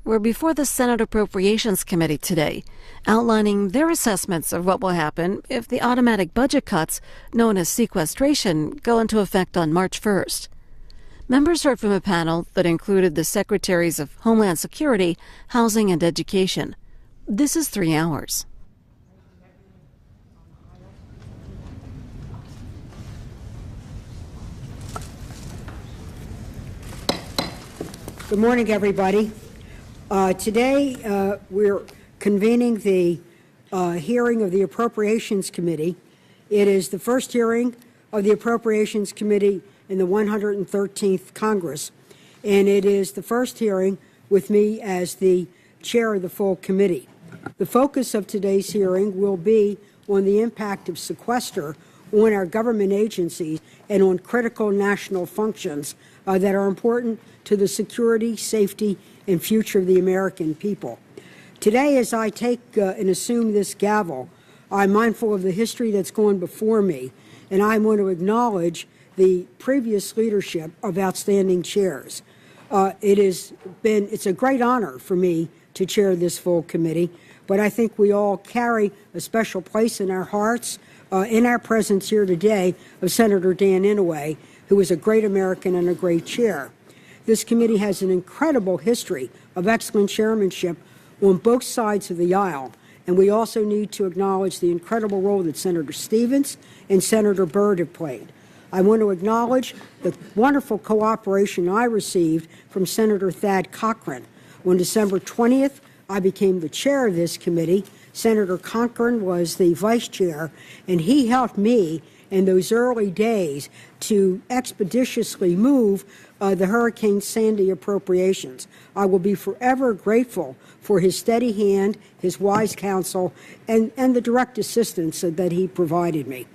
We're before the Senate Appropriations Committee today, outlining their assessments of what will happen if the automatic budget cuts, known as sequestration, go into effect on March 1st. Members heard from a panel that included the Secretaries of Homeland Security, Housing, and Education. This is 3 hours. Good morning, everybody. Today, we're convening the hearing of the Appropriations Committee. It is the first hearing of the Appropriations Committee in the 113th Congress, and it is the first hearing with me as the chair of the full committee. The focus of today's hearing will be on the impact of sequester on our government agencies and on critical national functions that are important to the security, safety, and future of the American people. Today, as I take and assume this gavel, I'm mindful of the history that's gone before me, and I want to acknowledge the previous leadership of outstanding chairs. It's a great honor for me to chair this full committee, but I think we all carry a special place in our hearts, in our presence here today, of Senator Dan Inouye, who is a great American and a great chair. This committee has an incredible history of excellent chairmanship on both sides of the aisle, and we also need to acknowledge the incredible role that Senator Stevens and Senator Byrd have played. I want to acknowledge the wonderful cooperation I received from Senator Thad Cochran. On December 20th, I became the chair of this committee. Senator Cochran was the vice chair, and he helped me in those early days to expeditiously move the Hurricane Sandy appropriations. I will be forever grateful for his steady hand, his wise counsel, and the direct assistance that he provided me.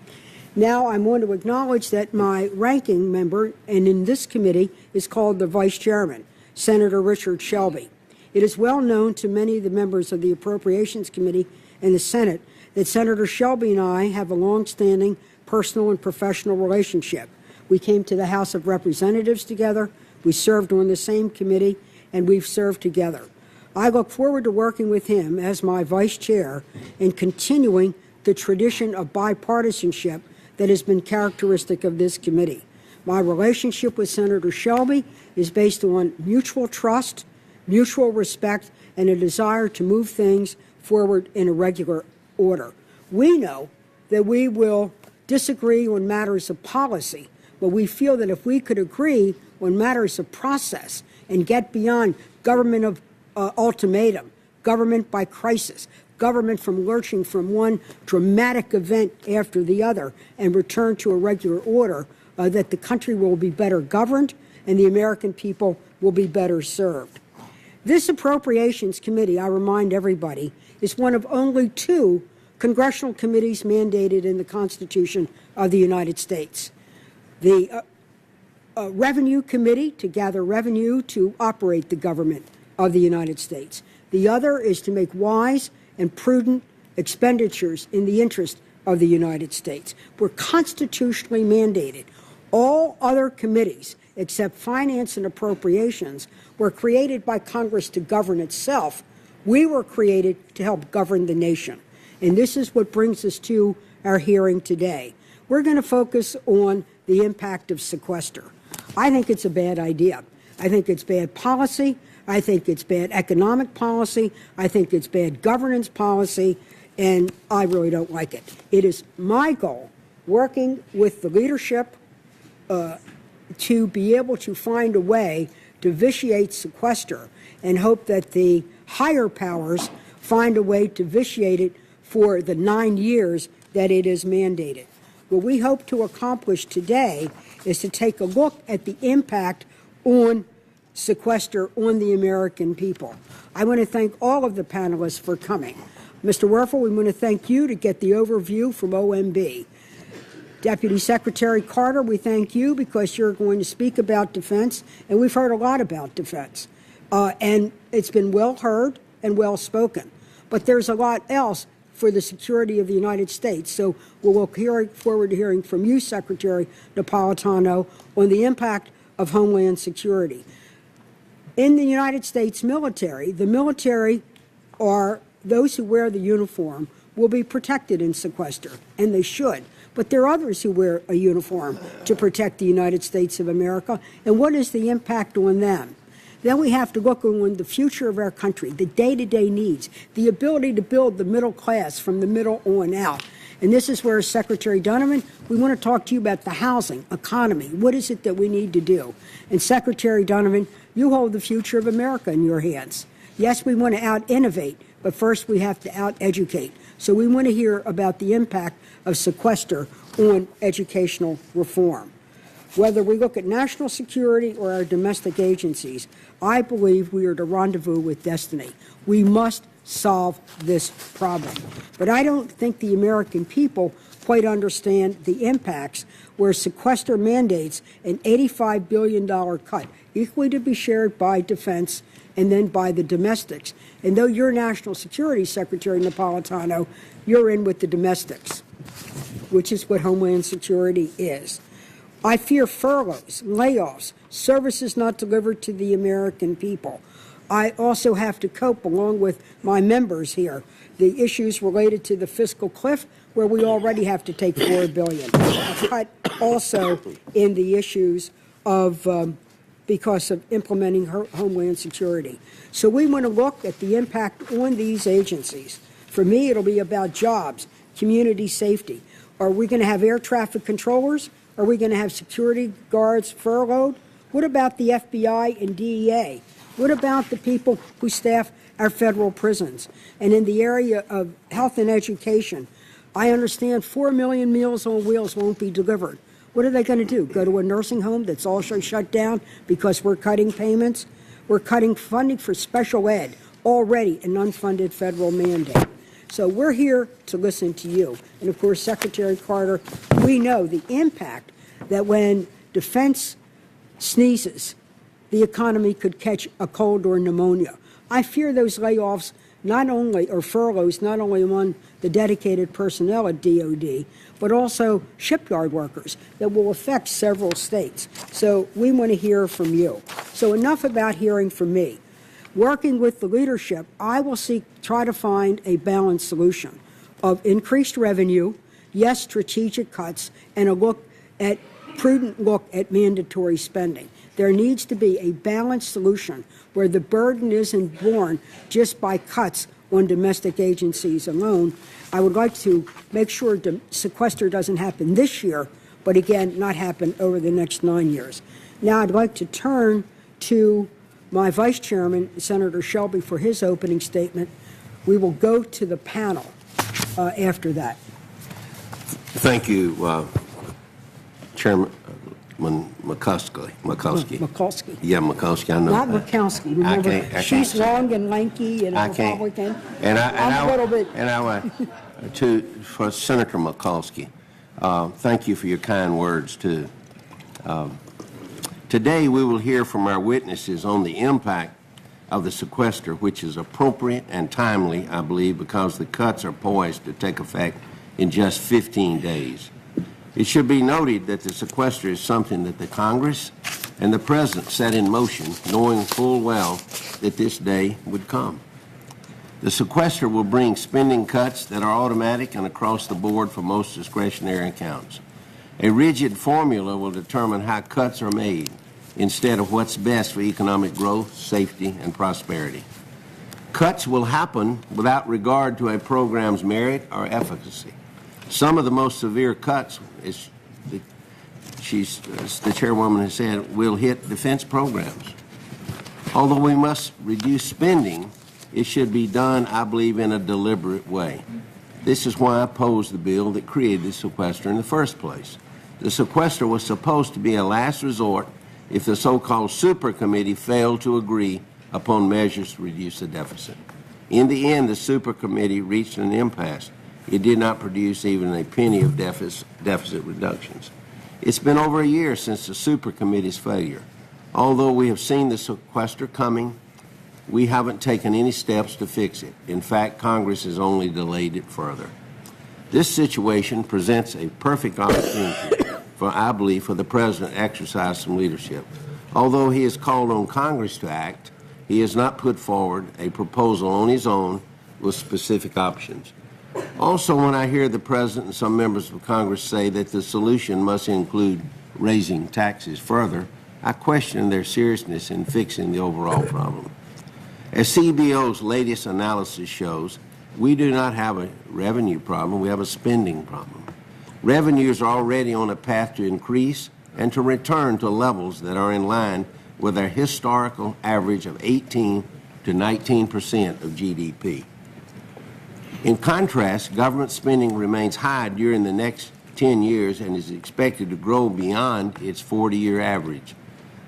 Now I want to acknowledge that my ranking member, and in this committee, is called the vice chairman, Senator Richard Shelby. It is well known to many of the members of the Appropriations Committee and the Senate that Senator Shelby and I have a long-standing personal and professional relationship. We came to the House of Representatives together, we served on the same committee, and we've served together. I look forward to working with him as my vice chair and continuing the tradition of bipartisanship that has been characteristic of this committee. My relationship with Senator Shelby is based on mutual trust, mutual respect, and a desire to move things forward in a regular order. We know that we will disagree on matters of policy, but we feel that if we could agree on matters of process and get beyond government of ultimatum, government by crisis, government from lurching from one dramatic event after the other and return to a regular order, that the country will be better governed and the American people will be better served. This Appropriations Committee, I remind everybody, is one of only 2 congressional committees mandated in the Constitution of the United States. The Revenue Committee to gather revenue to operate the government of the United States. The other is to make wise and prudent expenditures in the interest of the United States. We're constitutionally mandated. All other committees, except Finance and Appropriations, were created by Congress to govern itself. We were created to help govern the nation. And this is what brings us to our hearing today. We're going to focus on the impact of sequester. I think it's a bad idea. I think it's bad policy. I think it's bad economic policy. I think it's bad governance policy, and I really don't like it. It is my goal, working with the leadership, to be able to find a way to vitiate sequester and hope that the higher powers find a way to vitiate it for the 9 years that it is mandated. What we hope to accomplish today is to take a look at the impact on sequester on the American people. I want to thank all of the panelists for coming. Mr. Werfel, we want to thank you to get the overview from OMB. Deputy Secretary Carter, we thank you because you're going to speak about defense, and we've heard a lot about defense. And it's been well heard and well spoken. But there's a lot else for the security of the United States. So we'll look forward to hearing from you, Secretary Napolitano, on the impact of Homeland Security. In the United States military, the military are those who wear the uniform will be protected in sequester, and they should. But there are others who wear a uniform to protect the United States of America, and what is the impact on them? Then we have to look on the future of our country, the day-to-day needs, the ability to build the middle class from the middle on out. And this is where, Secretary Donovan, we want to talk to you about the housing, economy. What is it that we need to do? And Secretary Donovan, you hold the future of America in your hands. Yes, we want to out-innovate, but first we have to out-educate. So we want to hear about the impact of sequester on educational reform. Whether we look at national security or our domestic agencies, I believe we are at a rendezvous with destiny. We must solve this problem. But I don't think the American people quite understand the impacts where sequester mandates an $85 billion cut, equally to be shared by defense and then by the domestics. And though you're National Security Secretary Napolitano, you're in with the domestics, which is what Homeland Security is. I fear furloughs, layoffs, services not delivered to the American people. I also have to cope, along with my members here, the issues related to the fiscal cliff, where we already have to take $4 billion. A cut also in the issues of because of implementing Homeland Security. So we want to look at the impact on these agencies. For me, it'll be about jobs, community safety. Are we going to have air traffic controllers? Are we going to have security guards furloughed? What about the FBI and DEA? What about the people who staff our federal prisons? And in the area of health and education, I understand 4 million Meals on Wheels won't be delivered. What are they going to do? Go to a nursing home that's also shut down because we're cutting payments? We're cutting funding for special ed, already an unfunded federal mandate. So we're here to listen to you. And of course, Secretary Carter, we know the impact that when defense sneezes, the economy could catch a cold or pneumonia. I fear those layoffs or furloughs, not only among the dedicated personnel at DOD, but also shipyard workers that will affect several states. So we want to hear from you. So enough about hearing from me. Working with the leadership, I will try to find a balanced solution of increased revenue, yes, strategic cuts, and a prudent look at mandatory spending. There needs to be a balanced solution where the burden isn't borne just by cuts on domestic agencies alone. I would like to make sure sequester doesn't happen this year, but again, not happen over the next 9 years. Now I'd like to turn to my Vice Chairman, Senator Shelby, for his opening statement. We will go to the panel after that. Thank you, Chairman McCoskey. McCoskey. Yeah, McCoskey. I know. Not Murkowski. Remember, I can't she's long and lanky and a Republican. I'm a little bit. And for Senator McCoskey, thank you for your kind words too. Today we will hear from our witnesses on the impact of the sequester, which is appropriate and timely, I believe, because the cuts are poised to take effect in just 15 days. It should be noted that the sequester is something that the Congress and the President set in motion, knowing full well that this day would come. The sequester will bring spending cuts that are automatic and across the board for most discretionary accounts. A rigid formula will determine how cuts are made instead of what's best for economic growth, safety, and prosperity. Cuts will happen without regard to a program's merit or efficacy. Some of the most severe cuts, as the chairwoman has said, will hit defense programs. Although we must reduce spending, it should be done, I believe, in a deliberate way. This is why I opposed the bill that created the sequester in the first place. The sequester was supposed to be a last resort if the so-called super committee failed to agree upon measures to reduce the deficit. In the end, the super committee reached an impasse. It did not produce even a penny of deficit reductions. It's been over a year since the super committee's failure. Although we have seen the sequester coming, we haven't taken any steps to fix it. In fact, Congress has only delayed it further. This situation presents a perfect opportunity I believe, for the President to exercise some leadership. Although he has called on Congress to act, he has not put forward a proposal on his own with specific options. Also, when I hear the President and some members of Congress say that the solution must include raising taxes further, I question their seriousness in fixing the overall problem. As CBO's latest analysis shows, we do not have a revenue problem, we have a spending problem. Revenues are already on a path to increase and to return to levels that are in line with our historical average of 18 to 19% of GDP. In contrast, government spending remains high during the next 10 years and is expected to grow beyond its 40-year average.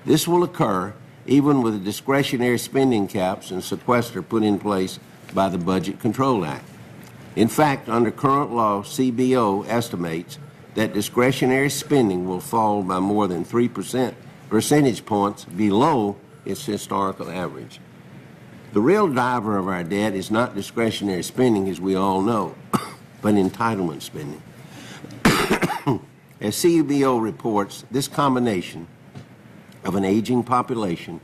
This will occur even with the discretionary spending caps and sequester put in place by the Budget Control Act. In fact, under current law, CBO estimates that discretionary spending will fall by more than 3 percentage points below its historical average. The real driver of our debt is not discretionary spending, as we all know, but entitlement spending. As CBO reports, this combination of an aging population,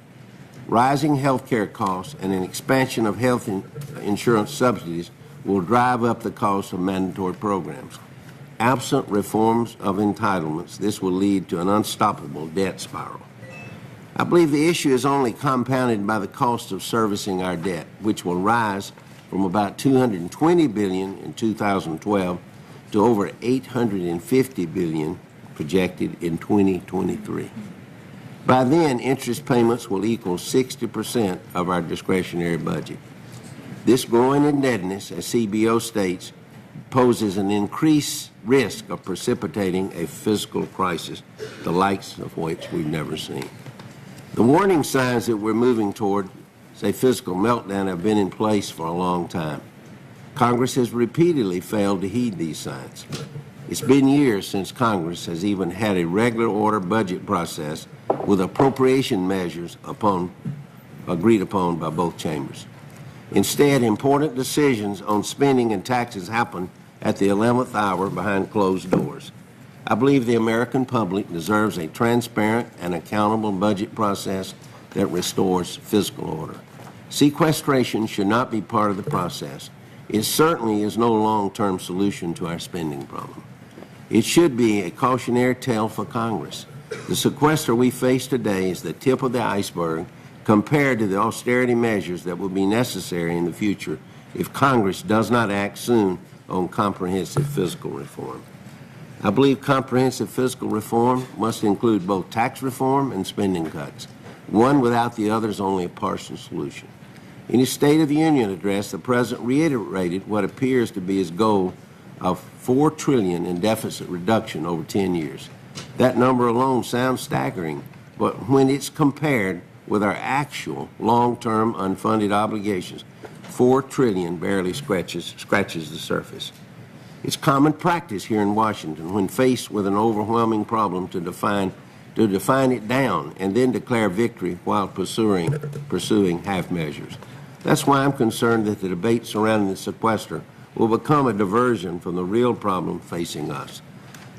rising health care costs, and an expansion of health insurance subsidies will drive up the cost of mandatory programs. Absent reforms of entitlements, this will lead to an unstoppable debt spiral. I believe the issue is only compounded by the cost of servicing our debt, which will rise from about $220 billion in 2012 to over $850 billion projected in 2023. By then, interest payments will equal 60% of our discretionary budget. This growing indebtedness, as CBO states, poses an increased risk of precipitating a fiscal crisis, the likes of which we've never seen. The warning signs that we're moving toward, say, fiscal meltdown have been in place for a long time. Congress has repeatedly failed to heed these signs. It's been years since Congress has even had a regular order budget process with appropriation measures agreed upon by both chambers. Instead, important decisions on spending and taxes happen at the 11th hour behind closed doors. I believe the American public deserves a transparent and accountable budget process that restores fiscal order. Sequestration should not be part of the process. It certainly is no long-term solution to our spending problem. It should be a cautionary tale for Congress. The sequester we face today is the tip of the iceberg compared to the austerity measures that will be necessary in the future if Congress does not act soon on comprehensive fiscal reform. I believe comprehensive fiscal reform must include both tax reform and spending cuts. One without the other is only a partial solution. In his State of the Union address, the President reiterated what appears to be his goal of $4 trillion in deficit reduction over 10 years. That number alone sounds staggering, but when it's compared with our actual long-term unfunded obligations, $4 trillion barely scratches the surface. It's common practice here in Washington, when faced with an overwhelming problem, to define it down and then declare victory while pursuing half measures. That's why I'm concerned that the debate surrounding the sequester will become a diversion from the real problem facing us.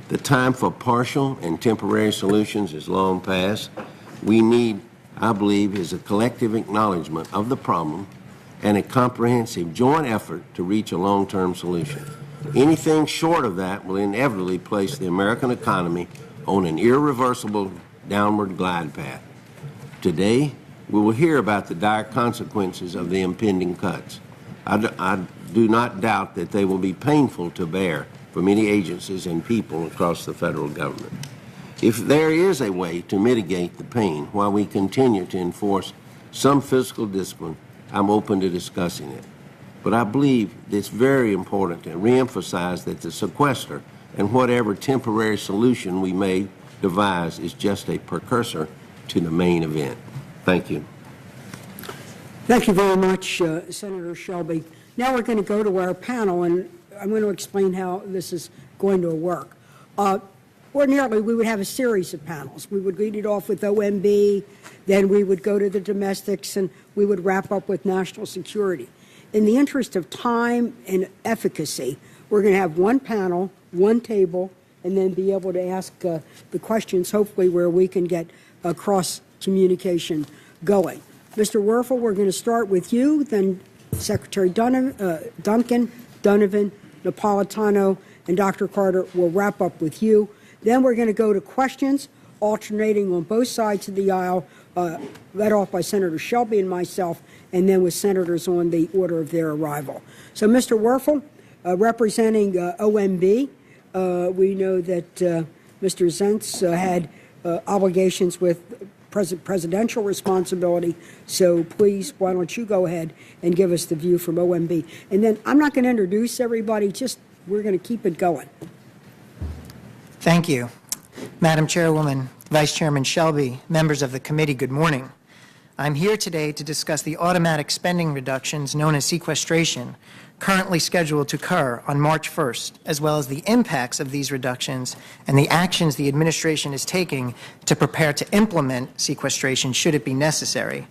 The time for partial and temporary solutions is long past. We need, I believe, is a collective acknowledgement of the problem and a comprehensive joint effort to reach a long-term solution. Anything short of that will inevitably place the American economy on an irreversible downward glide path. Today, we will hear about the dire consequences of the impending cuts. I do not doubt that they will be painful to bear for many agencies and people across the federal government. If there is a way to mitigate the pain while we continue to enforce some fiscal discipline, I'm open to discussing it. But I believe it's very important to reemphasize that the sequester and whatever temporary solution we may devise is just a precursor to the main event. Thank you. Thank you very much, Senator Shelby. Now we're going to go to our panel, and I'm going to explain how this is going to work. Ordinarily, we would have a series of panels. We would lead it off with OMB, then we would go to the domestics, and we would wrap up with national security. In the interest of time and efficacy, we're going to have one panel, one table, and then be able to ask the questions, hopefully, where we can get communication going. Mr. Werfel, we're going to start with you, then Secretary Duncan, Donovan, Napolitano, and Dr. Carter will wrap up with you. Then we're going to go to questions, alternating on both sides of the aisle, led off by Senator Shelby and myself, and then with senators on the order of their arrival. So, Mr. Werfel, representing OMB, we know that Mr. Zentz had obligations with presidential responsibility, so please, why don't you go ahead and give us the view from OMB. And then I'm not going to introduce everybody, just we're going to keep it going. Thank you. Madam Chairwoman, Vice Chairman Shelby, members of the committee, good morning. I'm here today to discuss the automatic spending reductions known as sequestration, currently scheduled to occur on March 1st, as well as the impacts of these reductions and the actions the administration is taking to prepare to implement sequestration should it be necessary.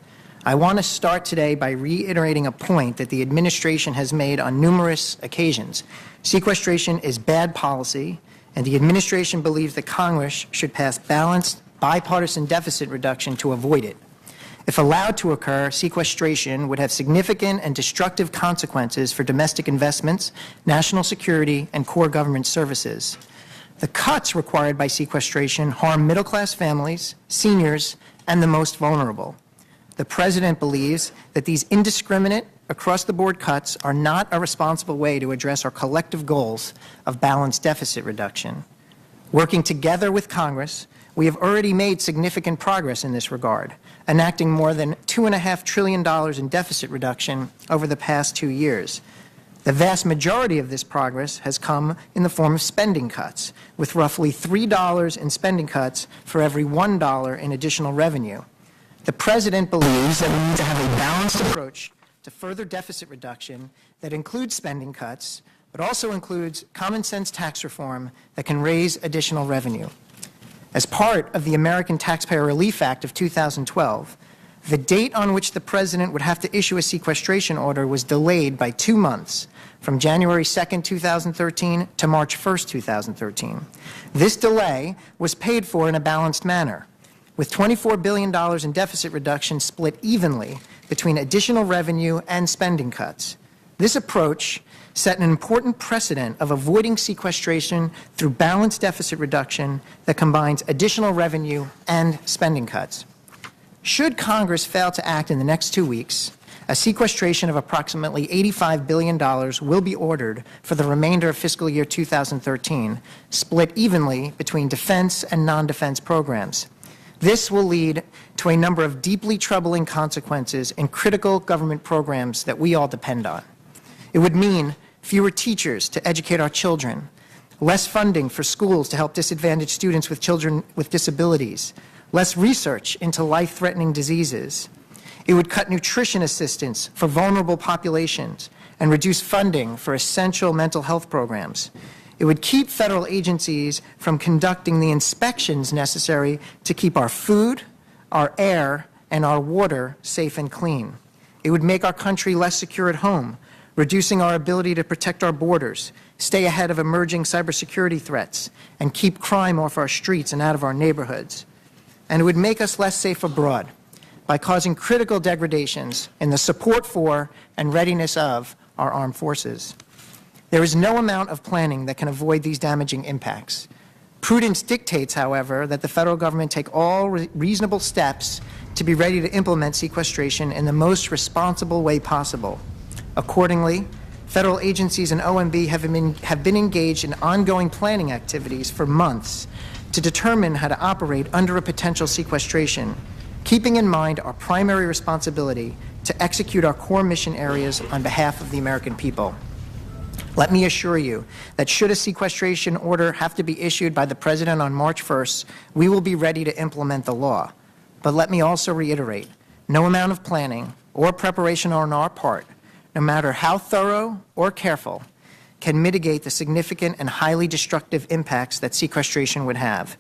I want to start today by reiterating a point that the administration has made on numerous occasions. Sequestration is bad policy, and the administration believes that Congress should pass balanced, bipartisan deficit reduction to avoid it. If allowed to occur, sequestration would have significant and destructive consequences for domestic investments, national security, and core government services. The cuts required by sequestration harm middle-class families, seniors, and the most vulnerable. The President believes that these indiscriminate, across-the-board cuts are not a responsible way to address our collective goals of balanced deficit reduction. Working together with Congress, we have already made significant progress in this regard, enacting more than $2.5 trillion in deficit reduction over the past 2 years. The vast majority of this progress has come in the form of spending cuts, with roughly $3 in spending cuts for every $1 in additional revenue. The President believes that we need to have a balanced approach to further deficit reduction that includes spending cuts, but also includes common sense tax reform that can raise additional revenue. As part of the American Taxpayer Relief Act of 2012, the date on which the President would have to issue a sequestration order was delayed by 2 months, from January 2, 2013 to March 1, 2013. This delay was paid for in a balanced manner, with $24 billion in deficit reduction split evenly between additional revenue and spending cuts. This approach set an important precedent of avoiding sequestration through balanced deficit reduction that combines additional revenue and spending cuts. Should Congress fail to act in the next 2 weeks, a sequestration of approximately $85 billion will be ordered for the remainder of fiscal year 2013, split evenly between defense and non-defense programs. This will lead to a number of deeply troubling consequences in critical government programs that we all depend on. It would mean fewer teachers to educate our children, less funding for schools to help disadvantaged students with children with disabilities, less research into life-threatening diseases. It would cut nutrition assistance for vulnerable populations and reduce funding for essential mental health programs. It would keep federal agencies from conducting the inspections necessary to keep our food, our air, and our water safe and clean. It would make our country less secure at home, reducing our ability to protect our borders, stay ahead of emerging cybersecurity threats, and keep crime off our streets and out of our neighborhoods. And it would make us less safe abroad by causing critical degradations in the support for and readiness of our armed forces. There is no amount of planning that can avoid these damaging impacts. Prudence dictates, however, that the federal government take all reasonable steps to be ready to implement sequestration in the most responsible way possible. Accordingly, federal agencies and OMB have been engaged in ongoing planning activities for months to determine how to operate under a potential sequestration, keeping in mind our primary responsibility to execute our core mission areas on behalf of the American people. Let me assure you that should a sequestration order have to be issued by the President on March 1st, we will be ready to implement the law. But let me also reiterate, no amount of planning or preparation on our part, no matter how thorough or careful, can mitigate the significant and highly destructive impacts that sequestration would have.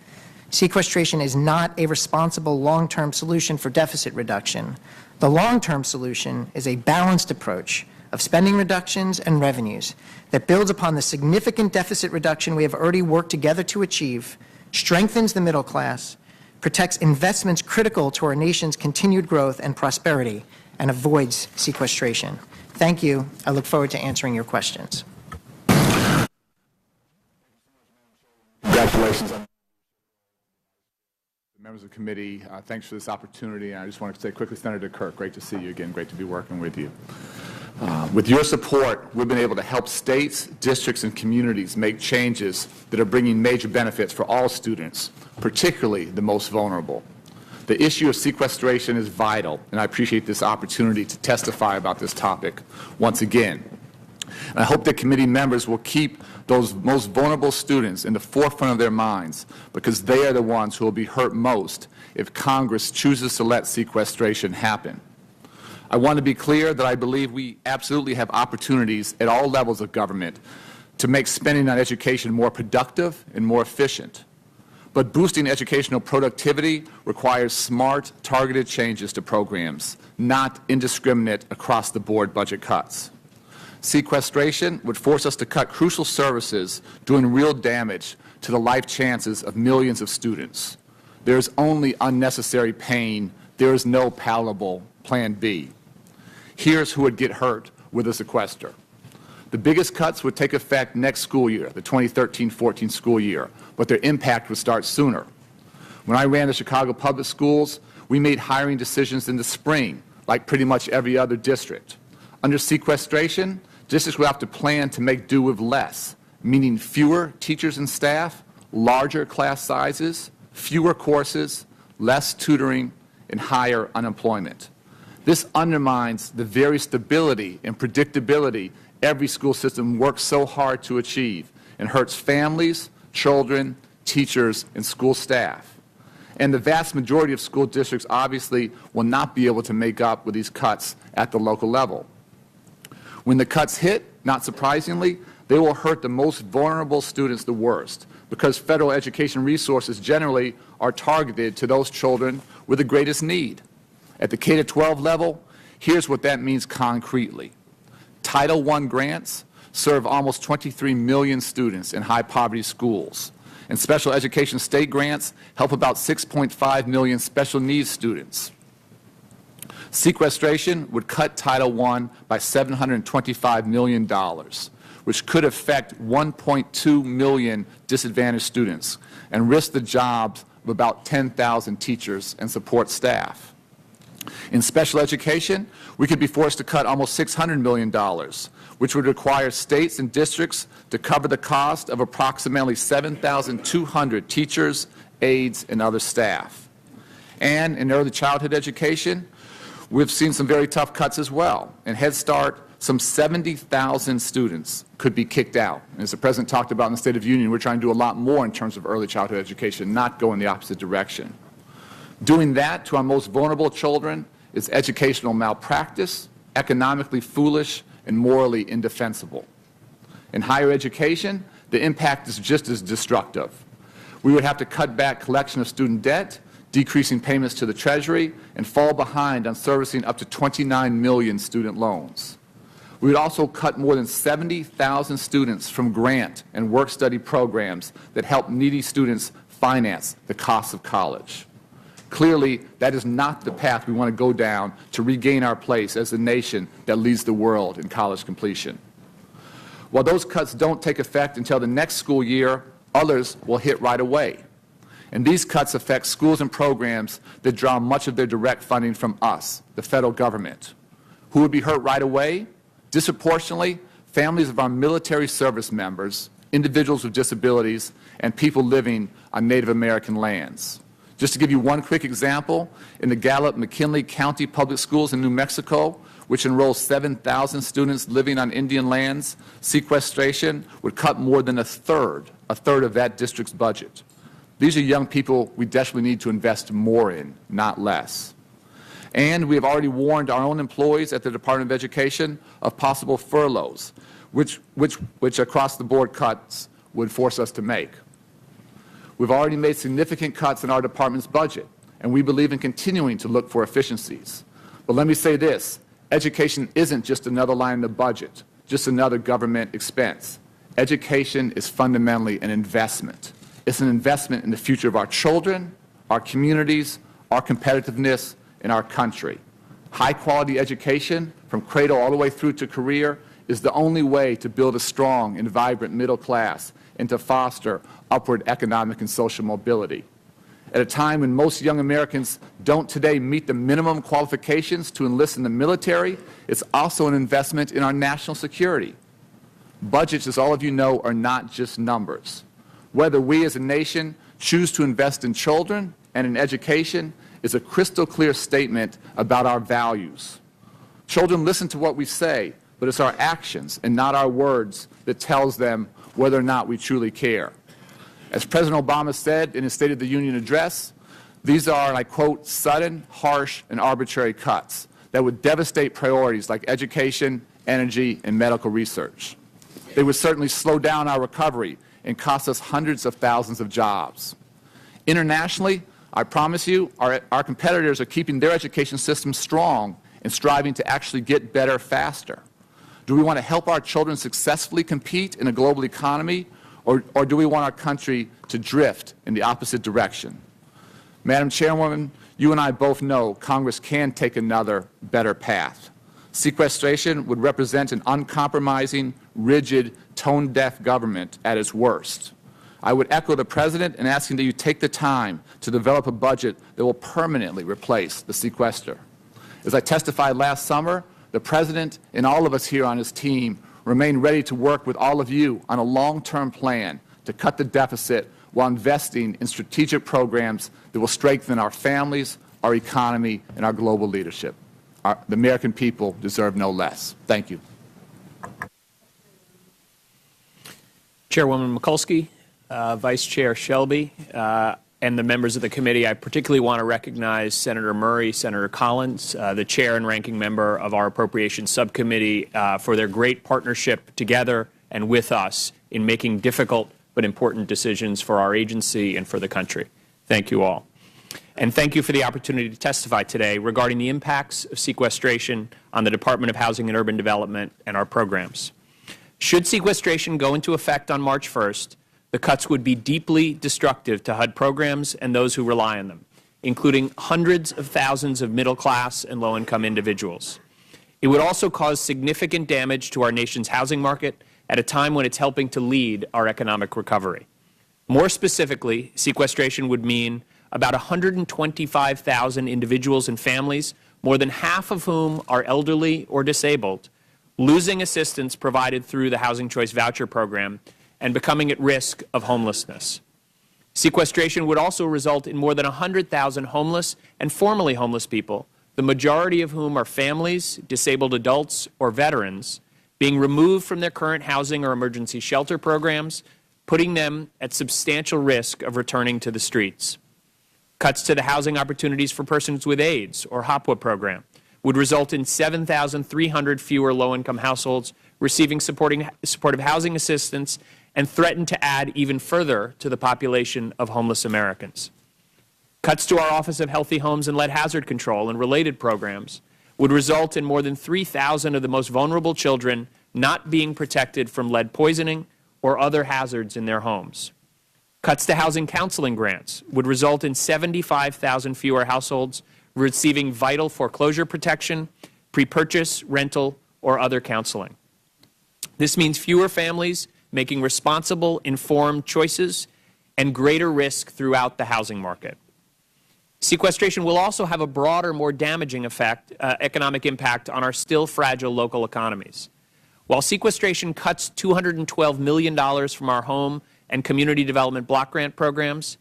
Sequestration is not a responsible long-term solution for deficit reduction. The long-term solution is a balanced approach of spending reductions and revenues that builds upon the significant deficit reduction we have already worked together to achieve, strengthens the middle class, protects investments critical to our nation's continued growth and prosperity, and avoids sequestration. Thank you. I look forward to answering your questions. Congratulations. Members of the committee, thanks for this opportunity. And I just wanted to say quickly, Senator Kirk, great to see you again. Great to be working with you. With your support, we've been able to help states, districts, and communities make changes that are bringing major benefits for all students, particularly the most vulnerable. The issue of sequestration is vital, and I appreciate this opportunity to testify about this topic once again. And I hope that committee members will keep those most vulnerable students in the forefront of their minds, because they are the ones who will be hurt most if Congress chooses to let sequestration happen. I want to be clear that I believe we absolutely have opportunities at all levels of government to make spending on education more productive and more efficient. But boosting educational productivity requires smart, targeted changes to programs, not indiscriminate across-the-board budget cuts. Sequestration would force us to cut crucial services, doing real damage to the life chances of millions of students. There is only unnecessary pain. There is no palatable Plan B. Here's who would get hurt with a sequester. The biggest cuts would take effect next school year, the 2013-14 school year, but their impact would start sooner. When I ran the Chicago Public Schools, we made hiring decisions in the spring, like pretty much every other district. Under sequestration, districts will have to plan to make do with less, meaning fewer teachers and staff, larger class sizes, fewer courses, less tutoring, and higher unemployment. This undermines the very stability and predictability every school system works so hard to achieve, and hurts families, children, teachers, and school staff. And the vast majority of school districts obviously will not be able to make up with these cuts at the local level. When the cuts hit, not surprisingly, they will hurt the most vulnerable students the worst, because federal education resources generally are targeted to those children with the greatest need. At the K-12 level, here's what that means concretely. Title I grants serve almost 23 million students in high-poverty schools, and special education state grants help about 6.5 million special needs students. Sequestration would cut Title I by $725 million, which could affect 1.2 million disadvantaged students and risk the jobs of about 10,000 teachers and support staff. In special education, we could be forced to cut almost $600 million, which would require states and districts to cover the cost of approximately 7,200 teachers, aides, and other staff. And in early childhood education, we've seen some very tough cuts as well. In Head Start, some 70,000 students could be kicked out. And as the President talked about in the State of the Union, we're trying to do a lot more in terms of early childhood education, not go in the opposite direction. Doing that to our most vulnerable children is educational malpractice, economically foolish, and morally indefensible. In higher education, the impact is just as destructive. We would have to cut back collection of student debt, decreasing payments to the Treasury, and fall behind on servicing up to 29 million student loans. We would also cut more than 70,000 students from grant and work-study programs that help needy students finance the cost of college. Clearly, that is not the path we want to go down to regain our place as the nation that leads the world in college completion. While those cuts don't take effect until the next school year, others will hit right away. And these cuts affect schools and programs that draw much of their direct funding from us, the federal government. Who would be hurt right away? Disproportionately, families of our military service members, individuals with disabilities, and people living on Native American lands. Just to give you one quick example, in the Gallup-McKinley County Public Schools in New Mexico, which enrolls 7,000 students living on Indian lands, sequestration would cut more than a third of that district's budget. These are young people we desperately need to invest more in, not less. And we have already warned our own employees at the Department of Education of possible furloughs, which across-the-board cuts would force us to make. We've already made significant cuts in our department's budget, and we believe in continuing to look for efficiencies. But let me say this, education isn't just another line in the budget, just another government expense. Education is fundamentally an investment. It's an investment in the future of our children, our communities, our competitiveness, and our country. High-quality education from cradle all the way through to career is the only way to build a strong and vibrant middle class and to foster upward economic and social mobility. At a time when most young Americans don't today meet the minimum qualifications to enlist in the military, it's also an investment in our national security. Budgets, as all of you know, are not just numbers. Whether we as a nation choose to invest in children and in education is a crystal clear statement about our values. Children listen to what we say, but it's our actions and not our words that tells them whether or not we truly care. As President Obama said in his State of the Union address, these are, and I quote, sudden, harsh, and arbitrary cuts that would devastate priorities like education, energy, and medical research. They would certainly slow down our recovery and cost us hundreds of thousands of jobs. Internationally, I promise you, our competitors are keeping their education systems strong and striving to actually get better faster. Do we want to help our children successfully compete in a global economy, or do we want our country to drift in the opposite direction? Madam Chairwoman, you and I both know Congress can take another, better path. Sequestration would represent an uncompromising, rigid, tone-deaf government at its worst. I would echo the President in asking that you take the time to develop a budget that will permanently replace the sequester. As I testified last summer, the President and all of us here on his team remain ready to work with all of you on a long-term plan to cut the deficit while investing in strategic programs that will strengthen our families, our economy, and our global leadership. The American people deserve no less. Thank you. Chairwoman Mikulski, Vice Chair Shelby, and the members of the committee, I particularly want to recognize Senator Murray, Senator Collins, the chair and ranking member of our Appropriations Subcommittee, for their great partnership together and with us in making difficult but important decisions for our agency and for the country. Thank you all. And thank you for the opportunity to testify today regarding the impacts of sequestration on the Department of Housing and Urban Development and our programs. Should sequestration go into effect on March 1st, the cuts would be deeply destructive to HUD programs and those who rely on them, including hundreds of thousands of middle-class and low-income individuals. It would also cause significant damage to our nation's housing market at a time when it's helping to lead our economic recovery. More specifically, sequestration would mean about 125,000 individuals and families, more than half of whom are elderly or disabled, losing assistance provided through the Housing Choice Voucher Program and becoming at risk of homelessness. Sequestration would also result in more than 100,000 homeless and formerly homeless people, the majority of whom are families, disabled adults, or veterans, being removed from their current housing or emergency shelter programs, putting them at substantial risk of returning to the streets. Cuts to the housing opportunities for persons with AIDS or HOPWA program would result in 7,300 fewer low-income households receiving supportive housing assistance and threaten to add even further to the population of homeless Americans. Cuts to our Office of Healthy Homes and Lead Hazard Control and related programs would result in more than 3,000 of the most vulnerable children not being protected from lead poisoning or other hazards in their homes. Cuts to housing counseling grants would result in 75,000 fewer households receiving vital foreclosure protection, pre-purchase, rental, or other counseling. This means fewer families making responsible, informed choices and greater risk throughout the housing market. Sequestration will also have a broader, more damaging economic impact on our still fragile local economies. While sequestration cuts $212 million from our home and community development block grant programs,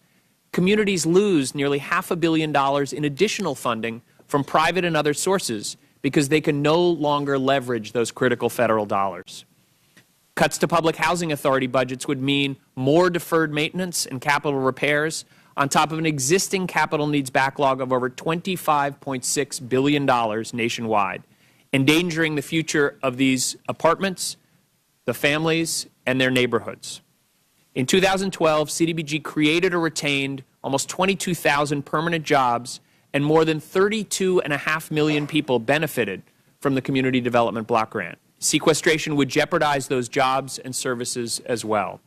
communities lose nearly $500 million in additional funding from private and other sources because they can no longer leverage those critical federal dollars. Cuts to public housing authority budgets would mean more deferred maintenance and capital repairs on top of an existing capital needs backlog of over $25.6 billion nationwide, endangering the future of these apartments, the families, and their neighborhoods. In 2012, CDBG created or retained almost 22,000 permanent jobs, and more than 32.5 million people benefited from the Community Development Block Grant. Sequestration would jeopardize those jobs and services as well.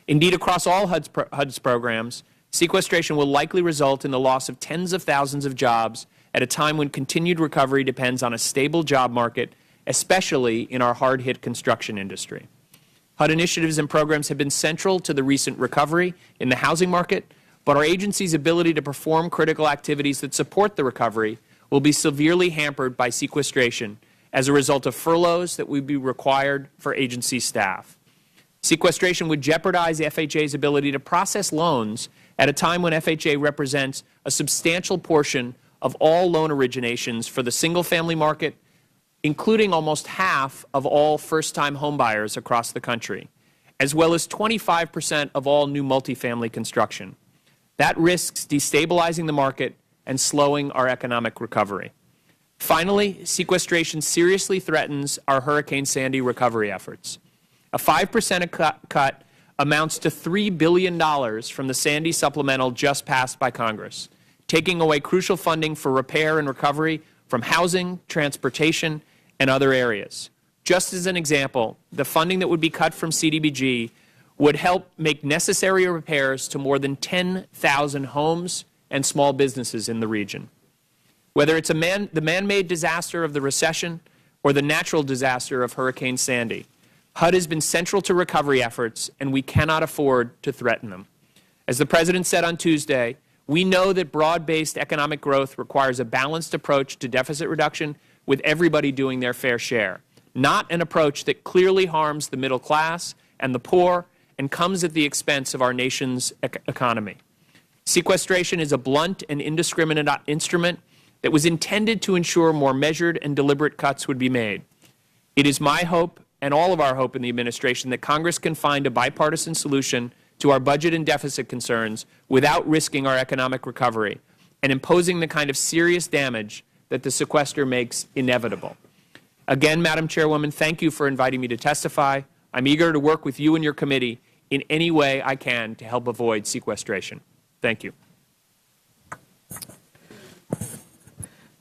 Indeed, across all HUD's programs, Sequestration will likely result in the loss of tens of thousands of jobs at a time when continued recovery depends on a stable job market, especially in our hard-hit construction industry. HUD initiatives and programs have been central to the recent recovery in the housing market, but our agency's ability to perform critical activities that support the recovery will be severely hampered by sequestration as a result of furloughs that would be required for agency staff. Sequestration would jeopardize FHA's ability to process loans at a time when FHA represents a substantial portion of all loan originations for the single-family market, including almost half of all first-time homebuyers across the country, as well as 25% of all new multifamily construction. That risks destabilizing the market and slowing our economic recovery. Finally, sequestration seriously threatens our Hurricane Sandy recovery efforts. A 5% cut amounts to $3 billion from the Sandy supplemental just passed by Congress, taking away crucial funding for repair and recovery from housing, transportation, and other areas. Just as an example, the funding that would be cut from CDBG would help make necessary repairs to more than 10,000 homes and small businesses in the region. Whether it's the man-made disaster of the recession or the natural disaster of Hurricane Sandy, HUD has been central to recovery efforts, and we cannot afford to threaten them. As the President said on Tuesday, we know that broad-based economic growth requires a balanced approach to deficit reduction with everybody doing their fair share, not an approach that clearly harms the middle class and the poor and comes at the expense of our nation's economy. Sequestration is a blunt and indiscriminate instrument that was intended to ensure more measured and deliberate cuts would be made. It is my hope and all of our hope in the administration that Congress can find a bipartisan solution to our budget and deficit concerns without risking our economic recovery and imposing the kind of serious damage that the sequester makes inevitable. Again, Madam Chairwoman, thank you for inviting me to testify. I'm eager to work with you and your committee in any way I can to help avoid sequestration. Thank you.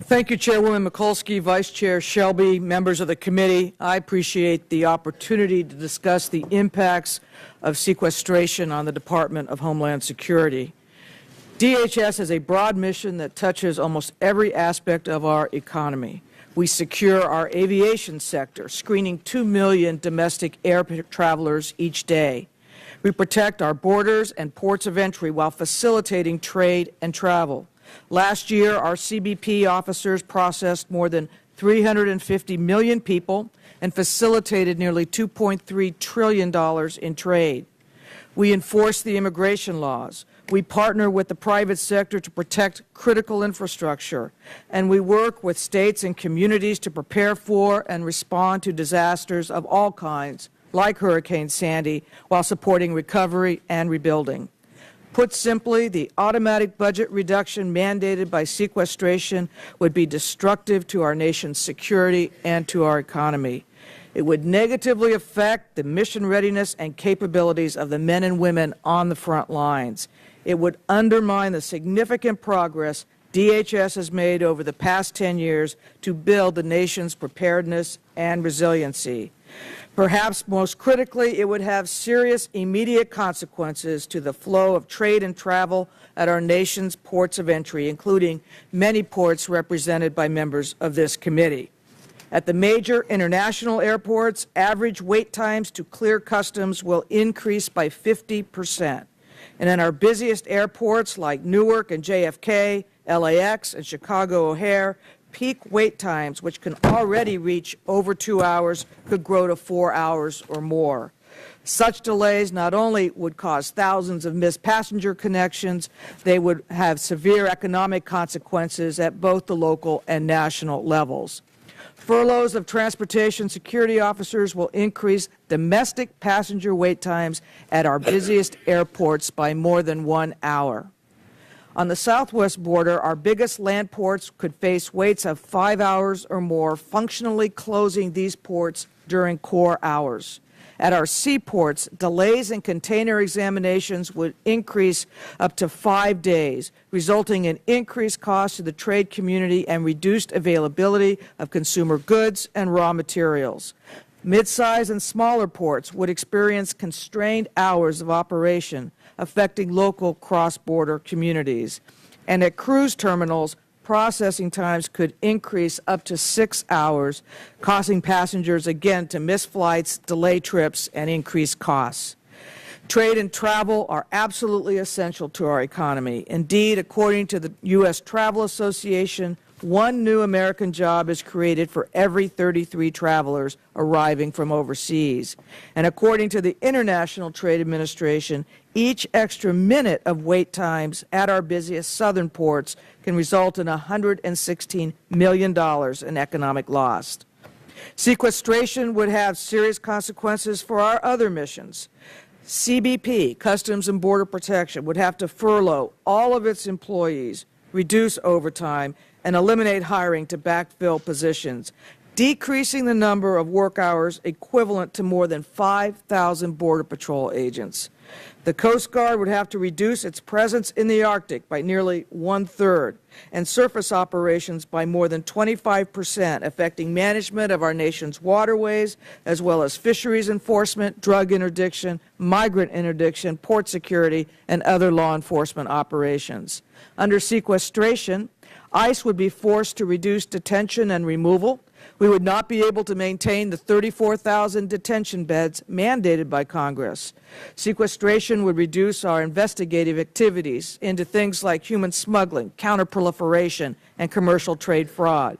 Thank you, Chairwoman Mikulski, Vice Chair Shelby, members of the committee. I appreciate the opportunity to discuss the impacts of sequestration on the Department of Homeland Security. DHS has a broad mission that touches almost every aspect of our economy. We secure our aviation sector, screening 2 million domestic air travelers each day. We protect our borders and ports of entry while facilitating trade and travel. Last year, our CBP officers processed more than 350 million people and facilitated nearly $2.3 trillion in trade. We enforce the immigration laws. We partner with the private sector to protect critical infrastructure, and we work with states and communities to prepare for and respond to disasters of all kinds, like Hurricane Sandy, while supporting recovery and rebuilding. Put simply, the automatic budget reduction mandated by sequestration would be destructive to our nation's security and to our economy. It would negatively affect the mission readiness and capabilities of the men and women on the front lines. It would undermine the significant progress DHS has made over the past 10 years to build the nation's preparedness and resiliency. Perhaps most critically, it would have serious immediate consequences to the flow of trade and travel at our nation's ports of entry, including many ports represented by members of this committee. At the major international airports, average wait times to clear customs will increase by 50%. And in our busiest airports like Newark and JFK, LAX, and Chicago O'Hare, peak wait times, which can already reach over 2 hours, could grow to 4 hours or more. Such delays not only would cause thousands of missed passenger connections, they would have severe economic consequences at both the local and national levels. Furloughs of transportation security officers will increase domestic passenger wait times at our busiest airports by more than 1 hour. On the southwest border, our biggest land ports could face waits of 5 hours or more, functionally closing these ports during core hours. At our seaports, delays in container examinations would increase up to 5 days, resulting in increased costs to the trade community and reduced availability of consumer goods and raw materials. Mid-size and smaller ports would experience constrained hours of operation, affecting local cross-border communities. And at cruise terminals, processing times could increase up to 6 hours, causing passengers again to miss flights, delay trips, and increase costs. Trade and travel are absolutely essential to our economy. Indeed, according to the U.S. Travel Association, one new American job is created for every 33 travelers arriving from overseas. And according to the International Trade Administration, each extra minute of wait times at our busiest southern ports can result in $116 million in economic loss. Sequestration would have serious consequences for our other missions. CBP, Customs and Border Protection, would have to furlough all of its employees, reduce overtime, and eliminate hiring to backfill positions, decreasing the number of work hours equivalent to more than 5,000 Border Patrol agents. The Coast Guard would have to reduce its presence in the Arctic by nearly 1/3 and surface operations by more than 25%, affecting management of our nation's waterways, as well as fisheries enforcement, drug interdiction, migrant interdiction, port security, and other law enforcement operations. Under sequestration, ICE would be forced to reduce detention and removal. We would not be able to maintain the 34,000 detention beds mandated by Congress. Sequestration would reduce our investigative activities into things like human smuggling, counterproliferation, and commercial trade fraud.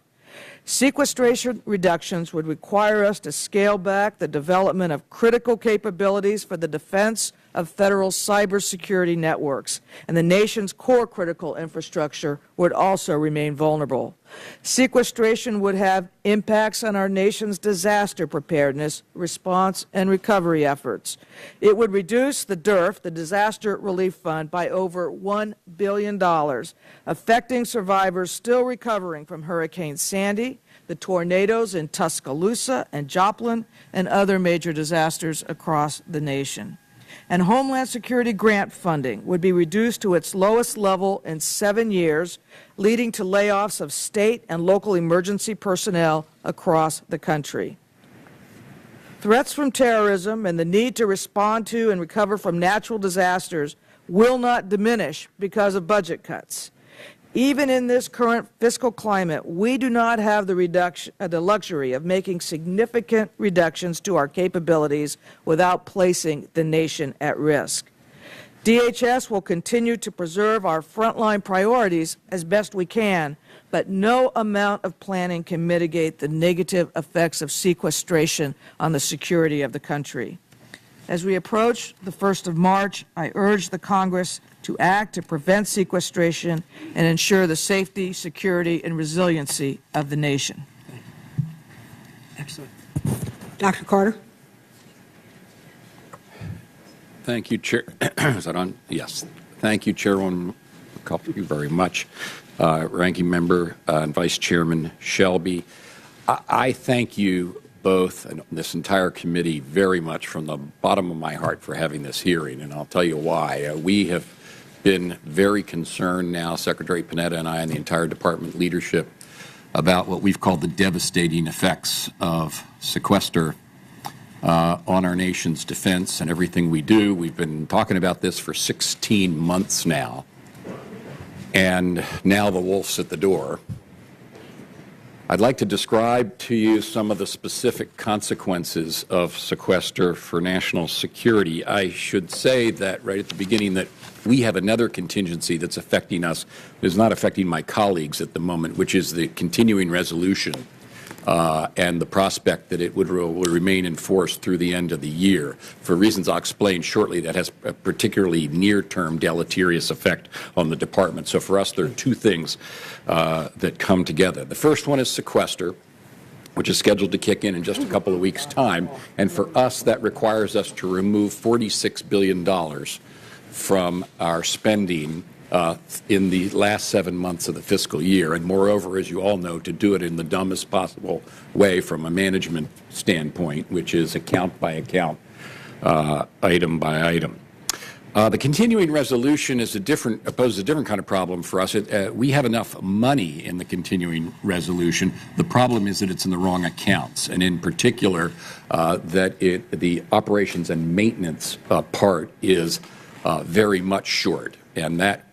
Sequestration reductions would require us to scale back the development of critical capabilities for the defense of federal cybersecurity networks, and the nation's core critical infrastructure would also remain vulnerable. Sequestration would have impacts on our nation's disaster preparedness, response, and recovery efforts. It would reduce the DRF, the Disaster Relief Fund, by over $1 billion, affecting survivors still recovering from Hurricane Sandy, the tornadoes in Tuscaloosa and Joplin, and other major disasters across the nation. And Homeland Security grant funding would be reduced to its lowest level in 7 years, leading to layoffs of state and local emergency personnel across the country. Threats from terrorism and the need to respond to and recover from natural disasters will not diminish because of budget cuts. Even in this current fiscal climate, we do not have the luxury of making significant reductions to our capabilities without placing the nation at risk. DHS will continue to preserve our frontline priorities as best we can, but no amount of planning can mitigate the negative effects of sequestration on the security of the country. As we approach the 1st of March, I urge the Congress to act to prevent sequestration and ensure the safety, security, and resiliency of the nation. Excellent. Dr. Carter? Thank you, Chair. Is that on? Yes. Thank you, Chairwoman. Thank you very much. Ranking Member and Vice Chairman Shelby, I thank you both and this entire committee very much from the bottom of my heart for having this hearing, and I'll tell you why. We have been very concerned now, Secretary Panetta and I and the entire department leadership, about what we've called the devastating effects of sequester on our nation's defense and everything we do. We've been talking about this for 16 months now, and now the wolf's at the door. I'd like to describe to you some of the specific consequences of sequester for national security. I should say that right at the beginning that we have another contingency that's affecting us, that is not affecting my colleagues at the moment, which is the continuing resolution and the prospect that it will remain in force through the end of the year. For reasons I'll explain shortly, that has a particularly near-term deleterious effect on the department. So for us, there are two things that come together. The first one is sequester, which is scheduled to kick in just a couple of weeks' time. And for us, that requires us to remove $46 billion from our spending in the last 7 months of the fiscal year, and moreover, as you all know, to do it in the dumbest possible way from a management standpoint, which is account by account, item by item. The continuing resolution is poses a different kind of problem for us. We have enough money in the continuing resolution. The problem is that it's in the wrong accounts, and in particular, that the operations and maintenance part is very much short, and that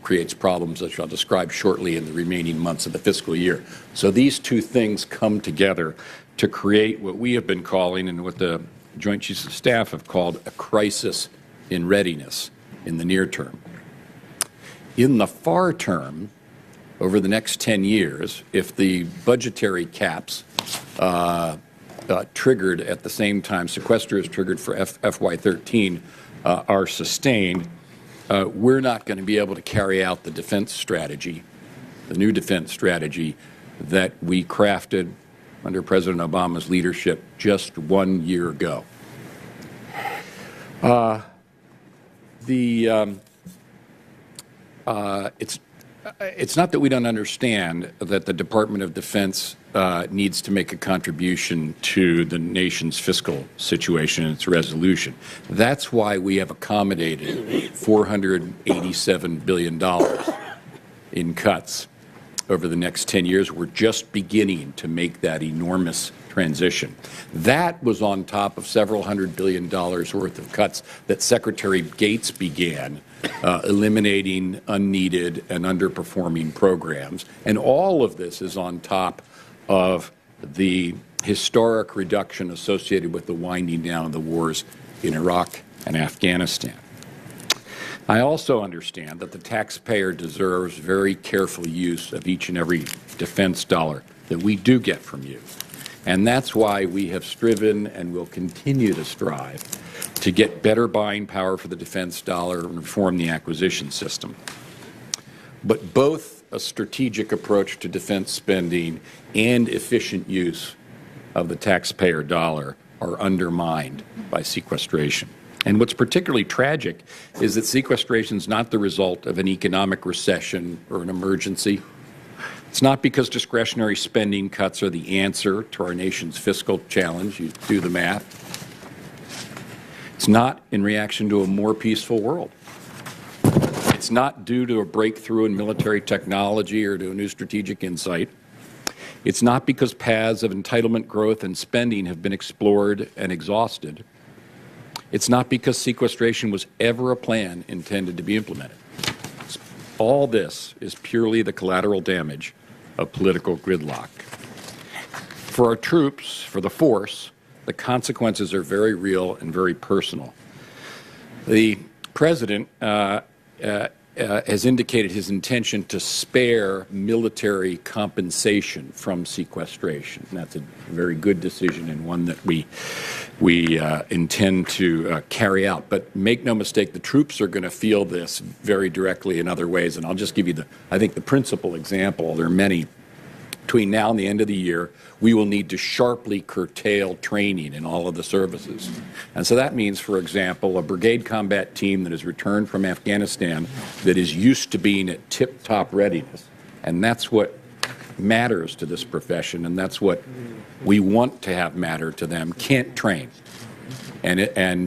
creates problems that I'll describe shortly in the remaining months of the fiscal year. So these two things come together to create what we have been calling, and what the Joint Chiefs of Staff have called, a crisis in readiness in the near term. In the far term, over the next 10 years, if the budgetary caps triggered at the same time Sequester is triggered for FY13 are sustained, we're not going to be able to carry out the defense strategy, the new defense strategy that we crafted under President Obama's leadership just 1 year ago. It's not that we don't understand that the Department of Defense needs to make a contribution to the nation's fiscal situation and its resolution. That's why we have accommodated $487 billion in cuts over the next 10 years. We're just beginning to make that enormous transition. That was on top of several $100 billion worth of cuts that Secretary Gates began, eliminating unneeded and underperforming programs. And all of this is on top of the historic reduction associated with the winding down of the wars in Iraq and Afghanistan. I also understand that the taxpayer deserves very careful use of each and every defense dollar that we do get from you. And that's why we have striven and will continue to strive to get better buying power for the defense dollar and reform the acquisition system. But both a strategic approach to defense spending and efficient use of the taxpayer dollar are undermined by sequestration. And what's particularly tragic is that sequestration is not the result of an economic recession or an emergency. It's not because discretionary spending cuts are the answer to our nation's fiscal challenge. You do the math. It's not in reaction to a more peaceful world. It's not due to a breakthrough in military technology or to a new strategic insight. It's not because paths of entitlement growth and spending have been explored and exhausted. It's not because sequestration was ever a plan intended to be implemented. All this is purely the collateral damage of political gridlock. For our troops, for the force, the consequences are very real and very personal. The President has indicated his intention to spare military compensation from sequestration. And that's a very good decision and one that we intend to carry out. But make no mistake, the troops are going to feel this very directly in other ways. And I'll just give you I think the principal example. There are many. Between now and the end of the year, we will need to sharply curtail training in all of the services. And so that means, for example, a brigade combat team that has returned from Afghanistan that is used to being at tip-top readiness. And that's what matters to this profession, and that's what we want to have matter to them, can't train. And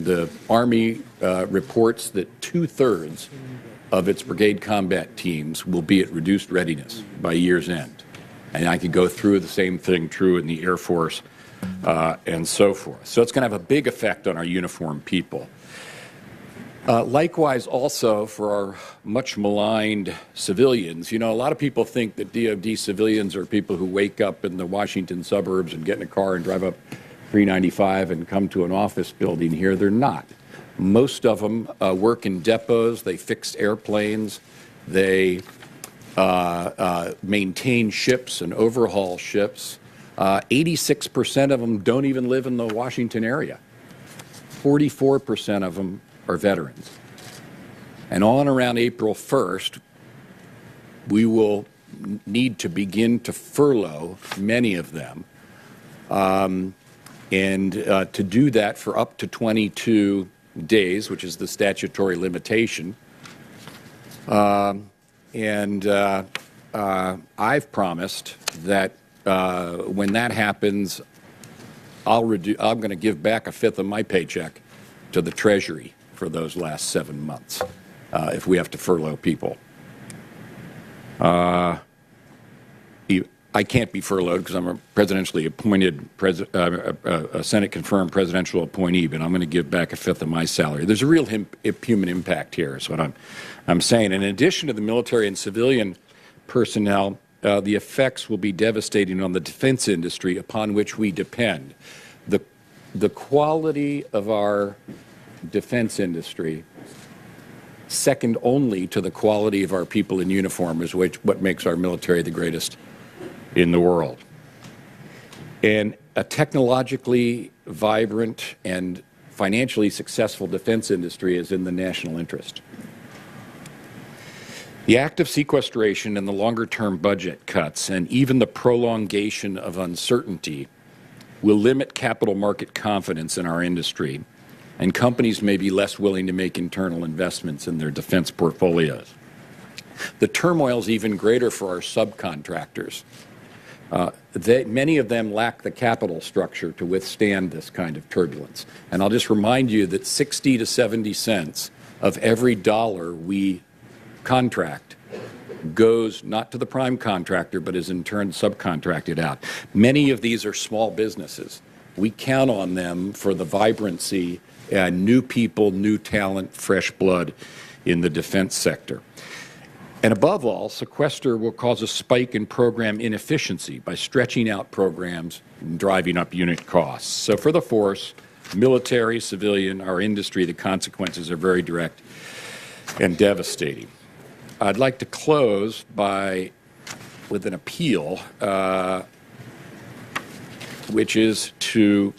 the Army reports that 2/3 of its brigade combat teams will be at reduced readiness by year's end. And I could go through the same thing true in the Air Force and so forth. So it's going to have a big effect on our uniformed people. Likewise, also for our much maligned civilians. You know, a lot of people think that DoD civilians are people who wake up in the Washington suburbs and get in a car and drive up 395 and come to an office building here. They're not. Most of them work in depots. They fix airplanes. They maintain ships and overhaul ships. 86% of them don't even live in the Washington area. 44% of them are veterans. And on around April 1st, we will need to begin to furlough many of them, and to do that for up to 22 days, which is the statutory limitation. I've promised that when that happens, I'm going to give back 1/5 of my paycheck to the Treasury for those last 7 months if we have to furlough people. I can't be furloughed because I'm a presidentially appointed, a Senate-confirmed presidential appointee, but I'm going to give back a fifth of my salary. There's a real human impact here is what I'm saying. And in addition to the military and civilian personnel, the effects will be devastating on the defense industry upon which we depend. The quality of our defense industry, second only to the quality of our people in uniform, is what makes our military the greatest in the world. And a technologically vibrant and financially successful defense industry is in the national interest. The act of sequestration and the longer-term budget cuts and even the prolongation of uncertainty will limit capital market confidence in our industry, and companies may be less willing to make internal investments in their defense portfolios. The turmoil is even greater for our subcontractors. Many of them lack the capital structure to withstand this kind of turbulence. And I'll just remind you that 60 to 70 cents of every dollar we contract goes not to the prime contractor, but is in turn subcontracted out. Many of these are small businesses. We count on them for the vibrancy and new people, new talent, fresh blood in the defense sector. And above all, sequester will cause a spike in program inefficiency by stretching out programs and driving up unit costs. So for the force, military, civilian, our industry, the consequences are very direct and devastating. I'd like to close with an appeal, which is to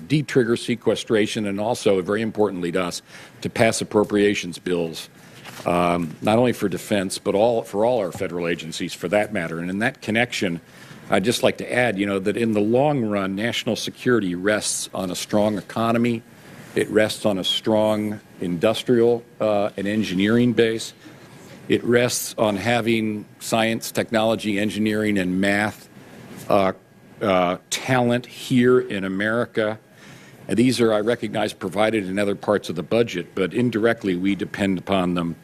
de-trigger sequestration and also, very importantly to us, to pass appropriations bills not only for defense, but for all our federal agencies for that matter. And in that connection, I'd just like to add, that in the long run, national security rests on a strong economy. It rests on a strong industrial and engineering base. It rests on having science, technology, engineering, and math talent here in America. And these are, I recognize, provided in other parts of the budget, but indirectly we depend upon them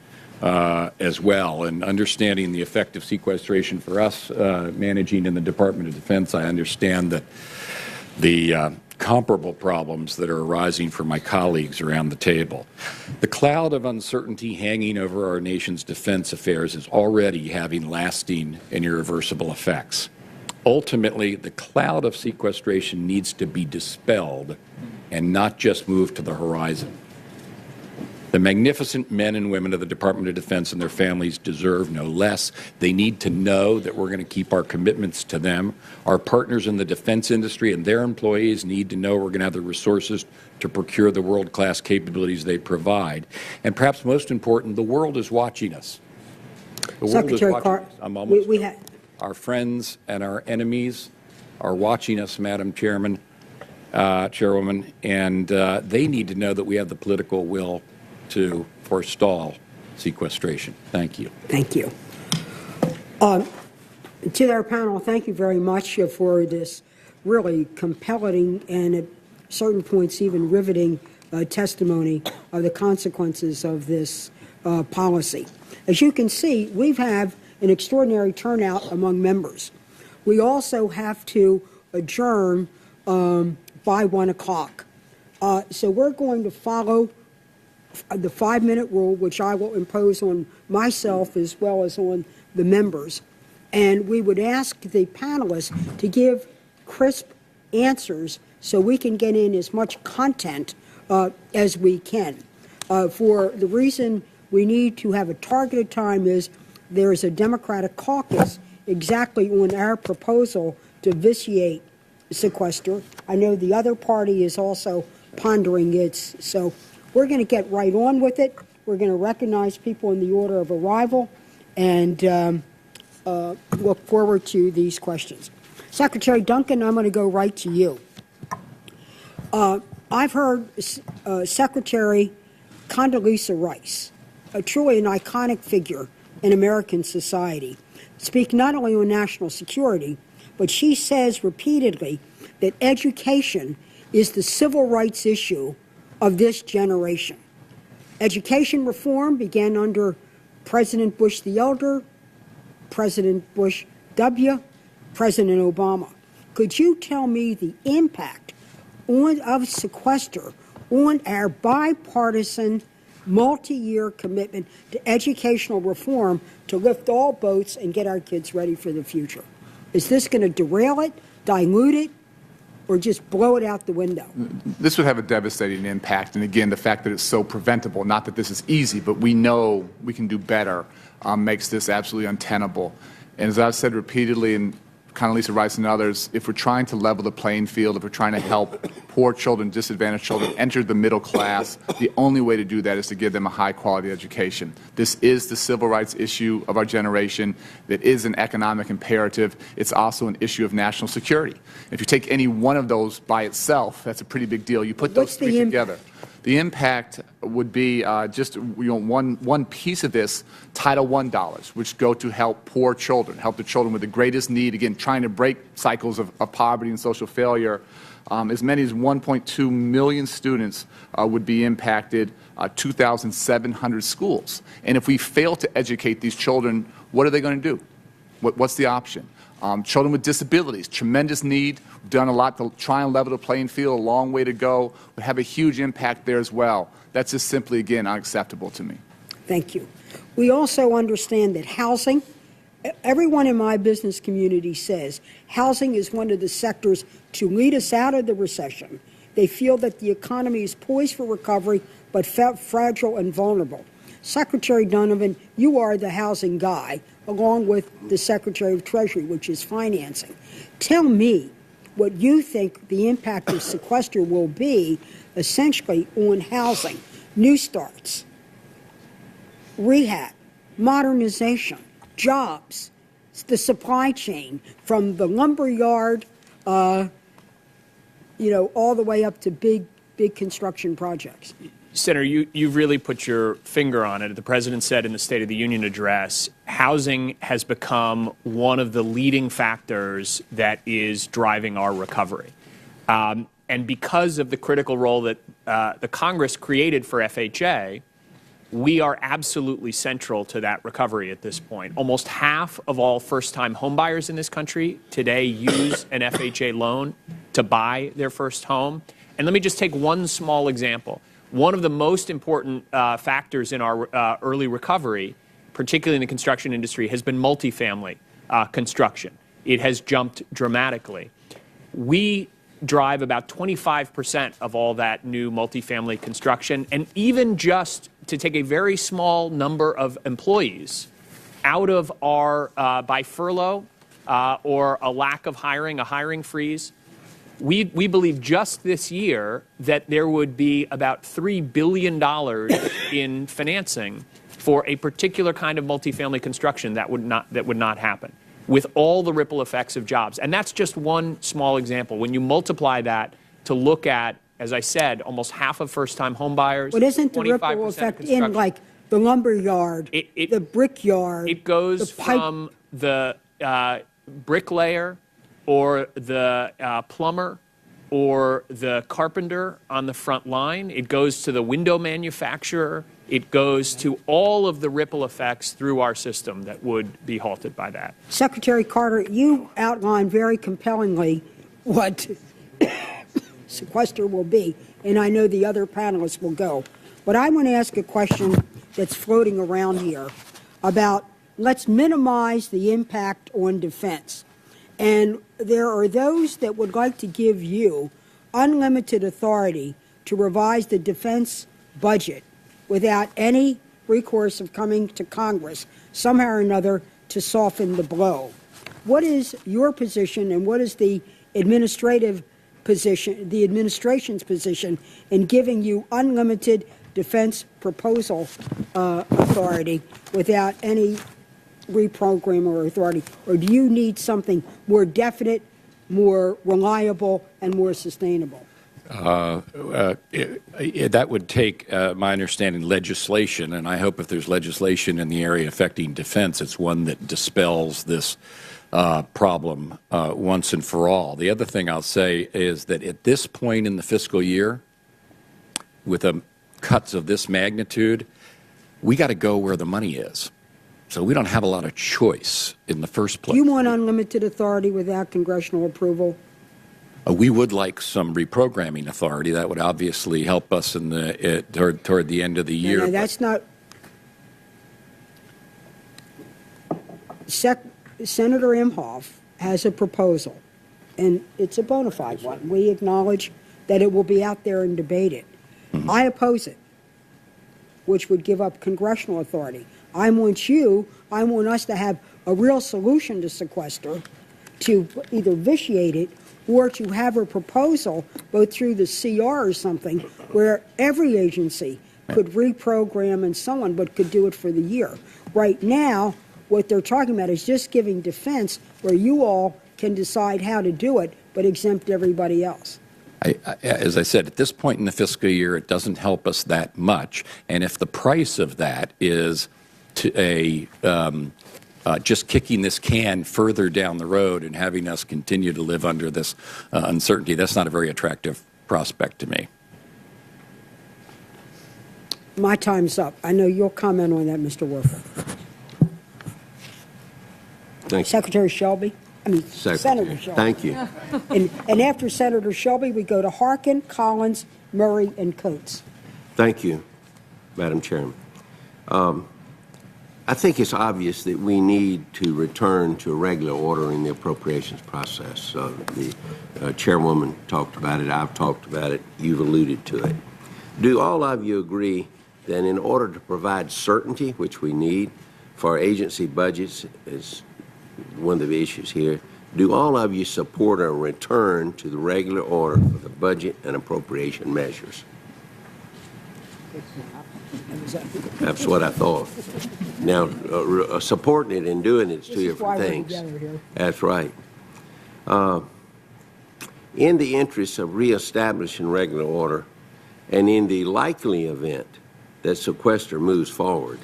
as well. And understanding the effect of sequestration for us, managing in the Department of Defense, I understand that the comparable problems that are arising for my colleagues around the table. The cloud of uncertainty hanging over our nation's defense affairs is already having lasting and irreversible effects. Ultimately, the cloud of sequestration needs to be dispelled and not just moved to the horizon. The magnificent men and women of the Department of Defense and their families deserve no less. They need to know that we're going to keep our commitments to them. Our partners in the defense industry and their employees need to know we're going to have the resources to procure the world-class capabilities they provide. And perhaps most important, the world is watching us. The world is watching us. I'm almost done. Our friends and our enemies are watching us, Madam Chairwoman, and they need to know that we have the political will to forestall sequestration. Thank you. Thank you. To our panel, thank you very much for this really compelling and at certain points even riveting testimony of the consequences of this policy. As you can see, we have an extraordinary turnout among members. We also have to adjourn by 1 o'clock. So we're going to follow the 5-minute rule, which I will impose on myself as well as on the members. And we would ask the panelists to give crisp answers so we can get in as much content as we can. For the reason we need to have a targeted time is there is a Democratic caucus exactly on our proposal to vitiate sequester. I know the other party is also pondering its, so we're going to get right on with it. We're going to recognize people in the order of arrival and look forward to these questions. Secretary Duncan, I'm going to go right to you. I've heard Secretary Condoleezza Rice, truly an iconic figure in American society, speak not only on national security, but she says repeatedly that education is the civil rights issue of this generation. Education reform began under President Bush the Elder, President Bush W., President Obama. Could you tell me the impact of Sequester on our bipartisan multi-year commitment to educational reform to lift all boats and get our kids ready for the future? Is this going to derail it, dilute it, or just blow it out the window? This would have a devastating impact. And again, the fact that it's so preventable, not that this is easy, but we know we can do better, makes this absolutely untenable. And as I've said repeatedly, and Condoleezza Rice and others, if we're trying to level the playing field, if we're trying to help poor children, disadvantaged children enter the middle class, the only way to do that is to give them a high-quality education. This is the civil rights issue of our generation. It is an economic imperative. It's also an issue of national security. If you take any one of those by itself, that's a pretty big deal. You put those three together. The impact would be just one piece of this, Title I dollars, which go to help poor children, help the children with the greatest need, again, trying to break cycles of poverty and social failure. As many as 1.2 million students would be impacted, 2,700 schools. And if we fail to educate these children, what are they going to do? What's the option? Children with disabilities, tremendous need. We've done a lot to try and level the playing field, a long way to go. We have a huge impact there as well. That's just simply, again, unacceptable to me. Thank you. We also understand that housing, everyone in my business community says housing is one of the sectors to lead us out of the recession. They feel that the economy is poised for recovery, but fragile and vulnerable. Secretary Donovan, you are the housing guy, along with the Secretary of Treasury, which is financing. Tell me what you think the impact of Sequester will be essentially on housing, new starts, rehab, modernization, jobs, the supply chain, from the lumber yard, all the way up to big construction projects. Senator, you've really put your finger on it. The President said in the State of the Union address, housing has become one of the leading factors that is driving our recovery. And because of the critical role that the Congress created for FHA, we are absolutely central to that recovery at this point. Almost half of all first-time homebuyers in this country today use an FHA loan to buy their first home. And let me just take one small example. One of the most important factors in our early recovery, particularly in the construction industry, has been multifamily construction. It has jumped dramatically. We drive about 25% of all that new multifamily construction, and even just to take a very small number of employees out of our, by furlough or a lack of hiring, a hiring freeze, we believe just this year that there would be about $3 billion in financing for a particular kind of multifamily construction that would not happen, with all the ripple effects of jobs. And that's just one small example. When you multiply that to look at, as I said, almost half of first-time homebuyers, but isn't the ripple effect in like the lumber yard, the brick yard? It goes from the bricklayer or the plumber or the carpenter on the front line. It goes to the window manufacturer. It goes to all of the ripple effects through our system that would be halted by that. Secretary Carter, you outlined very compellingly what Sequester will be, and I know the other panelists will go. But I want to ask a question that's floating around here about, let's minimize the impact on defense. And there are those that would like to give you unlimited authority to revise the defense budget without any recourse of coming to Congress somehow or another to soften the blow. What is your position, and what is the administrative position, the administration's position, in giving you unlimited defense proposal authority without any reprogram or authority? Or do you need something more definite, more reliable, and more sustainable? That would take, my understanding, legislation, and I hope if there's legislation in the area affecting defense, it's one that dispels this problem once and for all. The other thing I'll say is that at this point in the fiscal year, with a cuts of this magnitude, we got to go where the money is. So we don't have a lot of choice in the first place. Do you want unlimited authority without congressional approval? We would like some reprogramming authority. That would obviously help us in toward the end of the year. No, that's not. Senator Imhoff has a proposal, and it's a bona fide one. We acknowledge that it will be out there and debated. Mm-hmm. I oppose it, which would give up congressional authority. I want us to have a real solution to sequester, to either vitiate it or to have a proposal, both through the CR or something, where every agency could reprogram and so on, but could do it for the year. Right now, what they're talking about is just giving defense where you all can decide how to do it, but exempt everybody else. As I said, at this point in the fiscal year, it doesn't help us that much. And if the price of that is just kicking this can further down the road and having us continue to live under this uncertainty, that's not a very attractive prospect to me. My time's up. I know you'll comment on that, Mr. Wolf. Thank you. Secretary Shelby. Senator Shelby. Thank you. And after Senator Shelby, we go to Harkin, Collins, Murray, and Coates. Thank you, Madam Chairman. I think it's obvious that we need to return to a regular order in the appropriations process. The chairwoman talked about it. I've talked about it. You've alluded to it. Do all of you agree that in order to provide certainty, which we need for agency budgets, is one of the issues here, do all of you support a return to the regular order for the budget and appropriation measures? That's what I thought. Now, supporting it and doing it is two different things. That's right. In the interest of reestablishing regular order, and in the likely event that sequester moves forward,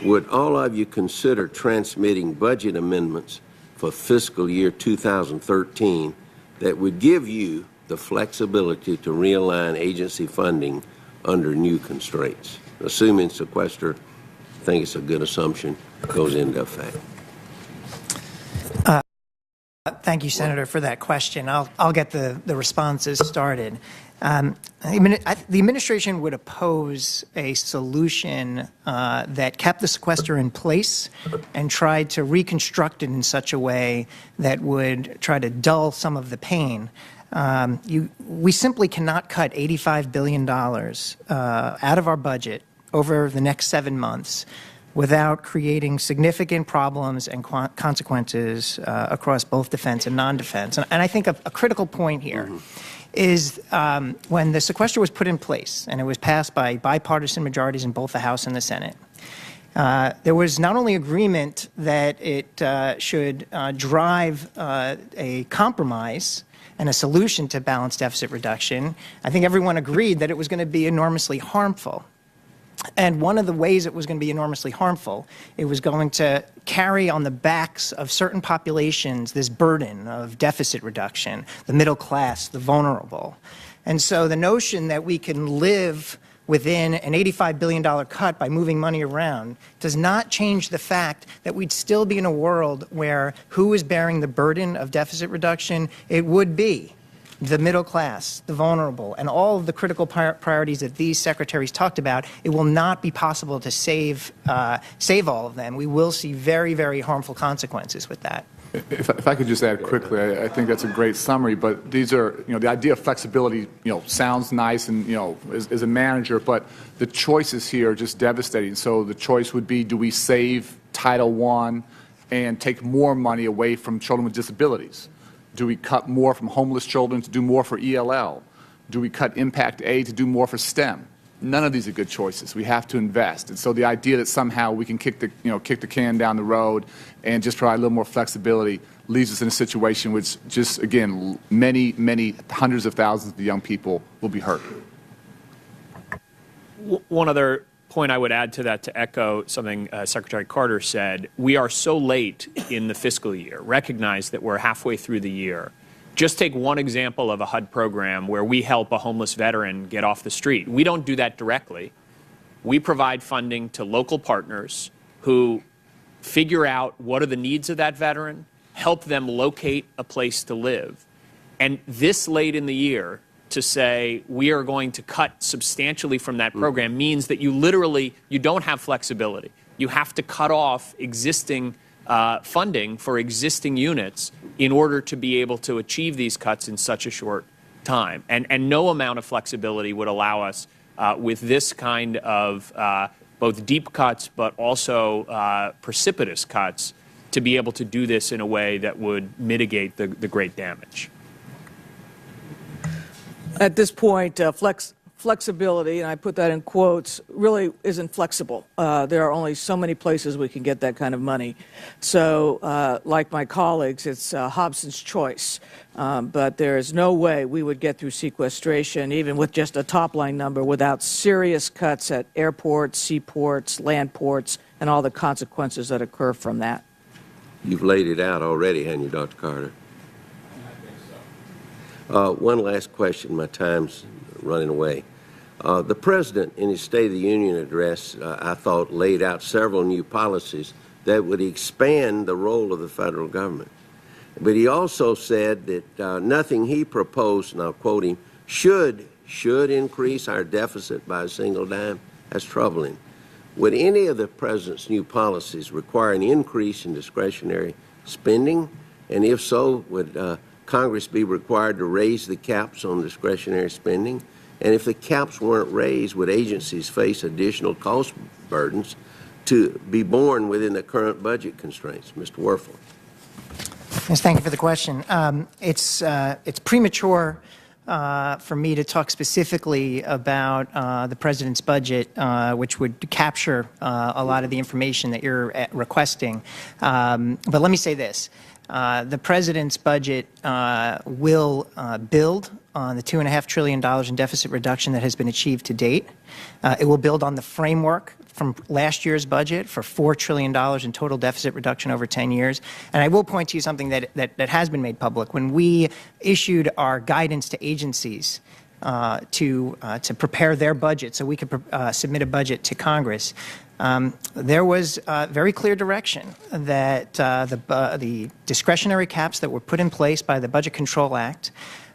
would all of you consider transmitting budget amendments for fiscal year 2013 that would give you the flexibility to realign agency funding under new constraints? Assuming sequester, I think it's a good assumption, goes into effect. Thank you, Senator, for that question. I'll get the responses started. The administration would oppose a solution that kept the sequester in place and tried to reconstruct it in such a way that would try to dull some of the pain. We simply cannot cut $85 billion out of our budget over the next 7 months without creating significant problems and consequences across both defense and non-defense. And I think a critical point here is when the sequester was put in place and it was passed by bipartisan majorities in both the House and the Senate, there was not only agreement that it should drive a compromise and a solution to balanced deficit reduction. I think everyone agreed that it was going to be enormously harmful. And one of the ways it was going to be enormously harmful, it was going to carry on the backs of certain populations this burden of deficit reduction, the middle class, the vulnerable. And so the notion that we can live within an $85 billion cut by moving money around does not change the fact that we'd still be in a world where who is bearing the burden of deficit reduction? It would be the middle class, the vulnerable, and all of the critical priorities that these secretaries talked about. It will not be possible to save all of them. We will see very, very harmful consequences with that. If I could just add quickly, I think that's a great summary, but these are, the idea of flexibility, sounds nice and, as a manager, but the choices here are just devastating. So the choice would be, do we save Title I and take more money away from children with disabilities? Do we cut more from homeless children to do more for ELL? Do we cut Impact A to do more for STEM? None of these are good choices. We have to invest. And so the idea that somehow we can kick the can down the road and just provide a little more flexibility leaves us in a situation which just, again, many hundreds of thousands of young people will be hurt. One other point I would add to that, to echo something Secretary Carter said, we are so late in the fiscal year. Recognize that we're halfway through the year. Just take one example of a HUD program where we help a homeless veteran get off the street. We don't do that directly. We provide funding to local partners who figure out what are the needs of that veteran, help them locate a place to live. And this late in the year, to say we are going to cut substantially from that program means that you don't have flexibility. You have to cut off existing funding for existing units in order to be able to achieve these cuts in such a short time. And no amount of flexibility would allow us with this kind of both deep cuts but also precipitous cuts to be able to do this in a way that would mitigate the great damage. At this point, flexibility, and I put that in quotes, really isn't flexible. There are only so many places we can get that kind of money. So, like my colleagues, it's Hobson's choice. But there is no way we would get through sequestration, even with just a top-line number, without serious cuts at airports, seaports, land ports, and all the consequences that occur from that. You've laid it out already, haven't you, Dr. Carter? One last question. My time's running away. The President, in his State of the Union address, I thought, laid out several new policies that would expand the role of the federal government. But he also said that nothing he proposed, and I'll quote him, should increase our deficit by a single dime. That's troubling. Would any of the President's new policies require an increase in discretionary spending? And if so, would Congress be required to raise the caps on discretionary spending? And if the caps weren't raised, would agencies face additional cost burdens to be borne within the current budget constraints? Mr. Werfel. Yes, thank you for the question. It's premature for me to talk specifically about the President's budget, which would capture a lot of the information that you're requesting. But let me say this. The President's budget will build on the $2.5 trillion in deficit reduction that has been achieved to date. It will build on the framework from last year's budget for $4 trillion in total deficit reduction over 10 years. And I will point to you something that has been made public. When we issued our guidance to agencies to prepare their budget so we could submit a budget to Congress, there was very clear direction that the discretionary caps that were put in place by the Budget Control Act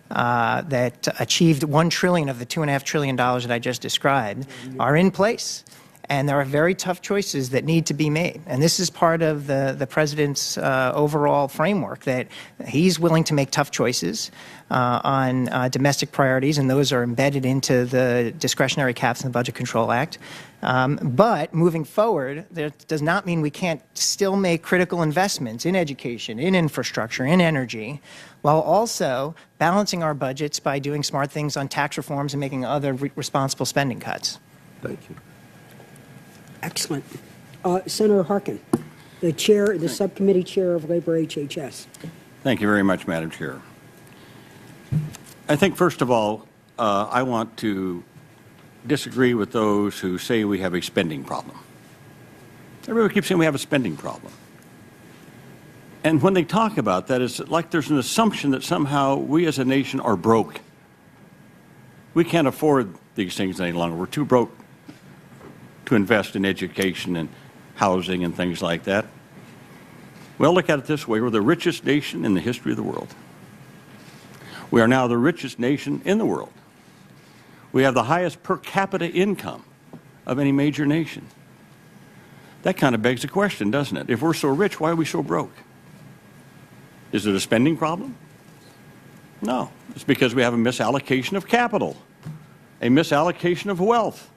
that achieved $1 trillion of the $2.5 trillion that I just described are in place. And there are very tough choices that need to be made. And this is part of the President's overall framework, that he's willing to make tough choices on domestic priorities, and those are embedded into the discretionary caps in the Budget Control Act. But moving forward, that does not mean we can't still make critical investments in education, in infrastructure, in energy, while also balancing our budgets by doing smart things on tax reforms and making other responsible spending cuts. Thank you. Excellent. Senator Harkin, the subcommittee chair of Labor HHS. Thank you very much, Madam Chair. I think, first of all, I want to disagree with those who say we have a spending problem. Everybody keeps saying we have a spending problem. And when they talk about that, it's like there's an assumption that somehow we as a nation are broke. We can't afford these things any longer. We're too broke to invest in education and housing and things like that. Well, look at it this way. We're the richest nation in the history of the world. We are now the richest nation in the world. We have the highest per capita income of any major nation. That kind of begs the question, doesn't it? If we're so rich, why are we so broke? Is it a spending problem? No. It's because we have a misallocation of capital, a misallocation of wealth.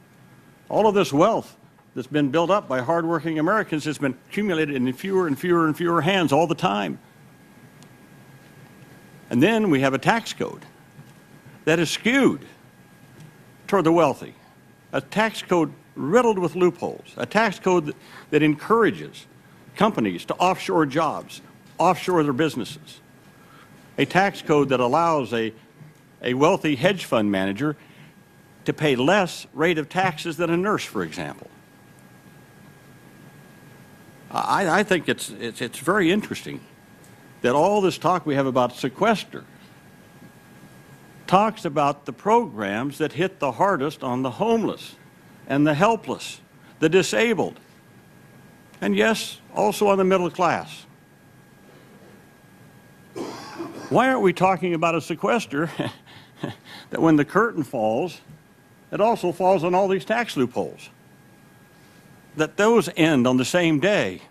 All of this wealth that's been built up by hardworking Americans has been accumulated in fewer and fewer and fewer hands all the time. And then we have a tax code that is skewed toward the wealthy, a tax code riddled with loopholes, a tax code that encourages companies to offshore jobs, offshore their businesses, a tax code that allows a wealthy hedge fund manager to pay less rate of taxes than a nurse, for example. I think it's very interesting that all this talk we have about sequester talks about the programs that hit the hardest on the homeless and the helpless, the disabled, and yes, also on the middle class. Why aren't we talking about a sequester that when the curtain falls, it also falls on all these tax loopholes? That those end on the same day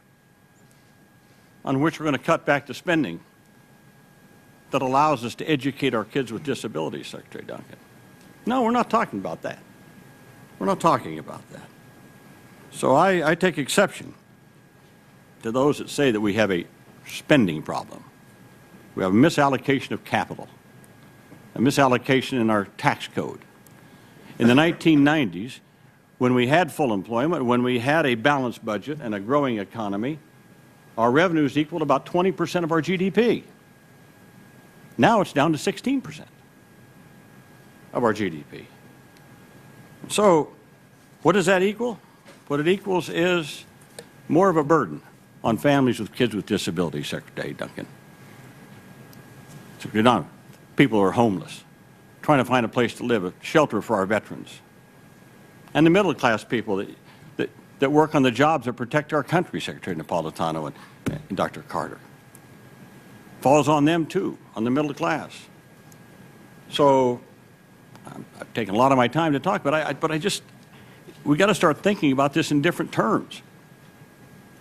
on which we're going to cut back the spending that allows us to educate our kids with disabilities, Secretary Duncan. No, we're not talking about that. We're not talking about that. So I take exception to those that say that we have a spending problem. We have a misallocation of capital, a misallocation in our tax code. In the 1990s, when we had full employment, when we had a balanced budget and a growing economy, our revenues equaled about 20% of our GDP. Now it's down to 16% of our GDP. So what does that equal? What it equals is more of a burden on families with kids with disabilities, Secretary Duncan. Secretary Duncan, people who are homeless, trying to find a place to live, a shelter for our veterans, and the middle class people that work on the jobs that protect our country, Secretary Napolitano and Dr. Carter. Falls on them too, on the middle class. So I've taken a lot of my time to talk, but we got to start thinking about this in different terms.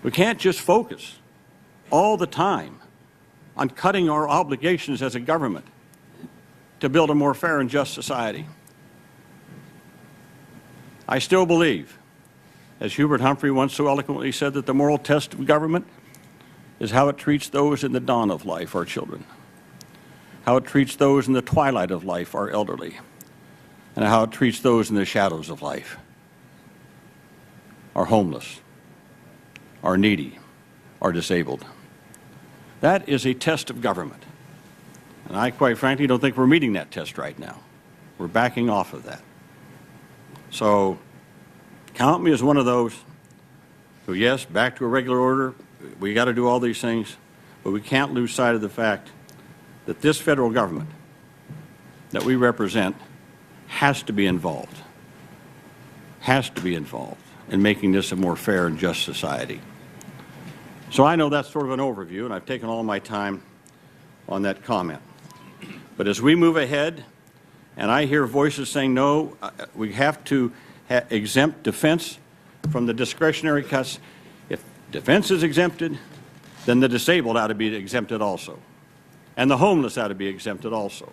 We can't just focus all the time on cutting our obligations as a government to build a more fair and just society. I still believe, as Hubert Humphrey once so eloquently said, that the moral test of government is how it treats those in the dawn of life, our children, how it treats those in the twilight of life, our elderly, and how it treats those in the shadows of life, our homeless, our needy, our disabled. That is a test of government. And I, quite frankly, don't think we're meeting that test right now. We're backing off of that. So count me as one of those who, yes, back to a regular order. We got to do all these things, but we can't lose sight of the fact that this federal government that we represent has to be involved in making this a more fair and just society. So I know that's sort of an overview, and I've taken all my time on that comment. But as we move ahead, and I hear voices saying, no, we have to exempt defense from the discretionary cuts. If defense is exempted, then the disabled ought to be exempted also. And the homeless ought to be exempted also.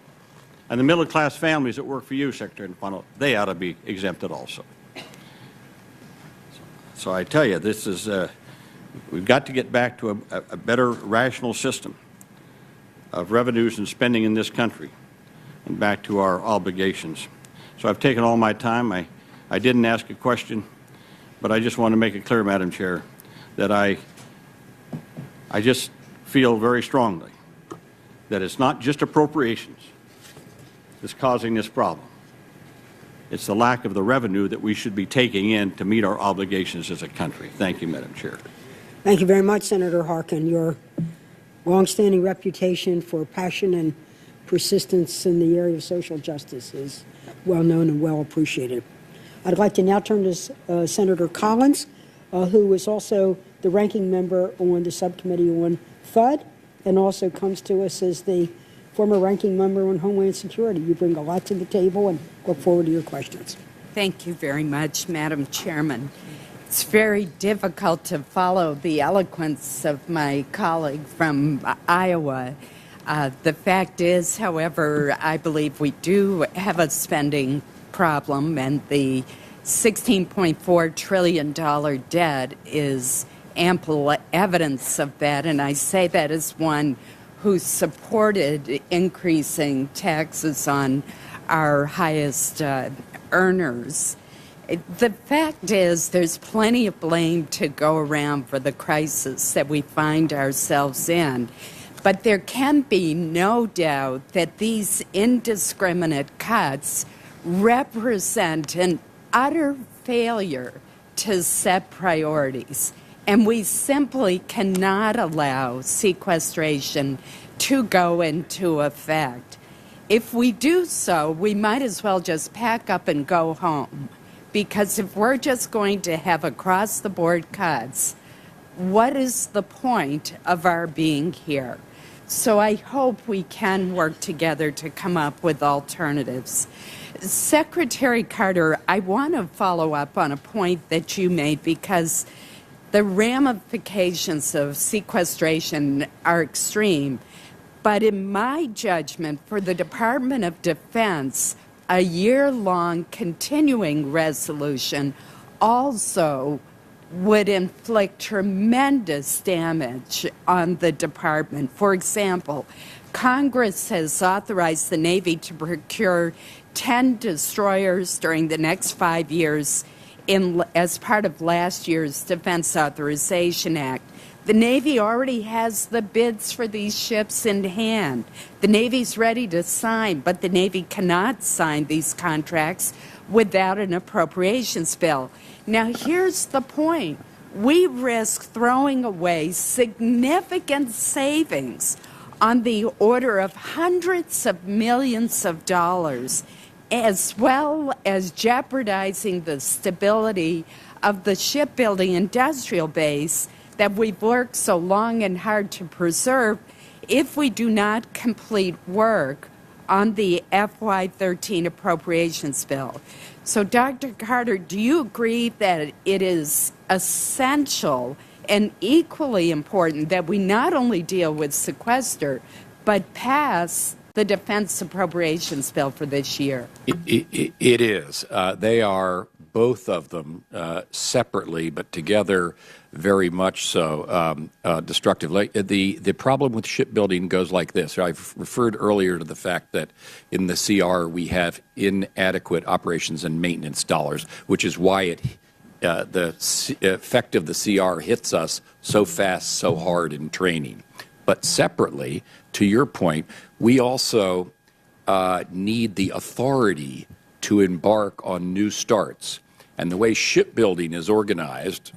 And the middle-class families that work for you, Secretary Napolitano, they ought to be exempted also. So I tell you, this is, we've got to get back to a better rational system of revenues and spending in this country and back to our obligations. So I've taken all my time. I didn't ask a question, but I just want to make it clear, Madam Chair, that I just feel very strongly that it's not just appropriations that's causing this problem. It's the lack of the revenue that we should be taking in to meet our obligations as a country. Thank you, Madam Chair. Thank you very much, Senator Harkin. Your longstanding reputation for passion and persistence in the area of social justice is well known and well appreciated. I'd like to now turn to Senator Collins, who is also the ranking member on the subcommittee on FUD and also comes to us as the former ranking member on Homeland Security. You bring a lot to the table and look forward to your questions. Thank you very much, Madam Chairman. It's very difficult to follow the eloquence of my colleague from Iowa. The fact is, however, I believe we do have a spending problem, and the $16.4 trillion debt is ample evidence of that, and I say that as one who supported increasing taxes on our highest earners. The fact is there's plenty of blame to go around for the crisis that we find ourselves in, but there can be no doubt that these indiscriminate cuts represent an utter failure to set priorities. And we simply cannot allow sequestration to go into effect. if we do so, we might as well just pack up and go home. Because if we're just going to have across-the-board cuts, what is the point of our being here? So I hope we can work together to come up with alternatives. Secretary Carter, I want to follow up on a point that you made because the ramifications of sequestration are extreme. But in my judgment, for the Department of Defense, a year-long continuing resolution also would inflict tremendous damage on the department. For example, Congress has authorized the Navy to procure 10 destroyers during the next 5 years as part of last year's Defense Authorization Act. The Navy already has the bids for these ships in hand. The Navy's ready to sign, but the Navy cannot sign these contracts without an appropriations bill. Now, here's the point. We risk throwing away significant savings on the order of hundreds of millions of dollars, as well as jeopardizing the stability of the shipbuilding industrial base that we've worked so long and hard to preserve if we do not complete work on the FY13 appropriations bill. So, Dr. Carter, do you agree that it is essential and equally important that we not only deal with sequester, but pass the defense appropriations bill for this year? It is. They are, both of them, separately, but together very much so destructive. The problem with shipbuilding goes like this. I've referred earlier to the fact that in the CR we have inadequate operations and maintenance dollars, which is why the effect of the CR hits us so fast, so hard in training. But separately, to your point, we also need the authority to embark on new starts. And the way shipbuilding is organized,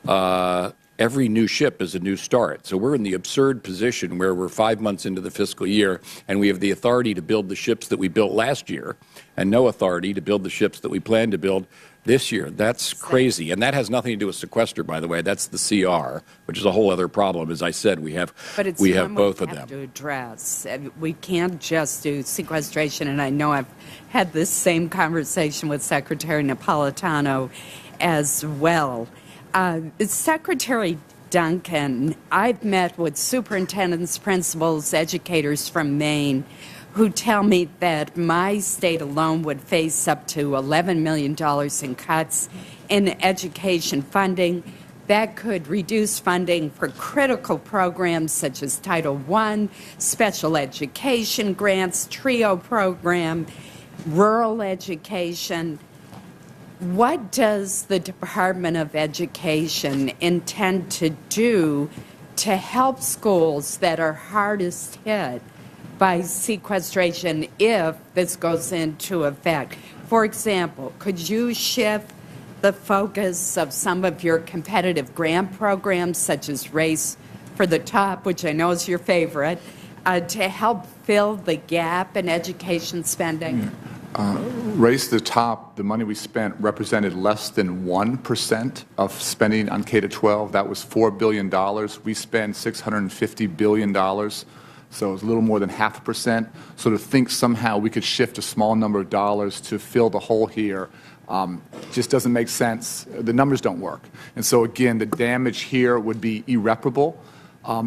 every new ship is a new start. So we're in the absurd position where we're 5 months into the fiscal year and we have the authority to build the ships that we built last year and no authority to build the ships that we plan to build this year. That's crazy. And that has nothing to do with sequester, by the way. That's the CR, which is a whole other problem. As I said, we have both of them. But it's one we have to address. We can't just do sequestration, and I know I've had this same conversation with Secretary Napolitano as well. Secretary Duncan, I've met with superintendents, principals, educators from Maine who tell me that my state alone would face up to $11 million in cuts in education funding. That could reduce funding for critical programs such as Title I, special education grants, TRIO program, rural education. What does the Department of Education intend to do to help schools that are hardest hit by sequestration if this goes into effect? For example, could you shift the focus of some of your competitive grant programs, such as Race for the Top, which I know is your favorite, to help fill the gap in education spending? Race to the Top, the money we spent represented less than 1% of spending on K-12. That was $4 billion. We spend $650 billion. So it's a little more than 0.5%. So to think somehow we could shift a small number of dollars to fill the hole here just doesn't make sense. The numbers don't work. And so again, the damage here would be irreparable.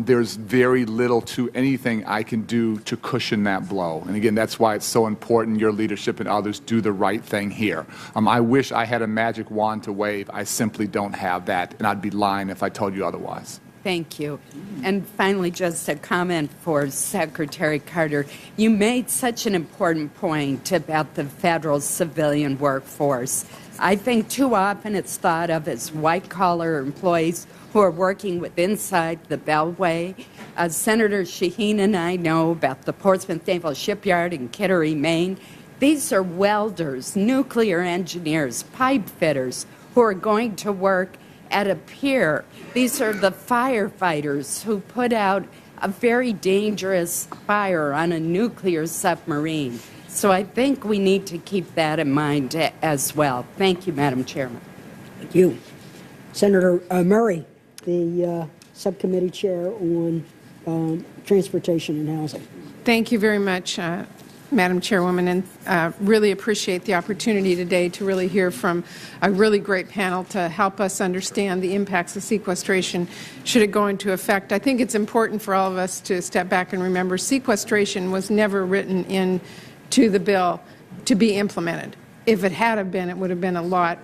There's very little to anything I can do to cushion that blow. And again, that's why it's so important your leadership and others do the right thing here. I wish I had a magic wand to wave. I simply don't have that, and I'd be lying if I told you otherwise. Thank you. And finally, just a comment for Secretary Carter. You made such an important point about the federal civilian workforce. I think too often it's thought of as white-collar employees who are working with inside the Beltway. Senator Shaheen and I know about the Portsmouth Naval Shipyard in Kittery, Maine. These are welders, nuclear engineers, pipe fitters who are going to work at a pier. These are the firefighters who put out a very dangerous fire on a nuclear submarine. So I think we need to keep that in mind as well. Thank you, Madam Chairman. Thank you. Senator Murray, the subcommittee chair on transportation and housing. Thank you very much, Madam Chairwoman, and really appreciate the opportunity today to really hear from a really great panel to help us understand the impacts of sequestration should it go into effect. I think it's important for all of us to step back and remember sequestration was never written into the bill to be implemented. If it had been, it would have been a lot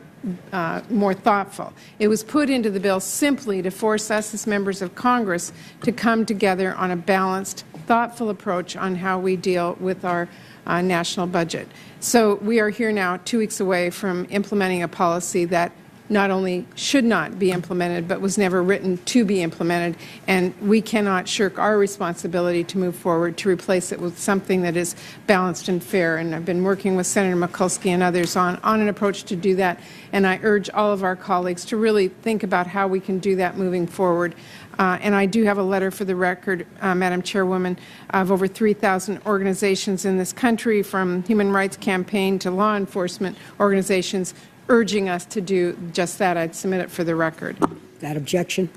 more thoughtful. It was put into the bill simply to force us as members of Congress to come together on a balanced, thoughtful approach on how we deal with our national budget. So we are here now 2 weeks away from implementing a policy that not only should not be implemented, but was never written to be implemented, and we cannot shirk our responsibility to move forward to replace it with something that is balanced and fair. And I've been working with Senator Mikulski and others on an approach to do that, and I urge all of our colleagues to really think about how we can do that moving forward. And I do have a letter for the record, Madam Chairwoman, of over 3,000 organizations in this country, from Human Rights Campaign to law enforcement organizations, urging us to do just that. I'd submit it for the record. That objection?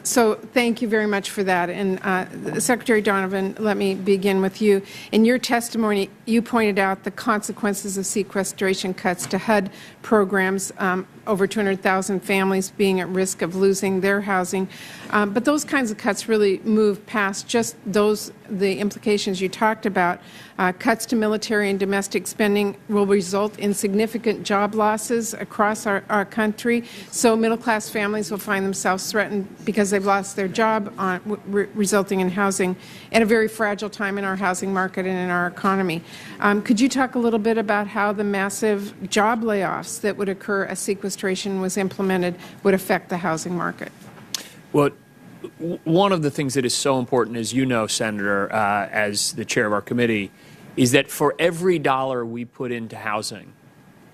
So thank you very much for that. And Secretary Donovan, let me begin with you. In your testimony, you pointed out the consequences of sequestration cuts to HUD programs, over 200,000 families being at risk of losing their housing. But those kinds of cuts really move past just the implications you talked about. Cuts to military and domestic spending will result in significant job losses across our country. So middle-class families will find themselves threatened because they've lost their job, resulting in housing at a very fragile time in our housing market and in our economy. Could you talk a little bit about how the massive job layoffs that would occur as sequestration was implemented would affect the housing market? Well, one of the things that is so important, as you know, Senator, as the chair of our committee, is that for every dollar we put into housing,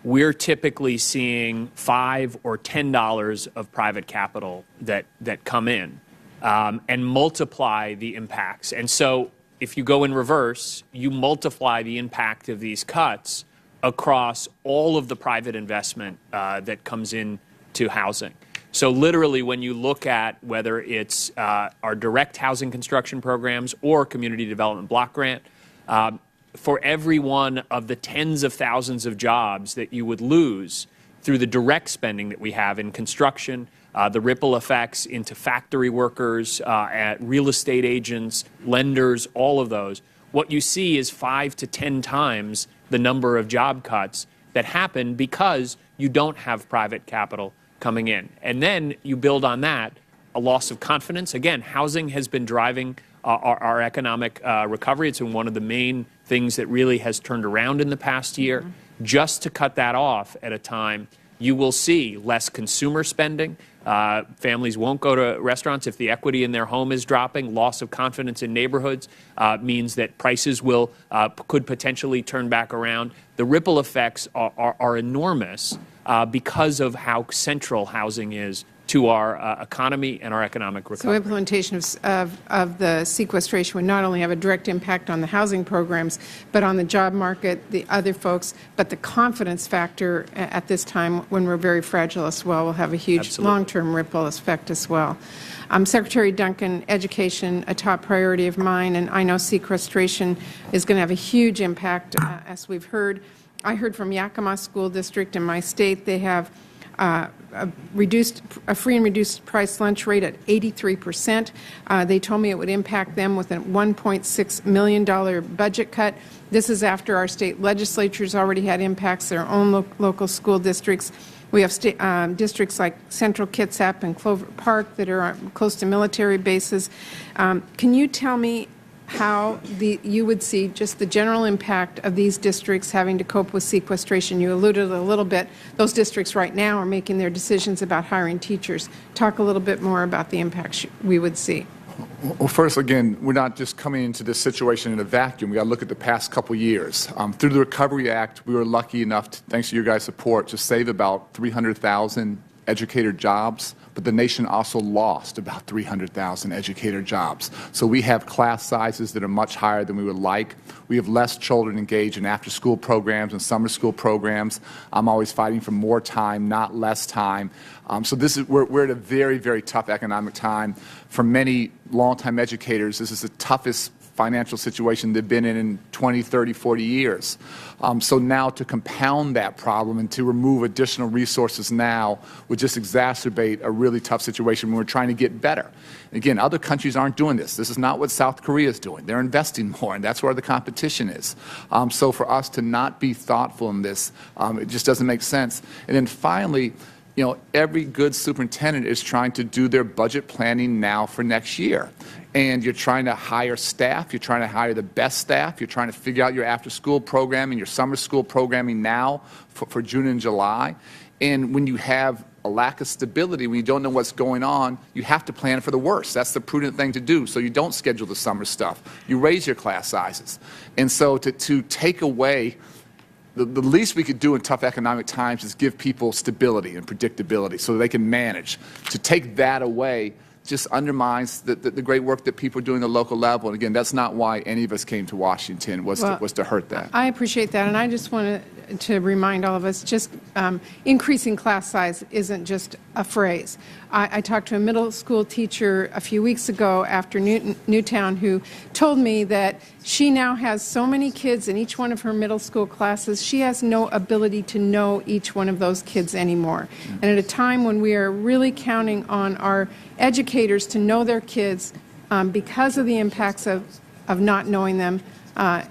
we're typically seeing $5 or $10 of private capital that come in and multiply the impacts. And so if you go in reverse, you multiply the impact of these cuts across all of the private investment that comes into housing. So literally, when you look at whether it's our direct housing construction programs or community development block grant, for every one of the tens of thousands of jobs that you would lose through the direct spending that we have in construction, the ripple effects into factory workers, at real estate agents, lenders, all of those, what you see is 5 to 10 times the number of job cuts that happen because you don't have private capital coming in. And then you build on that a loss of confidence. Again, housing has been driving our economic recovery. It's been one of the main things that really has turned around in the past year. Mm-hmm. Just to cut that off at a time, you will see less consumer spending. Families won't go to restaurants if the equity in their home is dropping. Loss of confidence in neighborhoods means that prices could potentially turn back around. The ripple effects are enormous because of how central housing is to our economy and our economic recovery. So implementation of the sequestration would not only have a direct impact on the housing programs, but on the job market, the other folks, but the confidence factor at this time when we're very fragile as well will have a huge long-term ripple effect as well. Secretary Duncan, education, a top priority of mine, and I know sequestration is going to have a huge impact, as we've heard. I heard from Yakima School District in my state. They have a free and reduced price lunch rate at 83%. They told me it would impact them with a $1.6 million budget cut. This is after our state legislatures already had impacts their own local school districts. We have districts like Central Kitsap and Clover Park that are close to military bases. Can you tell me how you would see just the general impact of these districts having to cope with sequestration? You alluded a little bit. Those districts right now are making their decisions about hiring teachers. Talk a little bit more about the impacts we would see. Well, first, again, we're not just coming into this situation in a vacuum. We got to look at the past couple years. Through the Recovery Act, we were lucky enough, thanks to your guys' support, to save about 300,000 educator jobs, but the nation also lost about 300,000 educator jobs. So we have class sizes that are much higher than we would like. We have less children engaged in after-school programs and summer school programs. I'm always fighting for more time, not less time. So we're at a very, very tough economic time. For many longtime educators, this is the toughest financial situation they've been in 20, 30, 40 years. So now to compound that problem and to remove additional resources now would just exacerbate a really tough situation when we're trying to get better. Again, other countries aren't doing this. This is not what South Korea is doing. They're investing more, and that's where the competition is. So for us to not be thoughtful in this, it just doesn't make sense. And then finally, every good superintendent is trying to do their budget planning now for next year. And you're trying to hire staff, you're trying to hire the best staff, you're trying to figure out your after-school programming, your summer school programming now for June and July. And when you have a lack of stability, when you don't know what's going on, you have to plan for the worst. That's the prudent thing to do. So you don't schedule the summer stuff. You raise your class sizes. And so to take away the least we could do in tough economic times is give people stability and predictability so they can manage. To take that away just undermines the great work that people are doing at the local level. And again, that's not why any of us came to Washington, was to hurt that. I appreciate that, and I just want to remind all of us, just increasing class size isn't just a phrase. I talked to a middle school teacher a few weeks ago after Newtown who told me that she now has so many kids in each one of her middle school classes, she has no ability to know each one of those kids anymore. And at a time when we are really counting on our educators to know their kids because of the impacts of not knowing them,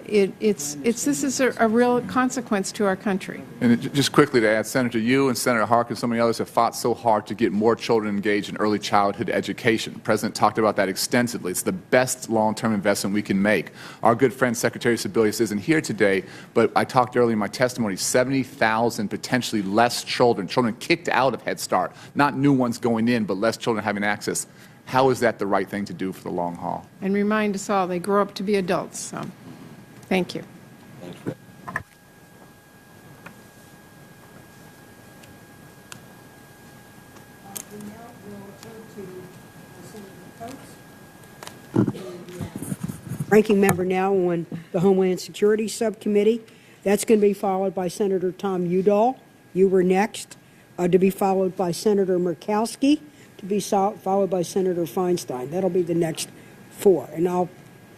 this is a real consequence to our country. And just quickly to add, Senator, you and Senator Harkin and so many others have fought so hard to get more children engaged in early childhood education. The President talked about that extensively. It's the best long-term investment we can make. Our good friend Secretary Sebelius isn't here today, but I talked earlier in my testimony, 70,000 potentially less children kicked out of Head Start, not new ones going in, but less children having access. How is that the right thing to do for the long haul? And remind us all, they grow up to be adults. So. Thank you. Ranking member now on the Homeland Security Subcommittee. That's going to be followed by Senator Tom Udall. You were next, to be followed by Senator Murkowski, to be followed by Senator Feinstein. That'll be the next four. And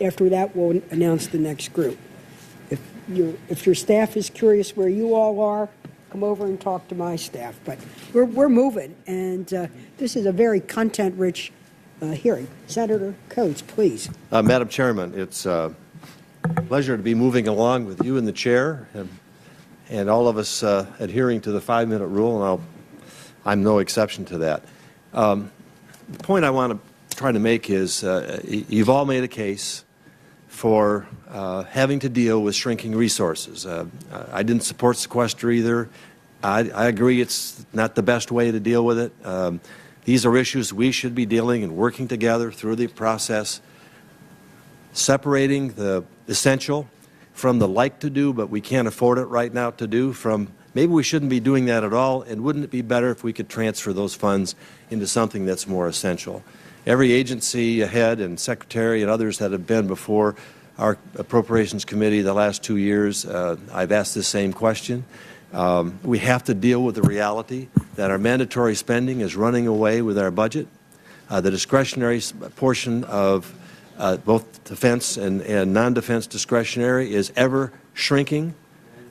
after that, we'll announce the next group. If your staff is curious where you all are, come over and talk to my staff. But we're moving, and this is a very content-rich hearing. Senator Coates, please. Madam Chairman, it's a pleasure to be moving along with you and the chair, and all of us adhering to the 5-minute rule, and I'm no exception to that. The point I want to try to make is you've all made a case for having to deal with shrinking resources. I didn't support sequester either. I agree it's not the best way to deal with it. These are issues we should be dealing and working together through the process, separating the essential from the like to do, but we can't afford it right now to do, from maybe we shouldn't be doing that at all, and wouldn't it be better if we could transfer those funds into something that's more essential? Every agency head and secretary and others that have been before our Appropriations Committee the last 2 years, I've asked the same question. We have to deal with the reality that our mandatory spending is running away with our budget. The discretionary portion of both defense and non-defense discretionary is ever shrinking,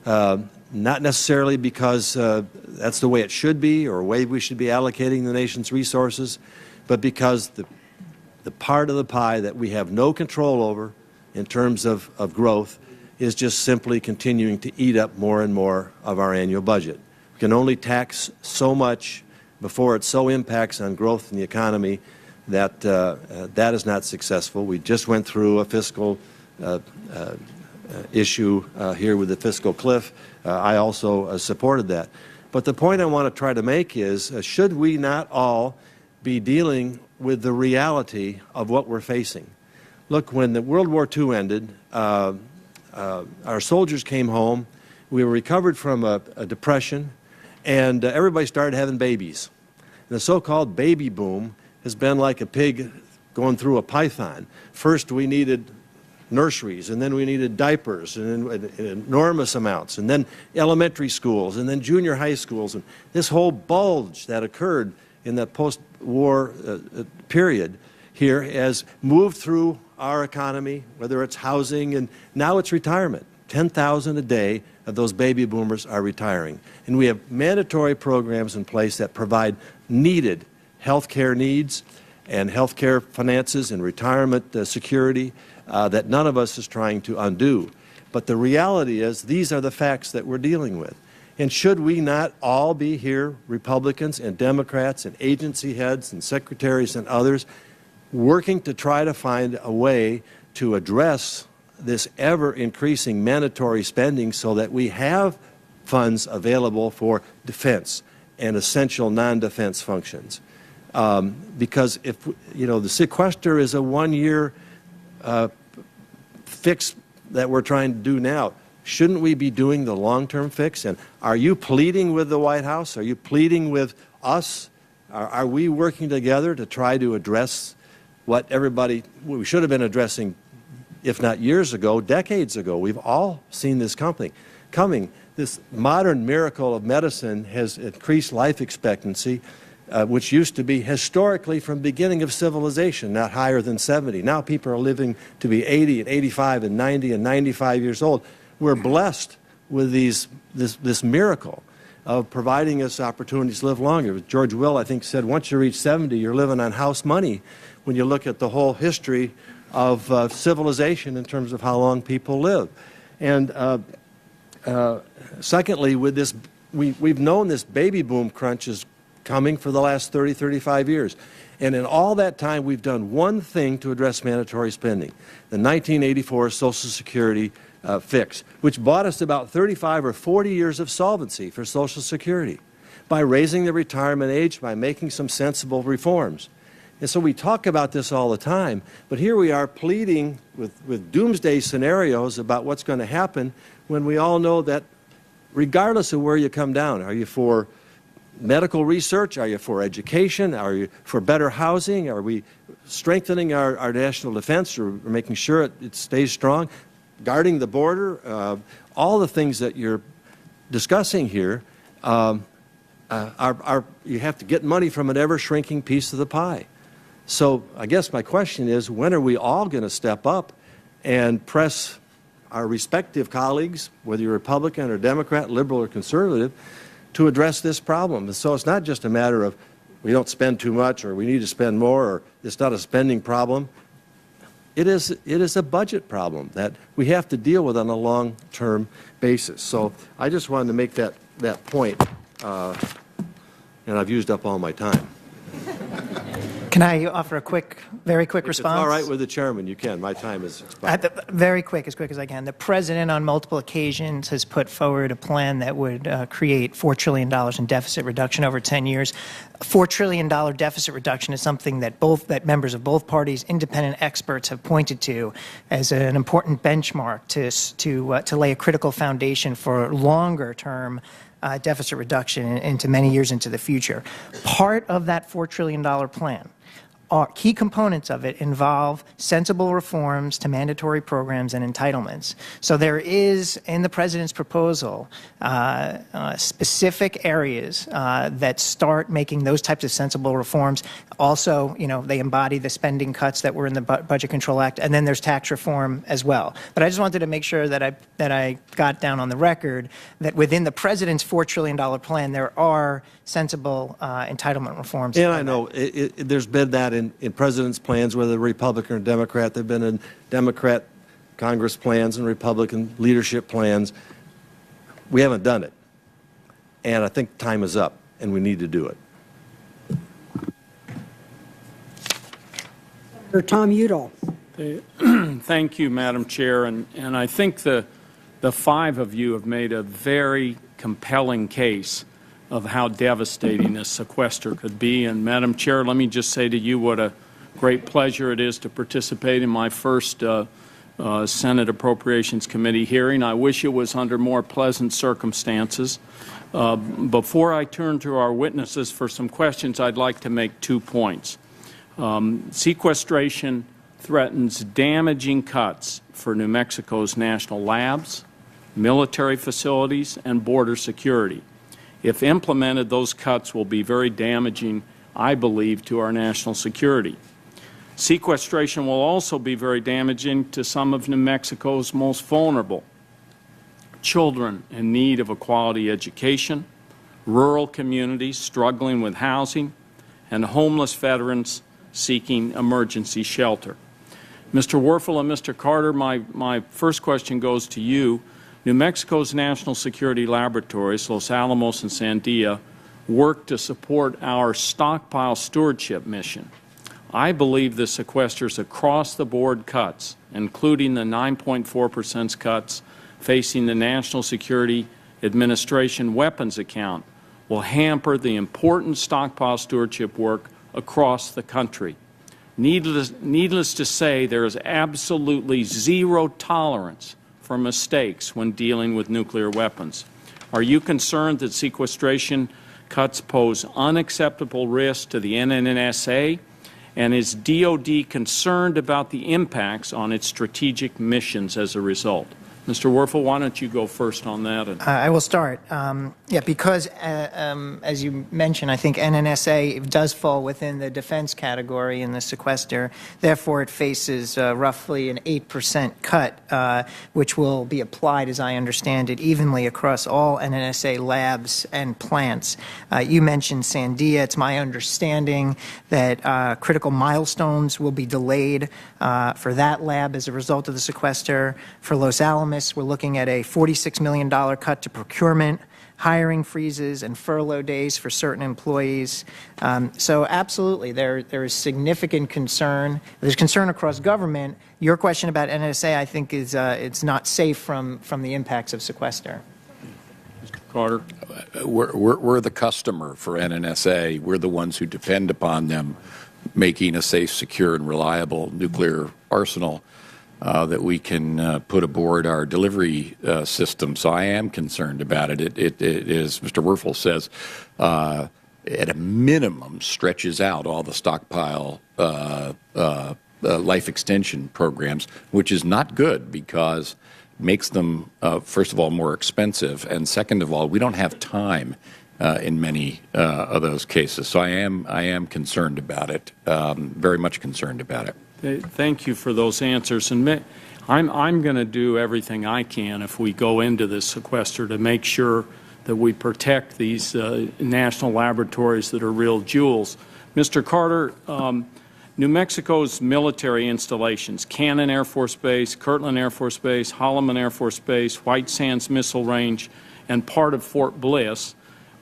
not necessarily because that's the way it should be or the way we should be allocating the nation's resources, but because the part of the pie that we have no control over in terms of growth is just simply continuing to eat up more and more of our annual budget. We can only tax so much before it so impacts on growth in the economy that that is not successful. We just went through a fiscal issue here with the fiscal cliff. I also supported that. But the point I want to try to make is, should we not all be dealing with the reality of what we're facing? Look, when the World War II ended, our soldiers came home, we were recovered from a depression, and everybody started having babies. The so-called baby boom has been like a pig going through a python. First, we needed nurseries, and then we needed diapers, and then enormous amounts, and then elementary schools, and then junior high schools, and this whole bulge that occurred in that post-war period here has moved through our economy, whether it's housing, and now it's retirement. 10,000 a day of those baby boomers are retiring. And we have mandatory programs in place that provide needed health care needs and health care finances and retirement security that none of us is trying to undo. But the reality is these are the facts that we're dealing with. And should we not all be here, Republicans and Democrats and agency heads and secretaries and others, working to try to find a way to address this ever-increasing mandatory spending so that we have funds available for defense and essential non-defense functions? Because if, the sequester is a one-year fix that we're trying to do now, shouldn't we be doing the long-term fix? And are you pleading with the White House? Are you pleading with us? Are we working together to try to address what we should have been addressing, if not years ago, decades ago? We've all seen this coming. This modern miracle of medicine has increased life expectancy, which used to be historically from beginning of civilization, not higher than 70. Now people are living to be 80 and 85 and 90 and 95 years old. We're blessed with this miracle of providing us opportunities to live longer. George Will, I think, said once you reach 70, you're living on house money when you look at the whole history of civilization in terms of how long people live. And secondly, with this, we've known this baby boom crunch is coming for the last 30, 35 years. And in all that time, we've done one thing to address mandatory spending, the 1984 Social Security fix, which bought us about 35 or 40 years of solvency for Social Security by raising the retirement age, by making some sensible reforms. And so we talk about this all the time, but here we are pleading with doomsday scenarios about what's going to happen when we all know that regardless of where you come down, are you for medical research, are you for education, are you for better housing, are we strengthening our national defense or making sure it stays strong, guarding the border, all the things that you're discussing here, you have to get money from an ever-shrinking piece of the pie. So I guess my question is, when are we all going to step up and press our respective colleagues, whether you're Republican or Democrat, liberal or conservative, to address this problem? And so it's not just a matter of we don't spend too much or we need to spend more or it's not a spending problem. It is a budget problem that we have to deal with on a long-term basis. So I just wanted to make that point, and I've used up all my time. Can I offer a very quick response? If it's all right with the chairman, you can. My time is expired. Very quick, as quick as I can. The president on multiple occasions has put forward a plan that would create $4 trillion in deficit reduction over 10 years. A $4 trillion deficit reduction is something that members of both parties, independent experts, have pointed to as an important benchmark to lay a critical foundation for longer-term deficit reduction into many years into the future. Part of that $4 trillion plan, key components of it involve sensible reforms to mandatory programs and entitlements. So there is, in the president's proposal, specific areas that start making those types of sensible reforms. Also, they embody the spending cuts that were in the Budget Control Act, and then there's tax reform as well. But I just wanted to make sure that I got down on the record that within the president's $4 trillion plan, there are sensible entitlement reforms. And I know there's been that in president's plans, whether Republican or Democrat. There have been in Democrat Congress plans and Republican leadership plans. We haven't done it. And I think time is up, and we need to do it. Senator Tom Udall. Thank you, Madam Chair. And I think the five of you have made a very compelling case of how devastating this sequester could be. And Madam Chair, let me just say to you what a great pleasure it is to participate in my first Senate Appropriations Committee hearing. I wish it was under more pleasant circumstances. Before I turn to our witnesses for some questions, I'd like to make 2 points. Sequestration threatens damaging cuts for New Mexico's national labs, military facilities, and border security. If implemented, those cuts will be very damaging, I believe, to our national security. Sequestration will also be very damaging to some of New Mexico's most vulnerable: children in need of a quality education, rural communities struggling with housing, and homeless veterans seeking emergency shelter. Mr. Werfel and Mr. Carter, my first question goes to you. New Mexico's national security laboratories, Los Alamos and Sandia, work to support our stockpile stewardship mission. I believe the sequesters across-the-board cuts, including the 9.4% cuts facing the National Security Administration weapons account, will hamper the important stockpile stewardship work across the country. Needless to say, there is absolutely zero tolerance for mistakes when dealing with nuclear weapons. Are you concerned that sequestration cuts pose unacceptable risk to the NNSA? And is DOD concerned about the impacts on its strategic missions as a result? Mr. Werfel, why don't you go first on that? I will start. Because, as you mentioned, I think NNSA does fall within the defense category in the sequester. Therefore, it faces roughly an 8% cut, which will be applied, as I understand it, evenly across all NNSA labs and plants. You mentioned Sandia. It's my understanding that critical milestones will be delayed for that lab as a result of the sequester. For Los Alamos, we're looking at a $46 million cut to procurement, hiring freezes, and furlough days for certain employees. So absolutely, there is significant concern. There's concern across government. Your question about NSA, I think, is it's not safe from the impacts of sequester. Mr. Carter? We're the customer for NNSA. We're the ones who depend upon them making a safe, secure, and reliable nuclear arsenal that we can put aboard our delivery system. So I am concerned about it. It as Mr. Werfel says, at a minimum, stretches out all the stockpile life extension programs, which is not good because it makes them, first of all, more expensive, and second of all, we don't have time in many of those cases. So I am concerned about it, very much concerned about it. Thank you for those answers. And I'm going to do everything I can if we go into this sequester to make sure that we protect these national laboratories that are real jewels. Mr. Carter, New Mexico's military installations, Cannon Air Force Base, Kirtland Air Force Base, Holloman Air Force Base, White Sands Missile Range, and part of Fort Bliss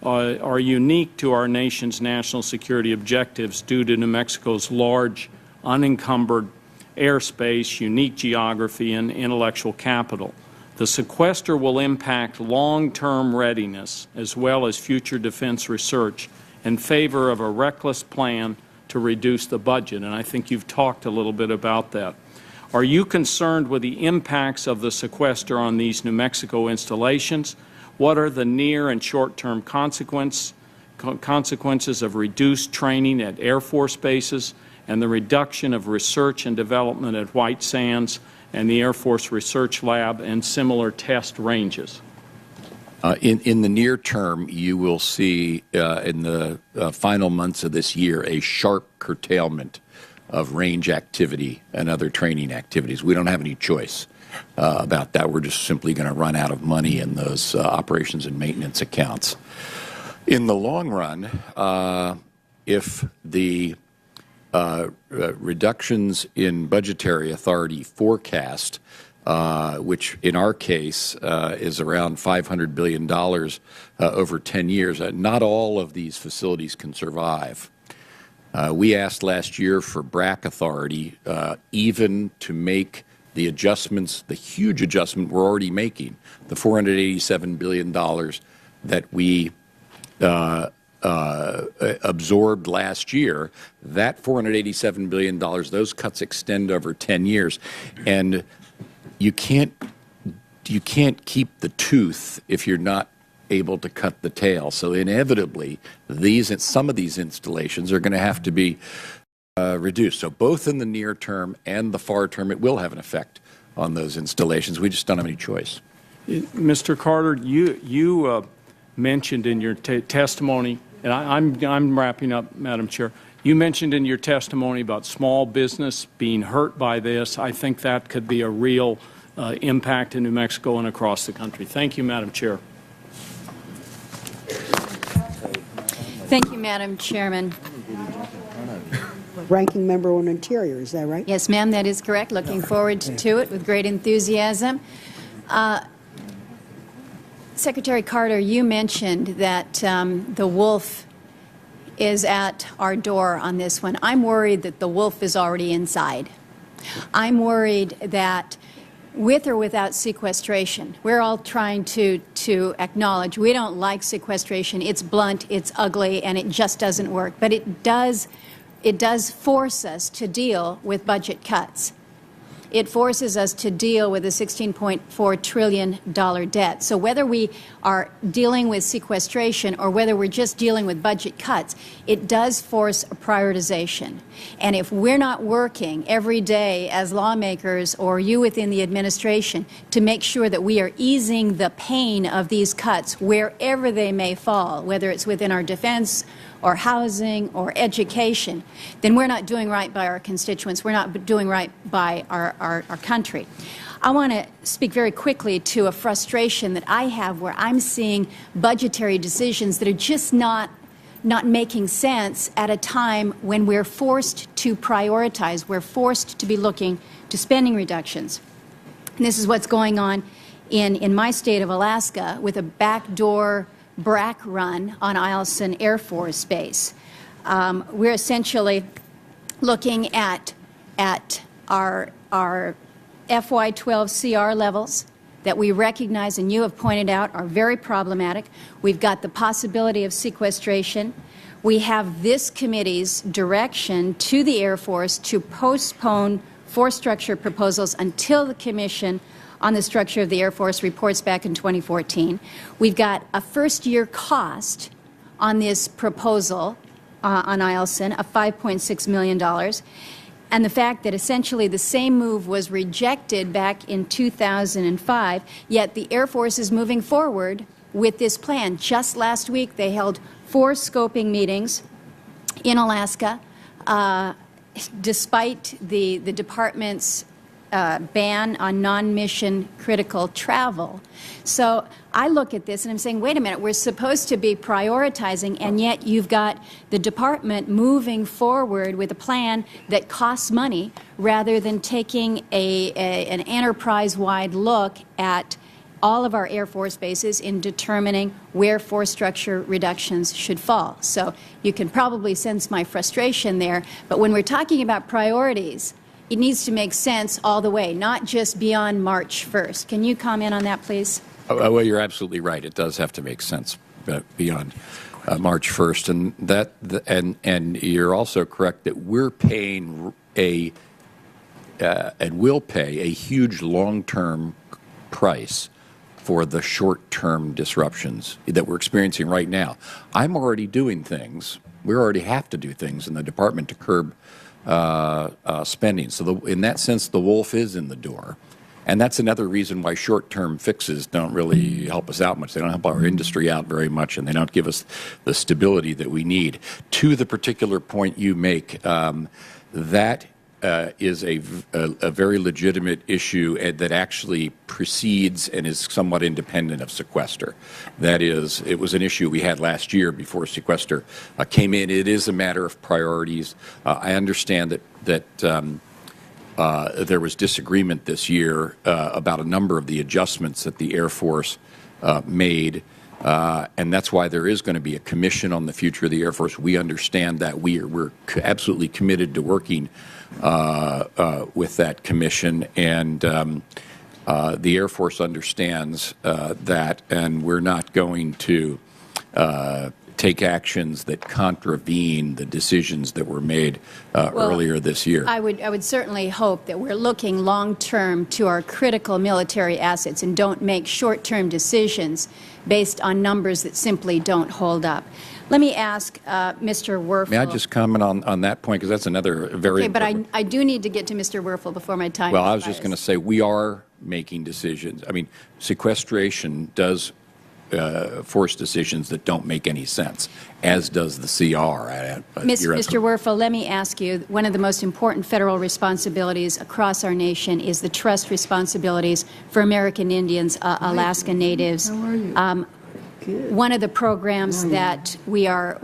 are unique to our nation's national security objectives due to New Mexico's large, unencumbered airspace, unique geography, and intellectual capital. The sequester will impact long-term readiness as well as future defense research in favor of a reckless plan to reduce the budget, and I think you've talked a little bit about that. Are you concerned with the impacts of the sequester on these New Mexico installations? What are the near and short-term consequences of reduced training at Air Force bases and the reduction of research and development at White Sands and the Air Force Research Lab and similar test ranges? In the near term, you will see in the final months of this year a sharp curtailment of range activity and other training activities. We don't have any choice about that. We're just simply going to run out of money in those operations and maintenance accounts. In the long run, if the reductions in budgetary authority forecast, which in our case is around $500 billion over 10 years, not all of these facilities can survive. We asked last year for BRAC authority even to make the adjustments, the huge adjustment we're already making, the $487 billion that we absorbed last year, that $487 billion, those cuts extend over 10 years. And you can't keep the tooth if you're not able to cut the tail. So inevitably, some of these installations are going to have to be reduced. So both in the near term and the far term, it will have an effect on those installations. We just don't have any choice. Mr. Carter, you mentioned in your testimony, and I'm wrapping up, Madam Chair. You mentioned in your testimony about small business being hurt by this. I think that could be a real impact in New Mexico and across the country. Thank you, Madam Chair. Thank you, Madam Chairman. Ranking Member on Interior, is that right? Yes, ma'am, that is correct. Looking forward to it with great enthusiasm. Secretary Carter, you mentioned that the wolf is at our door on this one. I'm worried that the wolf is already inside. I'm worried that with or without sequestration, we're all trying to acknowledge we don't like sequestration. It's blunt, it's ugly, and it just doesn't work. But it does force us to deal with budget cuts. It forces us to deal with a $16.4 trillion debt. So whether we are dealing with sequestration or whether we're just dealing with budget cuts, it does force a prioritization. And if we're not working every day as lawmakers or you within the administration to make sure that we are easing the pain of these cuts wherever they may fall, whether it's within our defense or housing or education, then we're not doing right by our constituents. We're not doing right by our country. I want to speak very quickly to a frustration that I have where I'm seeing budgetary decisions that are just not making sense at a time when we're forced to prioritize. We're forced to be looking to spending reductions. And this is what's going on in my state of Alaska with a backdoor BRAC run on Eielson Air Force Base. We're essentially looking at our FY12 CR levels that we recognize and you have pointed out are very problematic. We've got the possibility of sequestration. We have this committee's direction to the Air Force to postpone force structure proposals until the Commission on the Structure of the Air Force reports back in 2014. We've got a first-year cost on this proposal on Eielson of $5.6 million. And the fact that essentially the same move was rejected back in 2005, yet the Air Force is moving forward with this plan. Just last week, they held 4 scoping meetings in Alaska, despite the Department's ban on non-mission critical travel. So I look at this and I'm saying, wait a minute, we're supposed to be prioritizing, and yet you've got the department moving forward with a plan that costs money rather than taking an enterprise-wide look at all of our Air Force bases in determining where force structure reductions should fall. So you can probably sense my frustration there, but when we're talking about priorities, it needs to make sense all the way, not just beyond March 1st. Can you comment on that, please? Well, you're absolutely right. It does have to make sense beyond March 1st, and you're also correct that we're paying and will pay a huge long-term price for the short-term disruptions that we're experiencing right now. I'm already doing things. We already have to do things in the department to curb spending. So in that sense, the wolf is in the door. And that's another reason why short-term fixes don't really help us out much. They don't help our industry out very much, and they don't give us the stability that we need. To the particular point you make, that is a very legitimate issue that actually precedes and is somewhat independent of sequester. That is, it was an issue we had last year before sequester came in. It is a matter of priorities. I understand that there was disagreement this year about a number of the adjustments that the Air Force made, and that's why there is going to be a commission on the future of the Air Force. We understand that. We're absolutely committed to working with that commission, and the Air Force understands that, and we're not going to take actions that contravene the decisions that were made earlier this year. I would certainly hope that we're looking long-term to our critical military assets and don't make short-term decisions based on numbers that simply don't hold up. Let me ask Mr. Werfel. May I just comment on that point, because that's another very Okay, but I do need to get to Mr. Werfel before my time Well, I was expires. just going to say we are making decisions. I mean, sequestration does force decisions that don't make any sense, as does the CR. Mr. Werfel, let me ask you, one of the most important federal responsibilities across our nation is the trust responsibilities for American Indians, Alaska Natives. One of the programs that we are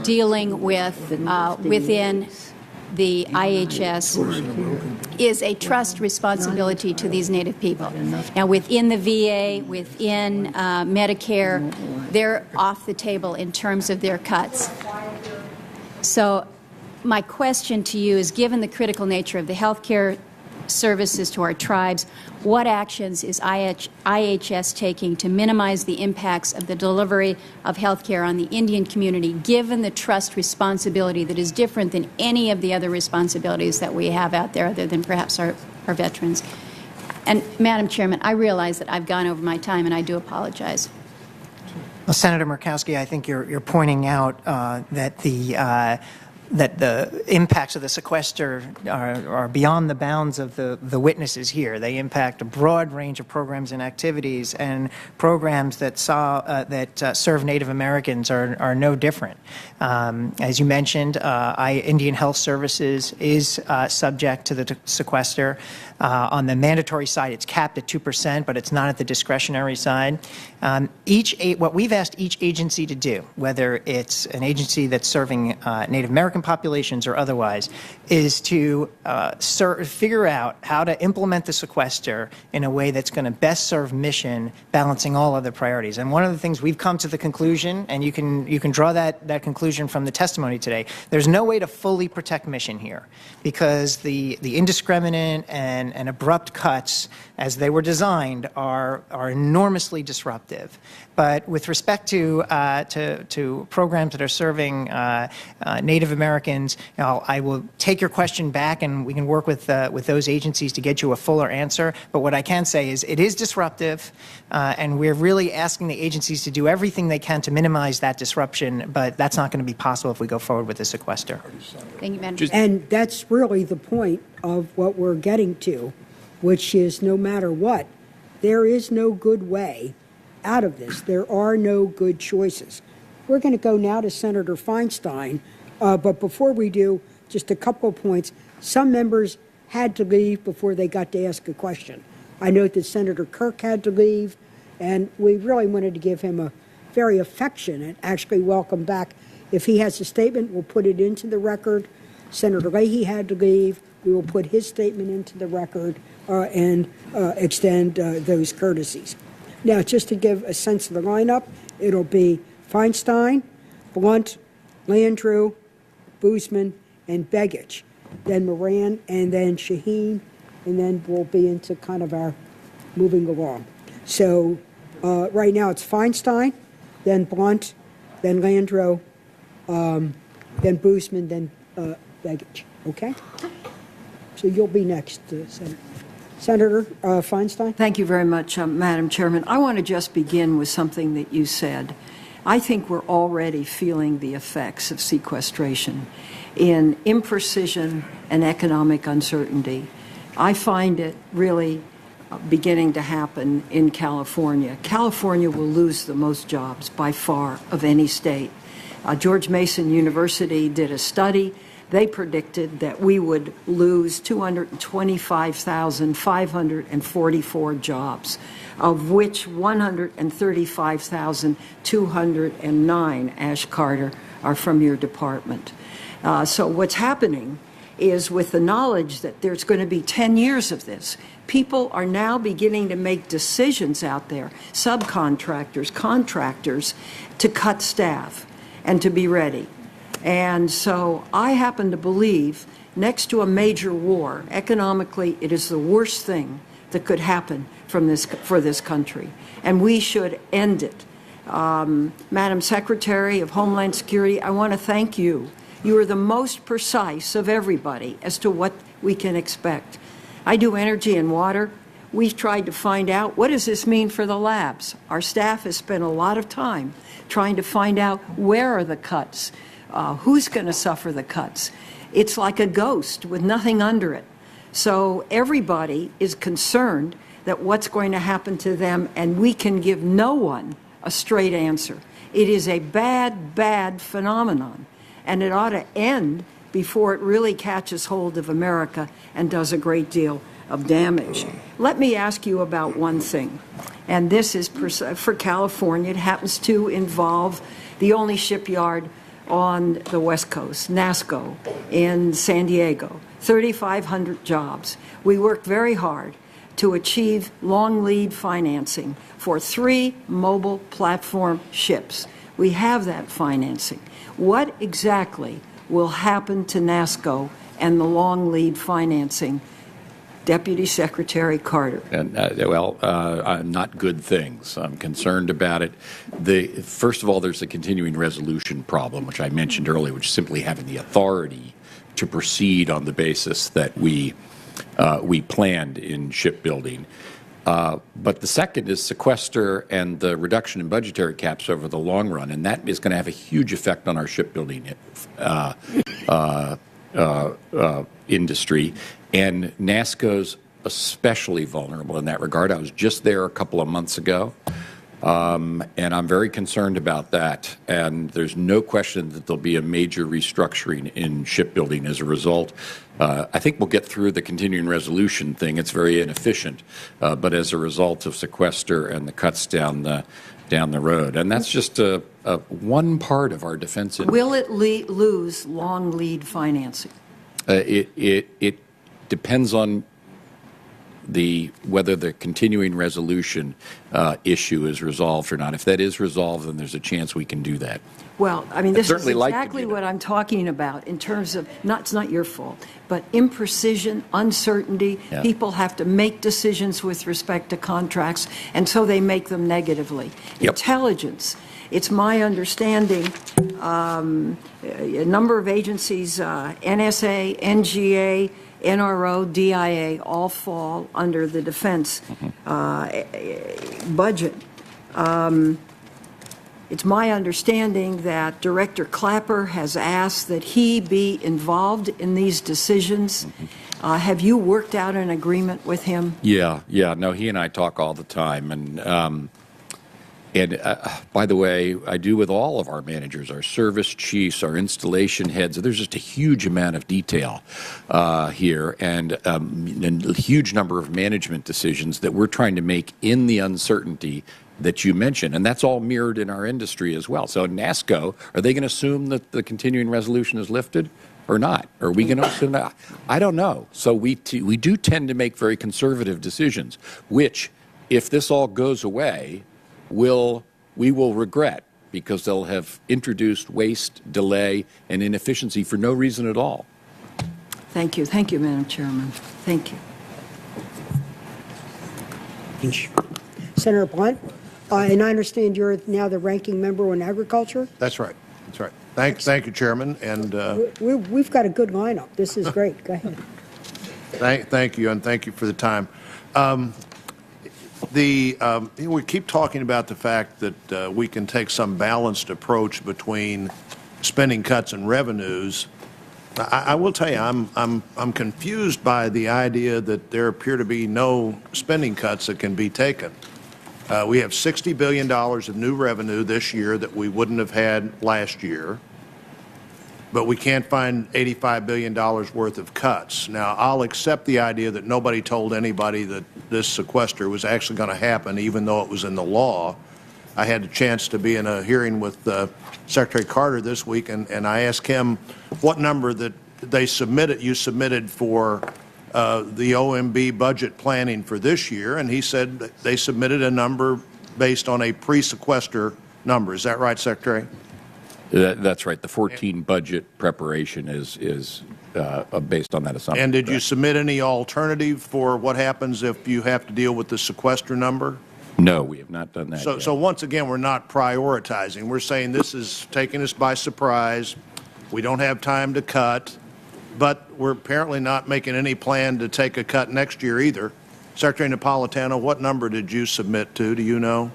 dealing with within the IHS is a trust responsibility to these Native people. Now, within the VA, within Medicare, they're off the table in terms of their cuts. So my question to you is, given the critical nature of the health care services to our tribes, what actions is IHS taking to minimize the impacts of the delivery of health care on the Indian community, given the trust responsibility that is different than any of the other responsibilities that we have out there, other than perhaps our veterans? And, Madam Chairman, I realize that I've gone over my time, and I do apologize. Well, Senator Murkowski, I think you're pointing out that the impacts of the sequester are beyond the bounds of the witnesses here. They impact a broad range of programs and activities, and programs that serve Native Americans are no different. As you mentioned, Indian Health Services is subject to the sequester. On the mandatory side, it's capped at 2%, but it's not at the discretionary side. What we've asked each agency to do, whether it's an agency that's serving Native American populations or otherwise, is to figure out how to implement the sequester in a way that's going to best serve mission, balancing all other priorities. And one of the things we've come to the conclusion, and you can draw that conclusion from the testimony today, there's no way to fully protect mission here, because the indiscriminate and abrupt cuts, as they were designed, are enormously disruptive. But with respect to programs that are serving Native Americans, I will take your question back, and we can work with those agencies to get you a fuller answer. But what I can say is it is disruptive, and we're really asking the agencies to do everything they can to minimize that disruption. But that's not going to be possible if we go forward with the sequester. Thank you, Madam Chair. And that's really the point of what we're getting to, which is no matter what, there is no good way out of this. There are no good choices. We're going to go now to Senator Feinstein, but before we do, just a couple of points. Some members had to leave before they got to ask a question. I note that Senator Kirk had to leave, and we really wanted to give him a very affectionate, actually welcome back. If he has a statement, we'll put it into the record. Senator Leahy had to leave. We will put his statement into the record and extend those courtesies. Now, just to give a sense of the lineup, it'll be Feinstein, Blunt, Landrieu, Boozman, and Begich. Then Moran, and then Shaheen, and then we'll be into kind of our moving along. So right now it's Feinstein, then Blunt, then Landrieu, then Boozman, then Begich. Okay? So you'll be next, Senator. Senator Feinstein. Thank you very much, Madam Chairman. I want to just begin with something that you said. I think we're already feeling the effects of sequestration in imprecision and economic uncertainty. I find it really beginning to happen in California. California will lose the most jobs by far of any state. George Mason University did a study. They predicted that we would lose 225,544 jobs, of which 135,209, Ash Carter, are from your department. So what's happening is, with the knowledge that there's going to be 10 years of this, people are now beginning to make decisions out there, subcontractors, contractors, to cut staff and to be ready. And so I happen to believe, next to a major war, economically, it is the worst thing that could happen for this country. And we should end it. Madam Secretary of Homeland Security, I want to thank you. You are the most precise of everybody as to what we can expect. I do energy and water. We've tried to find out, what does this mean for the labs? Our staff has spent a lot of time trying to find out, where are the cuts? Who's going to suffer the cuts? It's like a ghost with nothing under it. So everybody is concerned that what's going to happen to them, and we can give no one a straight answer. It is a bad, bad phenomenon, and it ought to end before it really catches hold of America and does a great deal of damage. Let me ask you about one thing, and this is for California. It happens to involve the only shipyard on the West Coast, NASCO, in San Diego, 3,500 jobs. We worked very hard to achieve long lead financing for 3 mobile platform ships. We have that financing. What exactly will happen to NASCO and the long lead financing, Deputy Secretary Carter? Not good things. I'm concerned about it. First of all, there's a continuing resolution problem, which I mentioned earlier, which is simply having the authority to proceed on the basis that we planned in shipbuilding. But the second is sequester and the reduction in budgetary caps over the long run, and that is going to have a huge effect on our shipbuilding industry. And NASCO's especially vulnerable in that regard. I was just there a couple of months ago, and I'm very concerned about that. And there's no question that there'll be a major restructuring in shipbuilding as a result. I think we'll get through the continuing resolution thing. It's very inefficient, but as a result of sequester and the cuts down the road. And that's just one part of our defense industry. Will it lose long lead financing? It depends on whether the continuing resolution issue is resolved or not. If that is resolved, then there's a chance we can do that. Well, I mean, this is like exactly what I'm talking about in terms of, it's not your fault, but imprecision, uncertainty. Yeah. People have to make decisions with respect to contracts, and so they make them negatively. Yep. Intelligence. It's my understanding a number of agencies, NSA, NGA, NRO, DIA, all fall under the defense budget. It's my understanding that Director Clapper has asked that he be involved in these decisions. Have you worked out an agreement with him? Yeah. No, he and I talk all the time. And by the way, I do with all of our managers, our service chiefs, our installation heads. There's just a huge amount of detail here and a huge number of management decisions that we're trying to make in the uncertainty that you mentioned. And that's all mirrored in our industry as well. So NASCO, are they going to assume that the continuing resolution is lifted or not? Are we going to assume that? I don't know. So we do tend to make very conservative decisions, which, if this all goes away, we will regret, because they'll have introduced waste, delay, and inefficiency for no reason at all. Thank you. Thank you, Madam Chairman. Thank you. Senator Blunt, and I understand you're now the ranking member on agriculture? That's right. Thank you, Chairman. And we've got a good lineup. This is great. Go ahead. Thank you, and thank you for the time. We keep talking about the fact that we can take some balanced approach between spending cuts and revenues. I will tell you, I'm confused by the idea that there appear to be no spending cuts that can be taken. We have $60 billion of new revenue this year that we wouldn't have had last year, but we can't find $85 billion worth of cuts. Now, I'll accept the idea that nobody told anybody that this sequester was actually going to happen, even though it was in the law. I had a chance to be in a hearing with Secretary Carter this week, and I asked him what number that you submitted for the OMB budget planning for this year, and he said they submitted a number based on a pre-sequester number. Is that right, Secretary? That's right. The 14 budget preparation is based on that assumption. And did you submit any alternative for what happens if you have to deal with the sequester number? No, we have not done that So, yet. so once again, we're not prioritizing. We're saying this is taking us by surprise. We don't have time to cut, but we're apparently not making any plan to take a cut next year either. Secretary Napolitano, what number did you submit to? Do you know?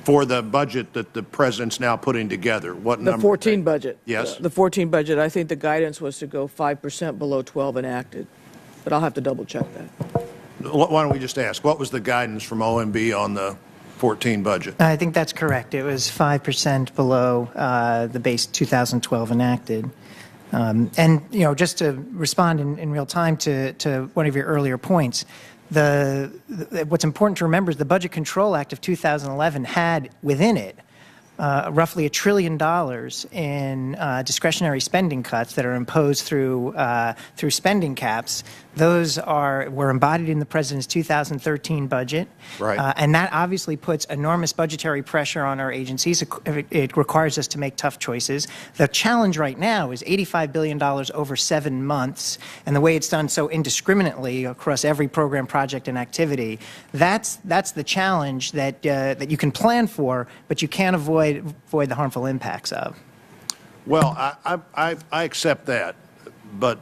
For the budget that the president's now putting together, what number? The 14 budget. Yes. The 14 budget, I think the guidance was to go 5% below 12 enacted, but I'll have to double check that. Why don't we just ask, what was the guidance from OMB on the 14 budget? I think that's correct. It was 5% below the base 2012 enacted. And, you know, just to respond in real time to one of your earlier points, what's important to remember is the Budget Control Act of 2011 had within it roughly $1 trillion in discretionary spending cuts that are imposed through spending caps. Those were embodied in the president's 2013 budget. Right. And that obviously puts enormous budgetary pressure on our agencies. It requires us to make tough choices. The challenge right now is $85 billion over 7 months, and the way it's done so indiscriminately across every program, project, and activity. That's the challenge that you can plan for, but you can't avoid the harmful impacts of. Well, I accept that, but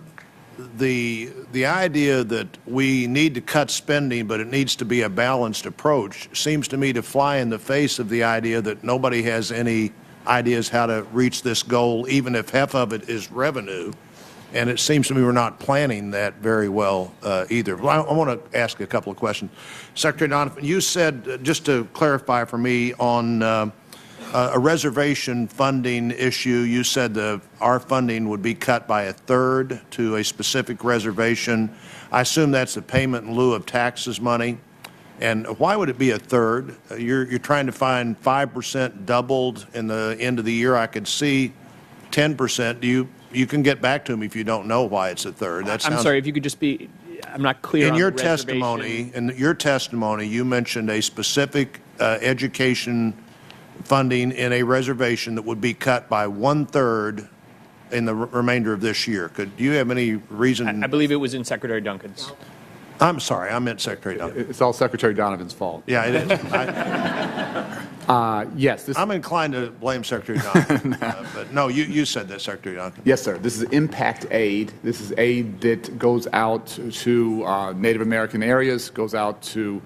the idea that we need to cut spending, but it needs to be a balanced approach, seems to me to fly in the face of the idea that nobody has any ideas how to reach this goal, even if half of it is revenue. And it seems to me we're not planning that very well either. Well, I want to ask a couple of questions. Secretary Donovan, you said, just to clarify for me, on a reservation funding issue, you said our funding would be cut by 1/3 to a specific reservation. I assume that's the payment in lieu of taxes money. And why would it be 1/3? You're trying to find 5% doubled in the end of the year. I could see 10%. You can get back to me if you don't know why it's 1/3. I'm sorry, if you could just be, I'm not clear on the reservation. In your testimony, you mentioned a specific education funding in a reservation that would be cut by 1/3 in the remainder of this year. Do you have any reason? I believe it was in Secretary Duncan's. I'm sorry, I meant Secretary Duncan. It's all Secretary Donovan's fault. Yeah, it is. Yes. I'm inclined to blame Secretary Duncan, but no, you said that, Secretary Duncan. Yes, sir. This is impact aid. This is aid that goes out to Native American areas, goes out to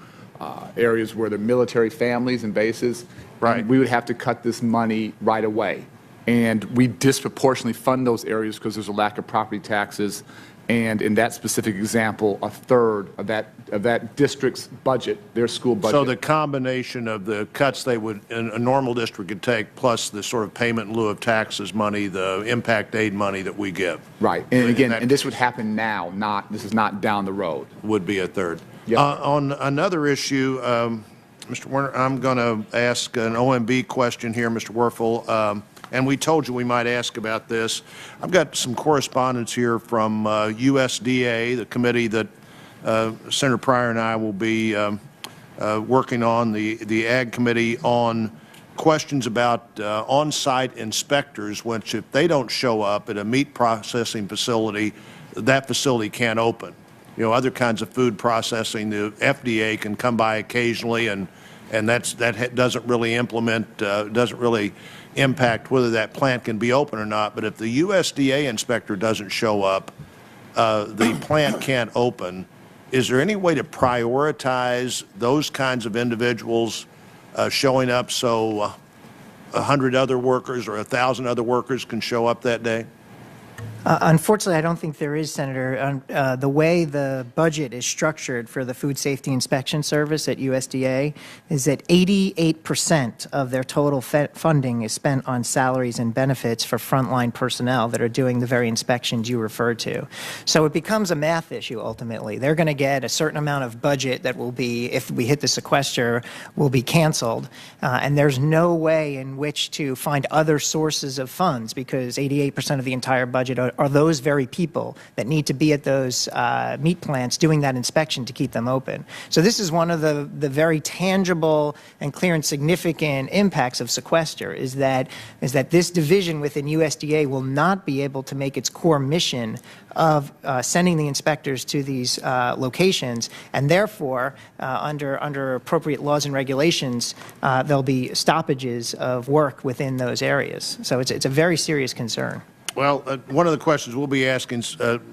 areas where there are military families and bases. Right. We would have to cut this money right away. And we disproportionately fund those areas because there's a lack of property taxes. And in that specific example, 1/3 of that district's budget, their school budget. So the combination of the cuts they would, in a normal district could take, plus the sort of payment in lieu of taxes money, the impact aid money that we give. Right. And again, and this would happen now, this is not down the road. Would be 1/3. Yes, on another issue, Mr. Werner, I'm going to ask an OMB question here, Mr. Werfel. And we told you we might ask about this. I've got some correspondence here from USDA, the committee that Senator Pryor and I will be working on, the Ag Committee, on questions about on-site inspectors, which if they don't show up at a meat processing facility, that facility can't open. You know, other kinds of food processing, the FDA can come by occasionally, and that doesn't really doesn't really impact whether that plant can be open or not. But if the USDA inspector doesn't show up, the plant can't open. Is there any way to prioritize those kinds of individuals showing up so 100 other workers or 1,000 other workers can show up that day? Unfortunately, I don't think there is, Senator. The way the budget is structured for the Food Safety Inspection Service at USDA is that 88% of their total funding is spent on salaries and benefits for frontline personnel that are doing the very inspections you referred to. So it becomes a math issue, ultimately. They're going to get a certain amount of budget that will be, if we hit the sequester, will be canceled. And there's no way in which to find other sources of funds because 88% of the entire budget are those very people that need to be at those meat plants doing that inspection to keep them open. So this is one of the very tangible and clear and significant impacts of sequester, is that this division within USDA will not be able to make its core mission of sending the inspectors to these locations, and therefore, under appropriate laws and regulations, there'll be stoppages of work within those areas. So it's a very serious concern. Well, one of the questions we'll be asking,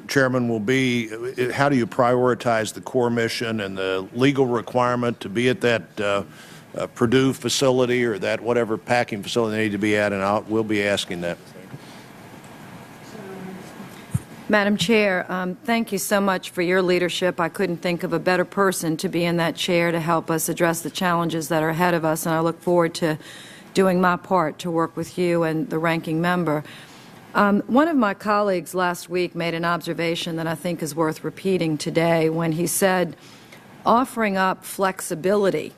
Chairman, will be how do you prioritize the core mission and the legal requirement to be at that Purdue facility or that whatever packing facility they need to be at, and we'll be asking that. Madam Chair, thank you so much for your leadership. I couldn't think of a better person to be in that chair to help us address the challenges that are ahead of us, and I look forward to doing my part to work with you and the ranking member. One of my colleagues last week made an observation that I think is worth repeating today when he said offering up flexibility,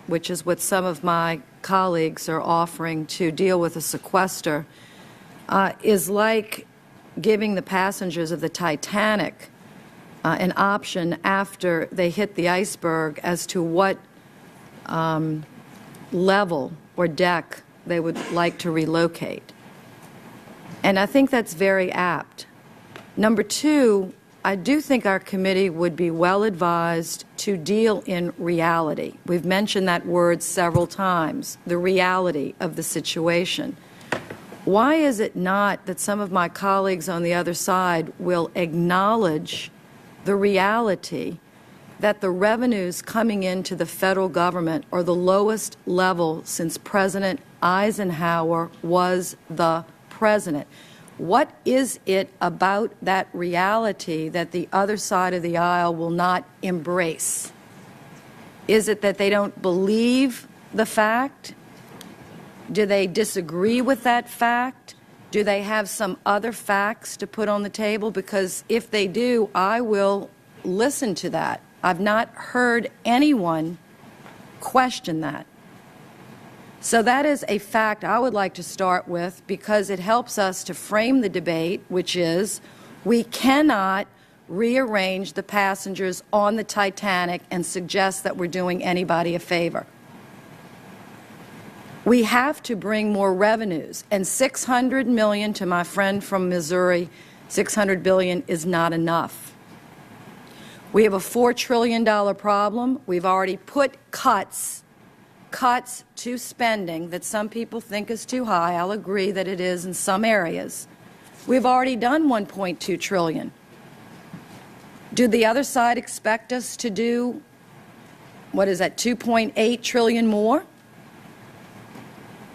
which is what some of my colleagues are offering to deal with a sequester, is like giving the passengers of the Titanic an option after they hit the iceberg as to what level or deck they would like to relocate. And I think that's very apt. Number two, I do think our committee would be well advised to deal in reality. We've mentioned that word several times, the reality of the situation. Why is it not that some of my colleagues on the other side will acknowledge the reality that the revenues coming into the federal government are the lowest level since President Eisenhower was the president? What is it about that reality that the other side of the aisle will not embrace? Is it that they don't believe the fact? Do they disagree with that fact? Do they have some other facts to put on the table? Because if they do, I will listen to that. I've not heard anyone question that. So that is a fact I would like to start with because it helps us to frame the debate, which is we cannot rearrange the passengers on the Titanic and suggest that we're doing anybody a favor. We have to bring more revenues, and $600 million, to my friend from Missouri, $600 billion is not enough. We have a $4 trillion problem. We've already put cuts to spending that some people think is too high. I'll agree that it is in some areas. We've already done $1.2 trillion. Do the other side expect us to do, what is that, $2.8 trillion more?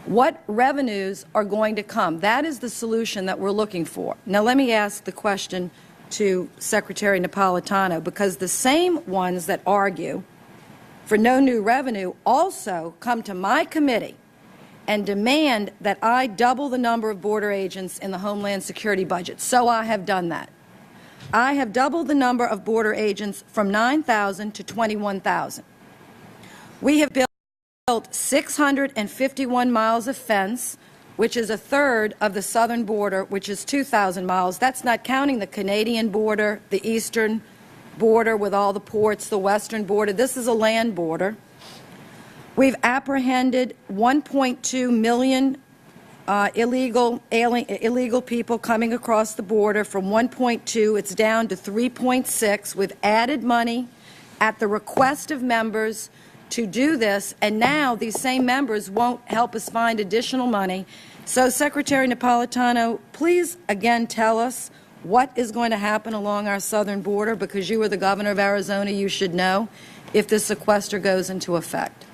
What revenues are going to come? That is the solution that we're looking for. Now let me ask the question to Secretary Napolitano, because the same ones that argue for no new revenue also come to my committee and demand that I double the number of border agents in the Homeland Security budget. So I have done that. I have doubled the number of border agents from 9,000 to 21,000. We have built 651 miles of fence, which is a third of the southern border, which is 2,000 miles. That's not counting the Canadian border, the eastern border with all the ports, the western border. This is a land border. We've apprehended 1.2 million illegal people coming across the border. From 1.2, it's down to 3.6. We've added money at the request of members to do this, and now these same members won't help us find additional money. So, Secretary Napolitano, please again tell us what is going to happen along our southern border, because you are the governor of Arizona. You should know if this sequester goes into effect.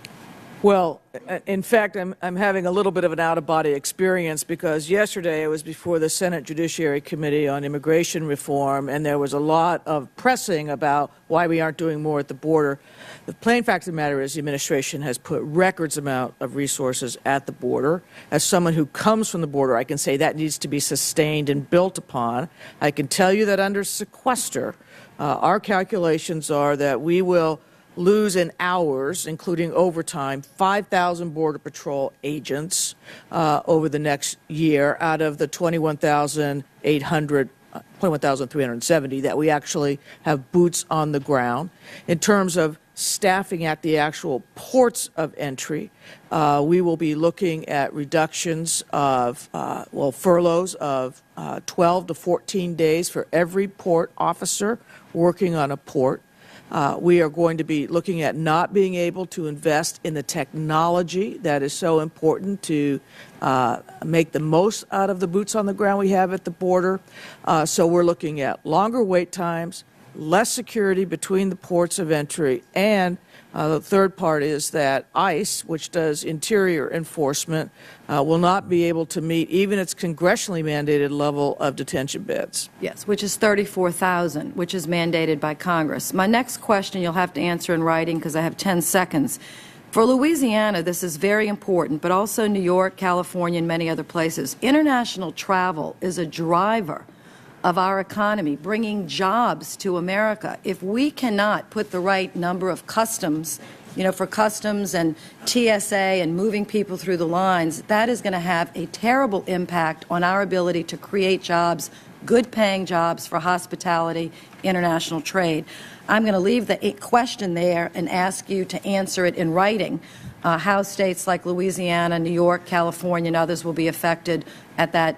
Well, in fact, I'm having a little bit of an out-of-body experience, because yesterday I was before the Senate Judiciary Committee on Immigration Reform, and there was a lot of pressing about why we aren't doing more at the border. The plain fact of the matter is the administration has put records amount of resources at the border. As someone who comes from the border, I can say that needs to be sustained and built upon. I can tell you that under sequester, our calculations are that we will lose in hours, including overtime, 5,000 Border Patrol agents over the next year out of the 21,800 21,370, that we actually have boots on the ground. In terms of staffing at the actual ports of entry, we will be looking at reductions of, furloughs of 12 to 14 days for every port officer working on a port. We are going to be looking at not being able to invest in the technology that is so important to make the most out of the boots on the ground we have at the border. So we're looking at longer wait times, less security between the ports of entry, and the third part is that ICE, which does interior enforcement, will not be able to meet even its congressionally mandated level of detention beds. Yes, which is 34,000, which is mandated by Congress. My next question you'll have to answer in writing because I have 10 seconds. For Louisiana, this is very important, but also New York, California, and many other places. International travel is a driver of our economy, bringing jobs to America. If we cannot put the right number of customs, for customs and TSA and moving people through the lines, that is going to have a terrible impact on our ability to create jobs, good-paying jobs for hospitality, international trade. I'm going to leave the question there and ask you to answer it in writing, how states like Louisiana, New York, California, and others will be affected at that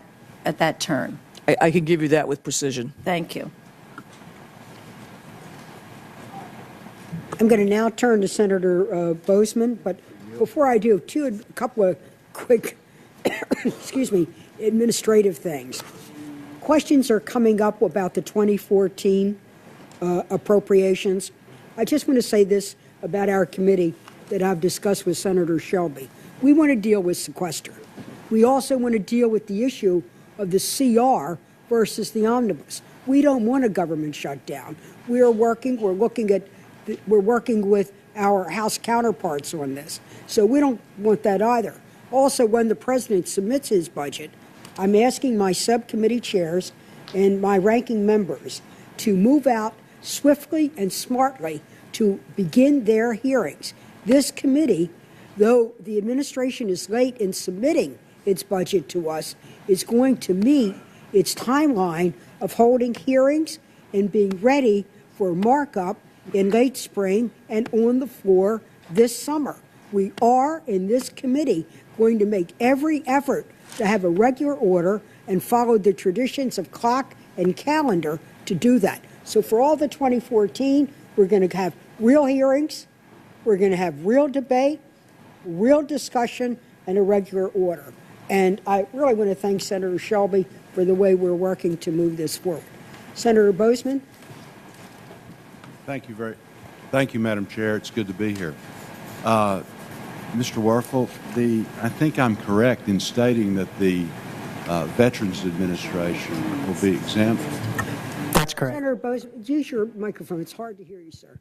turn. I can give you that with precision. Thank you. I'm going to now turn to Senator Bozeman, but before I do, a couple of quick, administrative things. Questions are coming up about the 2014 appropriations. I just want to say this about our committee that I've discussed with Senator Shelby. We want to deal with sequester. We also want to deal with the issue of the CR versus the omnibus. We don't want a government shutdown. We're working with our House counterparts on this. So we don't want that either. Also, when the president submits his budget, I'm asking my subcommittee chairs and my ranking members to move out swiftly and smartly to begin their hearings. This committee, though the administration is late in submitting its budget to us, is going to meet its timeline of holding hearings and being ready for markup in late spring and on the floor this summer. We are, in this committee, going to make every effort to have a regular order and follow the traditions of clock and calendar to do that. So for all the 2014, we're going to have real hearings, we're going to have real debate, real discussion, and a regular order. And I really want to thank Senator Shelby for the way we're working to move this forward. Senator Bozeman? Thank you, Madam Chair. It's good to be here. Mr. Werfel, I think I'm correct in stating that the Veterans Administration will be exempt. That's correct. Senator Bozeman, use your microphone. It's hard to hear you, sir.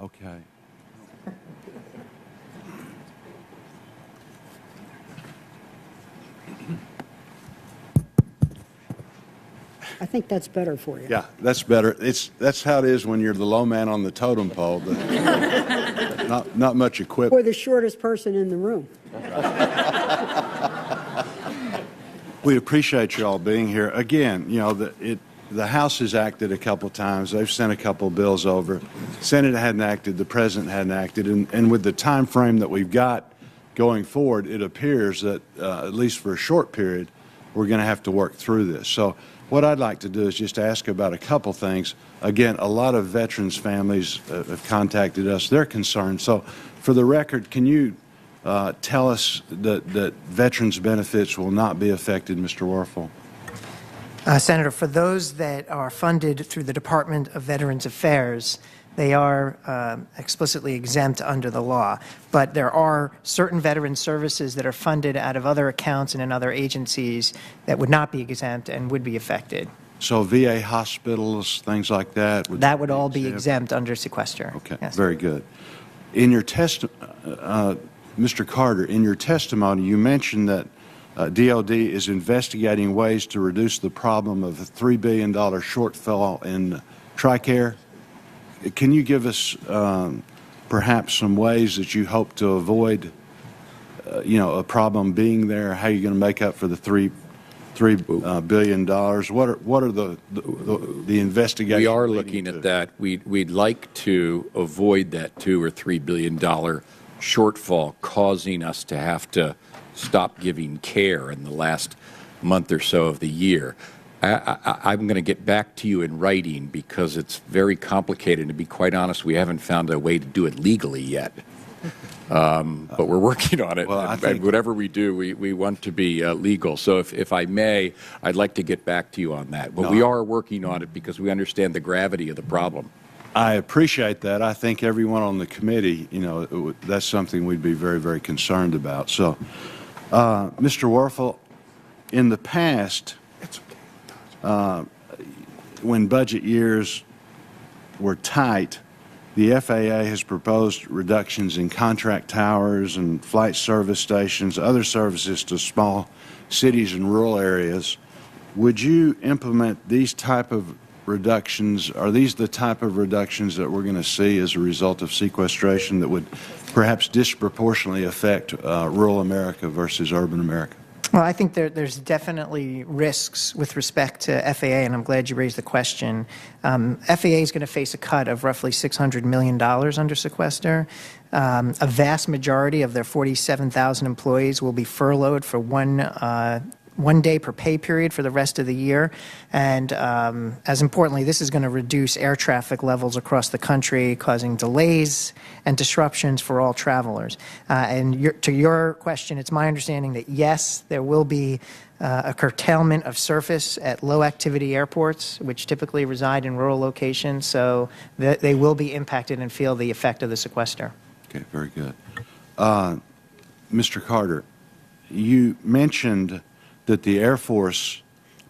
Okay. I think that's better for you. Yeah, that's better. That's how it is when you're the low man on the totem pole. Not much equipment. Or the shortest person in the room. We appreciate you all being here. Again, the House has acted a couple times. They've sent a couple bills over. Senate hadn't acted. The President hadn't acted. And with the time frame that we've got going forward, it appears that, at least for a short period, we're going to have to work through this. So what I'd like to do is just ask about a couple things. Again, a lot of veterans' families have contacted us. They're concerned. So for the record, can you tell us that veterans' benefits will not be affected, Mr. Werfel? Senator, for those that are funded through the Department of Veterans Affairs, they are explicitly exempt under the law. But there are certain veteran services that are funded out of other accounts and in other agencies that would not be exempt and would be affected. So VA hospitals, things like that? That would all be exempt under sequester. Okay, yes. Very good. In your Mr. Carter, in your testimony, you mentioned that DOD is investigating ways to reduce the problem of a $3 billion shortfall in TRICARE. Can you give us perhaps some ways that you hope to avoid, a problem being there? How are you going to make up for the $3 $3 billion. What are the investigations? We are looking at that. We'd like to avoid that $2 or $3 billion shortfall causing us to have to stop giving care in the last month or so of the year. I'm going to get back to you in writing because it's very complicated. And to be quite honest, we haven't found a way to do it legally yet. But we're working on it. Well, and whatever we do, we want to be legal. So if I may, I'd like to get back to you on that. But we are working on it because we understand the gravity of the problem. I appreciate that. I think everyone on the committee, that's something we'd be very, very concerned about. So, Mr. Werfel, in the past, when budget years were tight, the FAA has proposed reductions in contract towers and flight service stations, other services to small cities and rural areas. Would you implement these type of reductions? Are these the type of reductions that we're going to see as a result of sequestration that would perhaps disproportionately affect rural America versus urban America? Well, I think there's definitely risks with respect to FAA, and I'm glad you raised the question. FAA is going to face a cut of roughly $600 million under sequester. A vast majority of their 47,000 employees will be furloughed for one day per pay period for the rest of the year. And as importantly, this is going to reduce air traffic levels across the country, causing delays and disruptions for all travelers. And to your question, it's my understanding that, yes, there will be a curtailment of service at low-activity airports, which typically reside in rural locations, so they will be impacted and feel the effect of the sequester. Okay, very good. Mr. Carter, you mentioned that the Air Force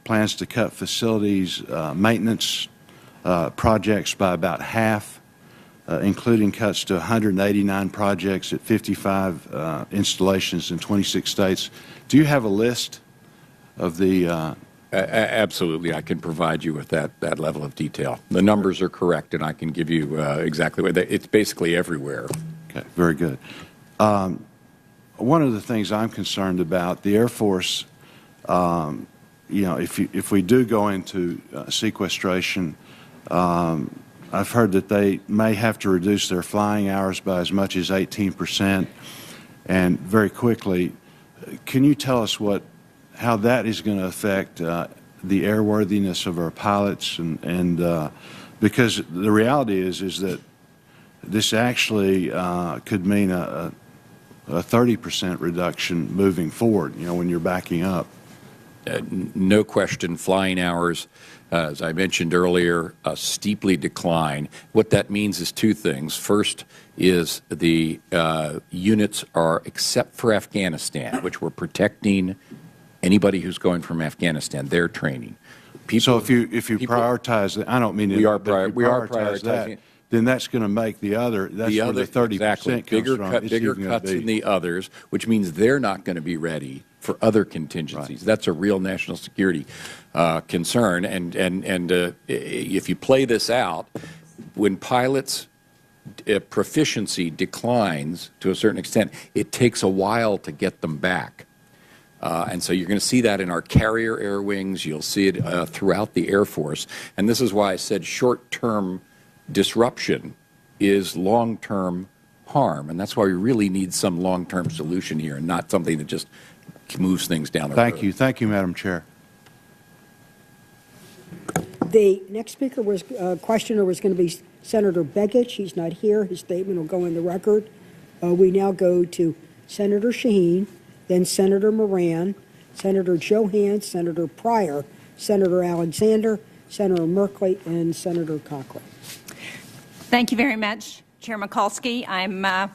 plans to cut facilities maintenance projects by about half, including cuts to 189 projects at 55 installations in 26 states. Do you have a list of the... Absolutely. I can provide you with that level of detail. The numbers are correct, and I can give you exactly what it's basically everywhere. Okay, very good. One of the things I'm concerned about, the Air Force, if we do go into sequestration, I've heard that they may have to reduce their flying hours by as much as 18%, and very quickly. Can you tell us how that is going to affect the airworthiness of our pilots? And because the reality is that this actually could mean a 30% reduction moving forward, when you're backing up. No question, flying hours, as I mentioned earlier, steeply decline. What that means is two things. First is the units are, except for Afghanistan, which we're protecting anybody who's going from Afghanistan, they're training. So if you prioritize it, I don't mean we are prioritizing that. Then that's going to make the other. That's where the 30% exactly. Bigger cuts in the others, which means they're not going to be ready for other contingencies. Right. That's a real national security concern. And if you play this out, when pilots' proficiency declines to a certain extent, it takes a while to get them back. And so you're going to see that in our carrier air wings. You'll see it throughout the Air Force. And this is why I said short-term disruption is long-term harm, and that's why we really need some long-term solution here and not something that just moves things down the road. Thank you, Madam Chair. The next questioner was going to be Senator Begich. He's not here. His statement will go in the record. We now go to Senator Shaheen, then Senator Moran, Senator Johanns, Senator Pryor, Senator Alexander, Senator Merkley, and Senator Cochran. Thank you very much, Chair Mikulski. I'm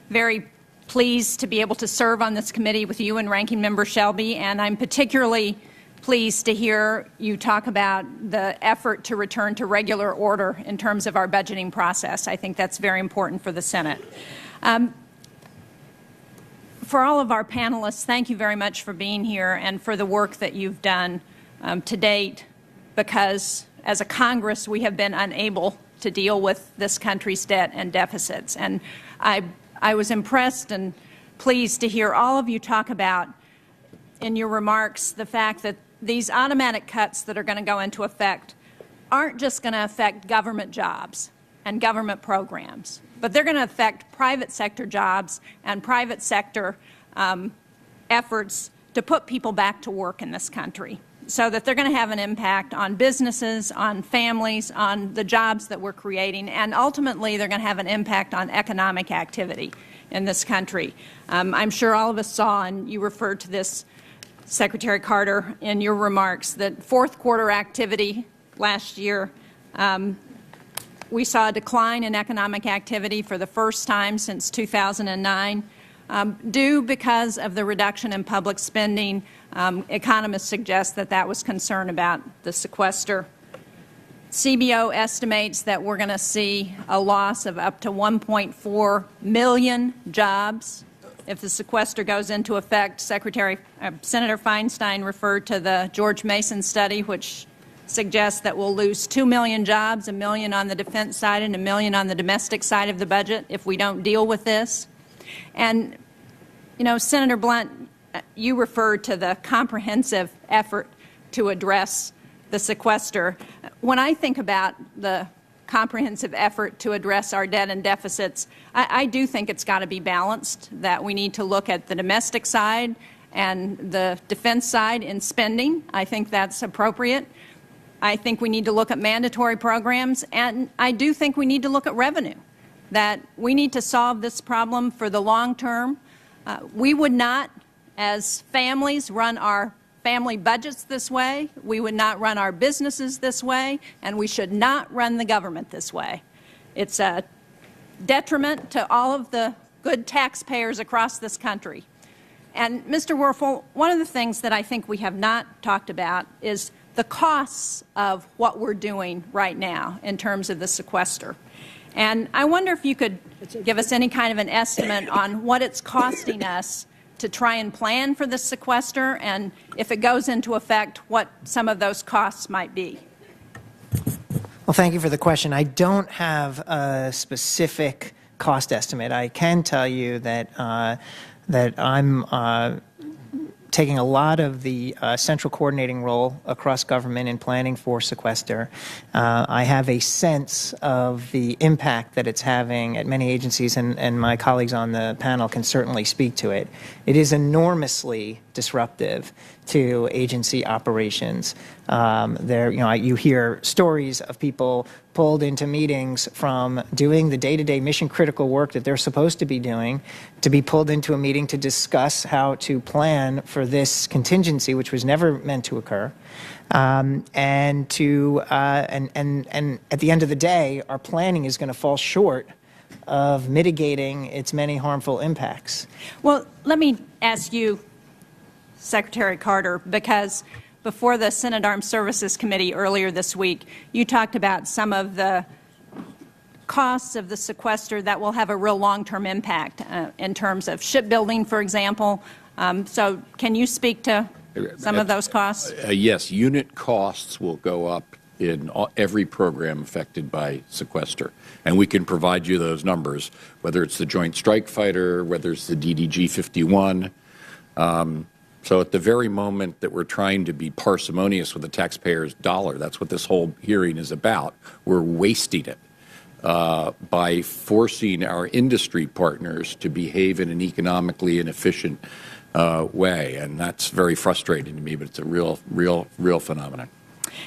very pleased to be able to serve on this committee with you and Ranking Member Shelby, and I'm particularly pleased to hear you talk about the effort to return to regular order in terms of our budgeting process. I think that's very important for the Senate. For all of our panelists, thank you very much for being here and for the work that you've done to date, because as a Congress we have been unable to deal with this country's debt and deficits. And I was impressed and pleased to hear all of you talk about in your remarks the fact that these automatic cuts that are going to go into effect aren't just going to affect government jobs and government programs, but they're going to affect private sector jobs and private sector efforts to put people back to work in this country, so that they're going to have an impact on businesses, on families, on the jobs that we're creating, and ultimately they're going to have an impact on economic activity in this country. I'm sure all of us saw, and you referred to this, Secretary Carter, in your remarks, that fourth quarter activity last year, we saw a decline in economic activity for the first time since 2009, due because of the reduction in public spending. Economists suggest that that was concern about the sequester. CBO estimates that we're going to see a loss of up to 1.4 million jobs if the sequester goes into effect. Senator Feinstein referred to the George Mason study, which suggests that we'll lose 2 million jobs, 1 million on the defense side and 1 million on the domestic side of the budget if we don't deal with this. And, you know, Senator Blunt, you referred to the comprehensive effort to address the sequester. When I think about the comprehensive effort to address our debt and deficits, I do think it's got to be balanced, that we need to look at the domestic side and the defense side in spending. I think that's appropriate. I think we need to look at mandatory programs, and I do think we need to look at revenue, that we need to solve this problem for the long term. We would not, as families, run our family budgets this way. We would not run our businesses this way, and we should not run the government this way. It's a detriment to all of the good taxpayers across this country. And, Mr. Werfel, one of the things that I think we have not talked about is the costs of what we're doing right now in terms of the sequester. And I wonder if you could give us any kind of an estimate on what it's costing us to try and plan for the sequester, and if it goes into effect, what some of those costs might be. Well, thank you for the question. I don't have a specific cost estimate. I can tell you that that I'm taking a lot of the central coordinating role across government in planning for sequester. I have a sense of the impact that it's having at many agencies, and my colleagues on the panel can certainly speak to it. It is enormously disruptive to agency operations. You hear stories of people pulled into meetings from doing the day-to-day mission-critical work that they're supposed to be doing, to be pulled into a meeting to discuss how to plan for this contingency, which was never meant to occur. And at the end of the day, our planning is going to fall short of mitigating its many harmful impacts. Well, let me ask you, Secretary Carter, because before the Senate Armed Services Committee earlier this week, you talked about some of the costs of the sequester that will have a real long-term impact in terms of shipbuilding, for example. So can you speak to some of those costs? Yes, unit costs will go up in every program affected by sequester. And we can provide you those numbers, whether it's the Joint Strike Fighter, whether it's the DDG 51. So at the very moment that we're trying to be parsimonious with the taxpayer's dollar, that's what this whole hearing is about, we're wasting it by forcing our industry partners to behave in an economically and efficient way. And that's very frustrating to me, but it's a real phenomenon.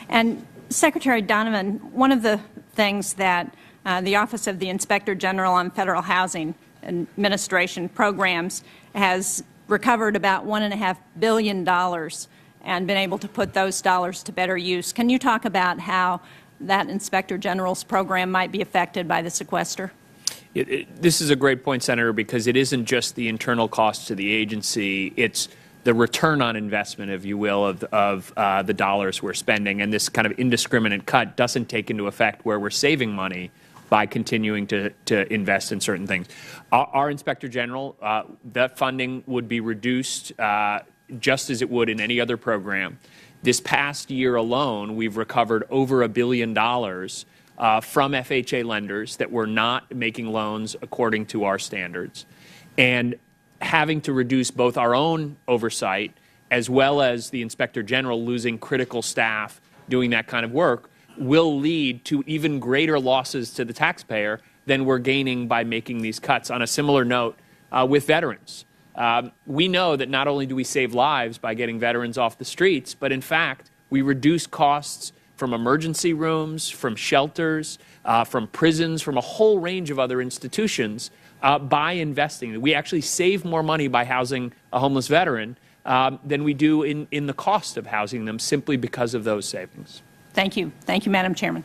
And Secretary Donovan, one of the things that the Office of the Inspector General on Federal Housing Administration programs has recovered about $1.5 billion and been able to put those dollars to better use. Can you talk about how that Inspector General's program might be affected by the sequester? This is a great point, Senator, because it isn't just the internal costs to the agency, it's the return on investment, if you will, of the dollars we're spending. And this kind of indiscriminate cut doesn't take into effect where we're saving money by continuing to invest in certain things. Our Inspector General, that funding would be reduced just as it would in any other program. This past year alone, we've recovered over $1 billion from FHA lenders that were not making loans according to our standards, and having to reduce both our own oversight as well as the Inspector General losing critical staff doing that kind of work, will lead to even greater losses to the taxpayer than we're gaining by making these cuts. On a similar note, with veterans, we know that not only do we save lives by getting veterans off the streets, but in fact, we reduce costs from emergency rooms, from shelters, from prisons, from a whole range of other institutions by investing. We actually save more money by housing a homeless veteran than we do in the cost of housing them simply because of those savings. Thank you. Thank you, Madam Chairman.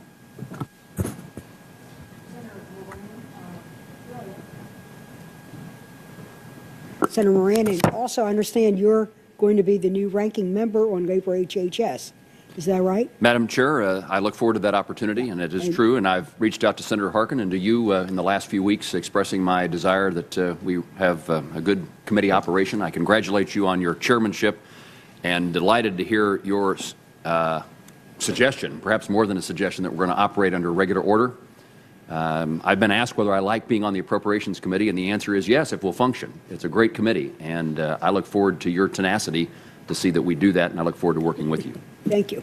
Senator Moran, and also I understand you're going to be the new ranking member on labor HHS. Is that right? Madam Chair, I look forward to that opportunity, and it is true, and I've reached out to Senator Harkin and to you in the last few weeks expressing my desire that we have a good committee operation. I congratulate you on your chairmanship and delighted to hear your suggestion, perhaps more than a suggestion, that we're going to operate under regular order. I've been asked whether I like being on the Appropriations Committee, and the answer is yes, if we'll function. It's a great committee, and I look forward to your tenacity to see that we do that, and I look forward to working with you. Thank you.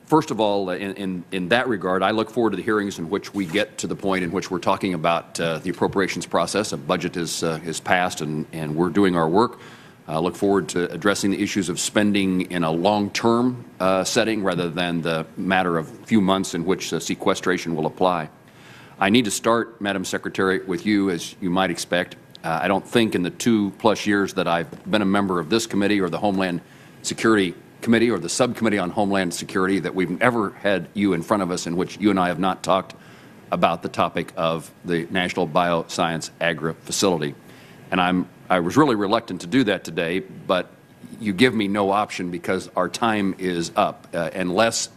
First of all, in that regard, I look forward to the hearings in which we get to the point in which we're talking about the appropriations process. A budget is passed, and we're doing our work. I look forward to addressing the issues of spending in a long-term setting rather than the matter of a few months in which sequestration will apply. I need to start, Madam Secretary, with you, as you might expect. I don't think in the 2+ years that I've been a member of this committee or the Homeland Security Committee or the Subcommittee on Homeland Security that we've ever had you in front of us in which you and I have not talked about the topic of the National Bioscience Agri Facility. And I was really reluctant to do that today, but you give me no option because our time is up. Unless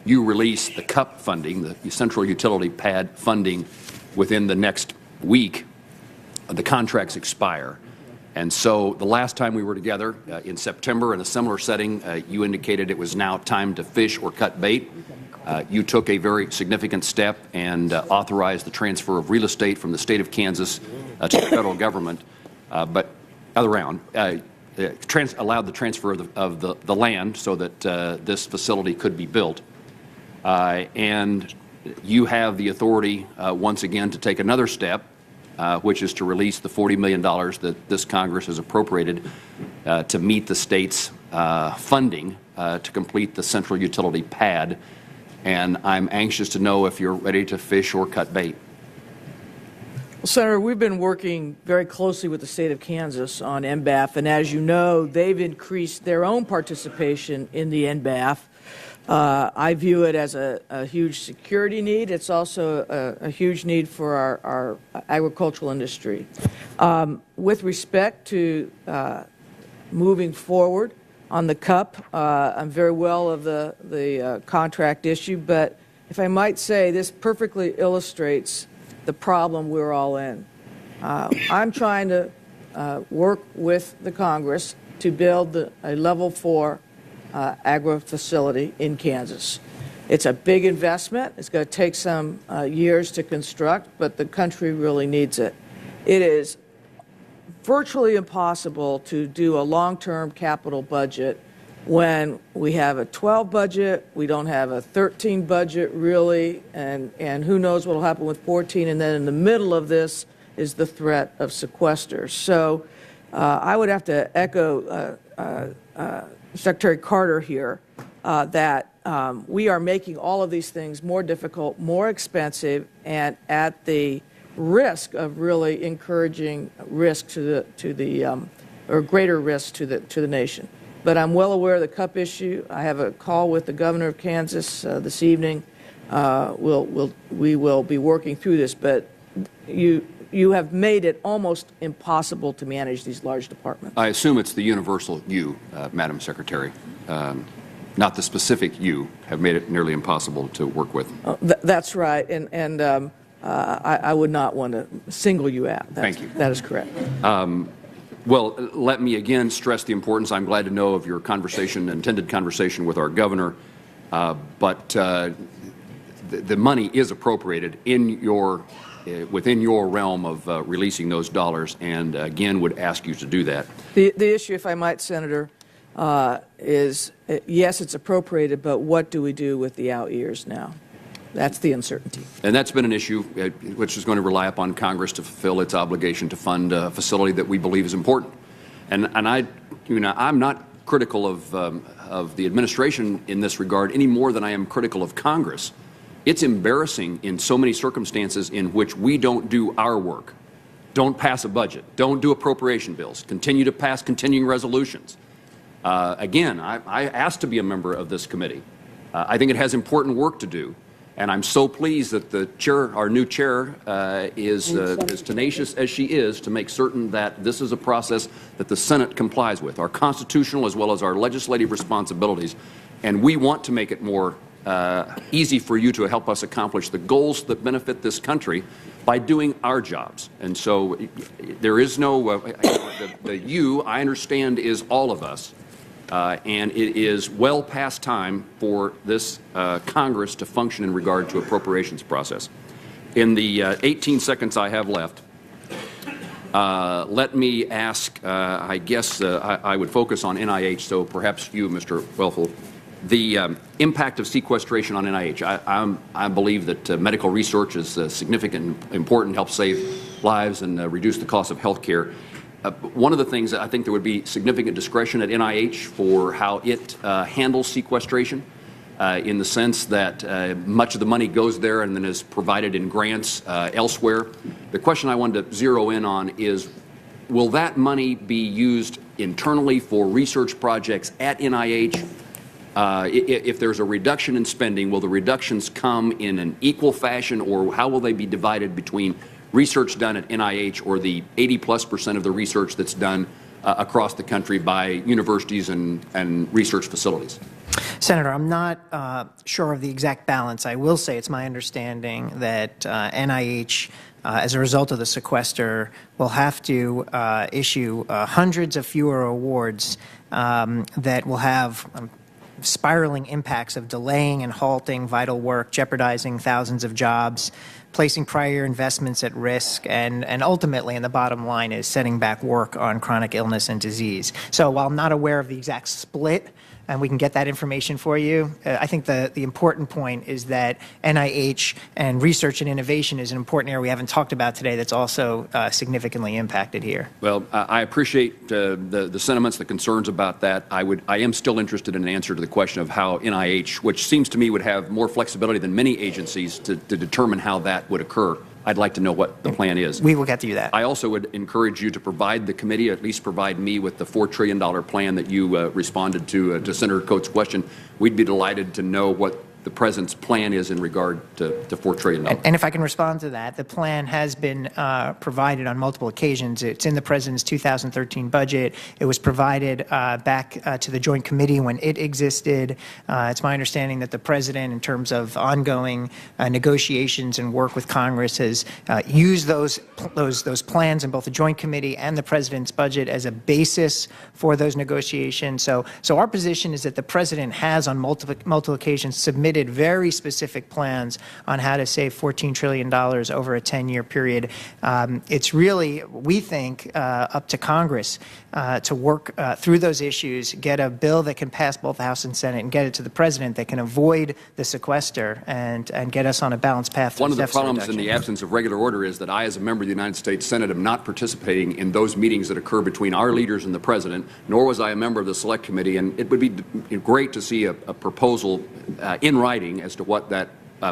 you release the CUP funding, the Central Utility Pad funding, within the next week, the contracts expire. And so the last time we were together in September in a similar setting, you indicated it was now time to fish or cut bait. You took a very significant step and authorized the transfer of real estate from the state of Kansas to the federal government, but other round, allowed the transfer of the land so that this facility could be built. And you have the authority once again to take another step, which is to release the $40 million that this Congress has appropriated to meet the state's funding to complete the Central Utility Pad. And I'm anxious to know if you're ready to fish or cut bait. Well, Senator, we've been working very closely with the state of Kansas on NBAF, and as you know, they've increased their own participation in the NBAF. I view it as a huge security need. It's also a huge need for our agricultural industry. With respect to moving forward on the CUP, I'm very well of the contract issue, but if I might say, this perfectly illustrates the problem we're all in. I'm trying to work with the Congress to build a level 4 agri facility in Kansas. It's a big investment. It's going to take some years to construct, but the country really needs it. It is virtually impossible to do a long-term capital budget when we have a 12 budget, we don't have a 13 budget really, and who knows what will happen with 14, and then in the middle of this is the threat of sequester. So I would have to echo Secretary Carter here that we are making all of these things more difficult, more expensive, and at the risk of really encouraging risk to the or greater risk to the nation. But I'm well aware of the CUP issue. I have a call with the governor of Kansas this evening. We will be working through this, but you have made it almost impossible to manage these large departments. I assume it's the universal you, Madam Secretary, not the specific you, have made it nearly impossible to work with. That's right, and I would not want to single you out. Thank you. That is correct. Well, let me again stress the importance. I'm glad to know of your intended conversation with our governor, but the money is appropriated in your within your realm of releasing those dollars, and again would ask you to do that. The issue, if I might, Senator, is yes, it's appropriated, but what do we do with the out years now? That's the uncertainty. And that's been an issue which is going to rely upon Congress to fulfill its obligation to fund a facility that we believe is important. And I'm not critical of the administration in this regard any more than I am critical of Congress. It's embarrassing in so many circumstances in which we don't do our work, don't pass a budget, don't do appropriation bills, continue to pass continuing resolutions. Again, I asked to be a member of this committee. I think it has important work to do. And I'm so pleased that the chair, our new chair, is as tenacious as she is to make certain that this is a process that the Senate complies with, our constitutional as well as our legislative responsibilities. And we want to make it more easy for you to help us accomplish the goals that benefit this country by doing our jobs. And so there is no, the you, I understand, is all of us. And it is well past time for this Congress to function in regard to appropriations process. In the 18 seconds I have left, let me ask, I guess I would focus on NIH, so perhaps you, Mr. Welfel, the impact of sequestration on NIH. I believe that medical research is significant and important, helps save lives and reduce the cost of health care. One of the things that I think there would be significant discretion at NIH for how it handles sequestration, in the sense that much of the money goes there and then is provided in grants elsewhere. The question I wanted to zero in on is, will that money be used internally for research projects at NIH? If there's a reduction in spending, will the reductions come in an equal fashion, or how will they be divided between research done at NIH or the 80+% of the research that's done across the country by universities and research facilities? Senator, I'm not sure of the exact balance. I will say it's my understanding that NIH, as a result of the sequester, will have to issue hundreds of fewer awards that will have spiraling impacts of delaying and halting vital work, jeopardizing thousands of jobs, placing prior investments at risk, and ultimately, and the bottom line is setting back work on chronic illness and disease. So while I'm not aware of the exact split, and we can get that information for you, I think the important point is that NIH and research and innovation is an important area we haven't talked about today that's also significantly impacted here. Well, I appreciate the sentiments, the concerns about that. I am still interested in an answer to the question of how NIH, which seems to me would have more flexibility than many agencies to determine how that would occur. I'd like to know what the plan is. We will get to you that. I also would encourage you to provide the committee, at least provide me with the $4 trillion plan that you responded to Senator Coates' question. We'd be delighted to know what the President's plan is in regard to $4 trillion. And if I can respond to that, the plan has been provided on multiple occasions. It's in the President's 2013 budget. It was provided back to the Joint Committee when it existed. It's my understanding that the President, in terms of ongoing negotiations and work with Congress, has used those plans in both the Joint Committee and the President's budget as a basis for those negotiations. So our position is that the President has on multiple occasions submitted very specific plans on how to save $14 trillion over a 10-year period. It's really, we think, up to Congress to work through those issues, get a bill that can pass both the House and Senate, and get it to the President that can avoid the sequester and get us on a balanced path to One of the deficit problems reduction. in the absence of regular order is that I, as a member of the United States Senate, am not participating in those meetings that occur between our leaders and the President, nor was I a member of the Select Committee, and it would be great to see a proposal in writing as to what that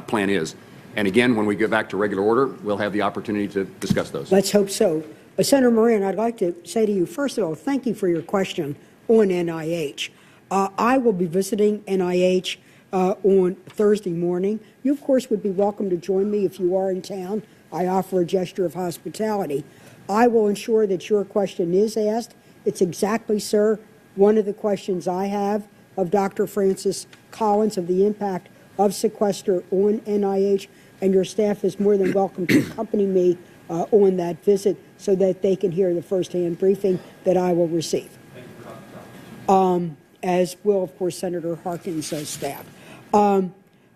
plan is. And again, when we get back to regular order, we'll have the opportunity to discuss those. Let's hope so. Senator Moran, I'd like to say to you, first of all, thank you for your question on NIH. I will be visiting NIH on Thursday morning. You, of course, would be welcome to join me if you are in town. I offer a gesture of hospitality. I will ensure that your question is asked. It's exactly, sir, one of the questions I have of Dr. Francis Collins of the impact of sequester on NIH, and your staff is more than welcome to accompany me on that visit so that they can hear the firsthand briefing that I will receive. As will, of course, Senator Harkin's staff.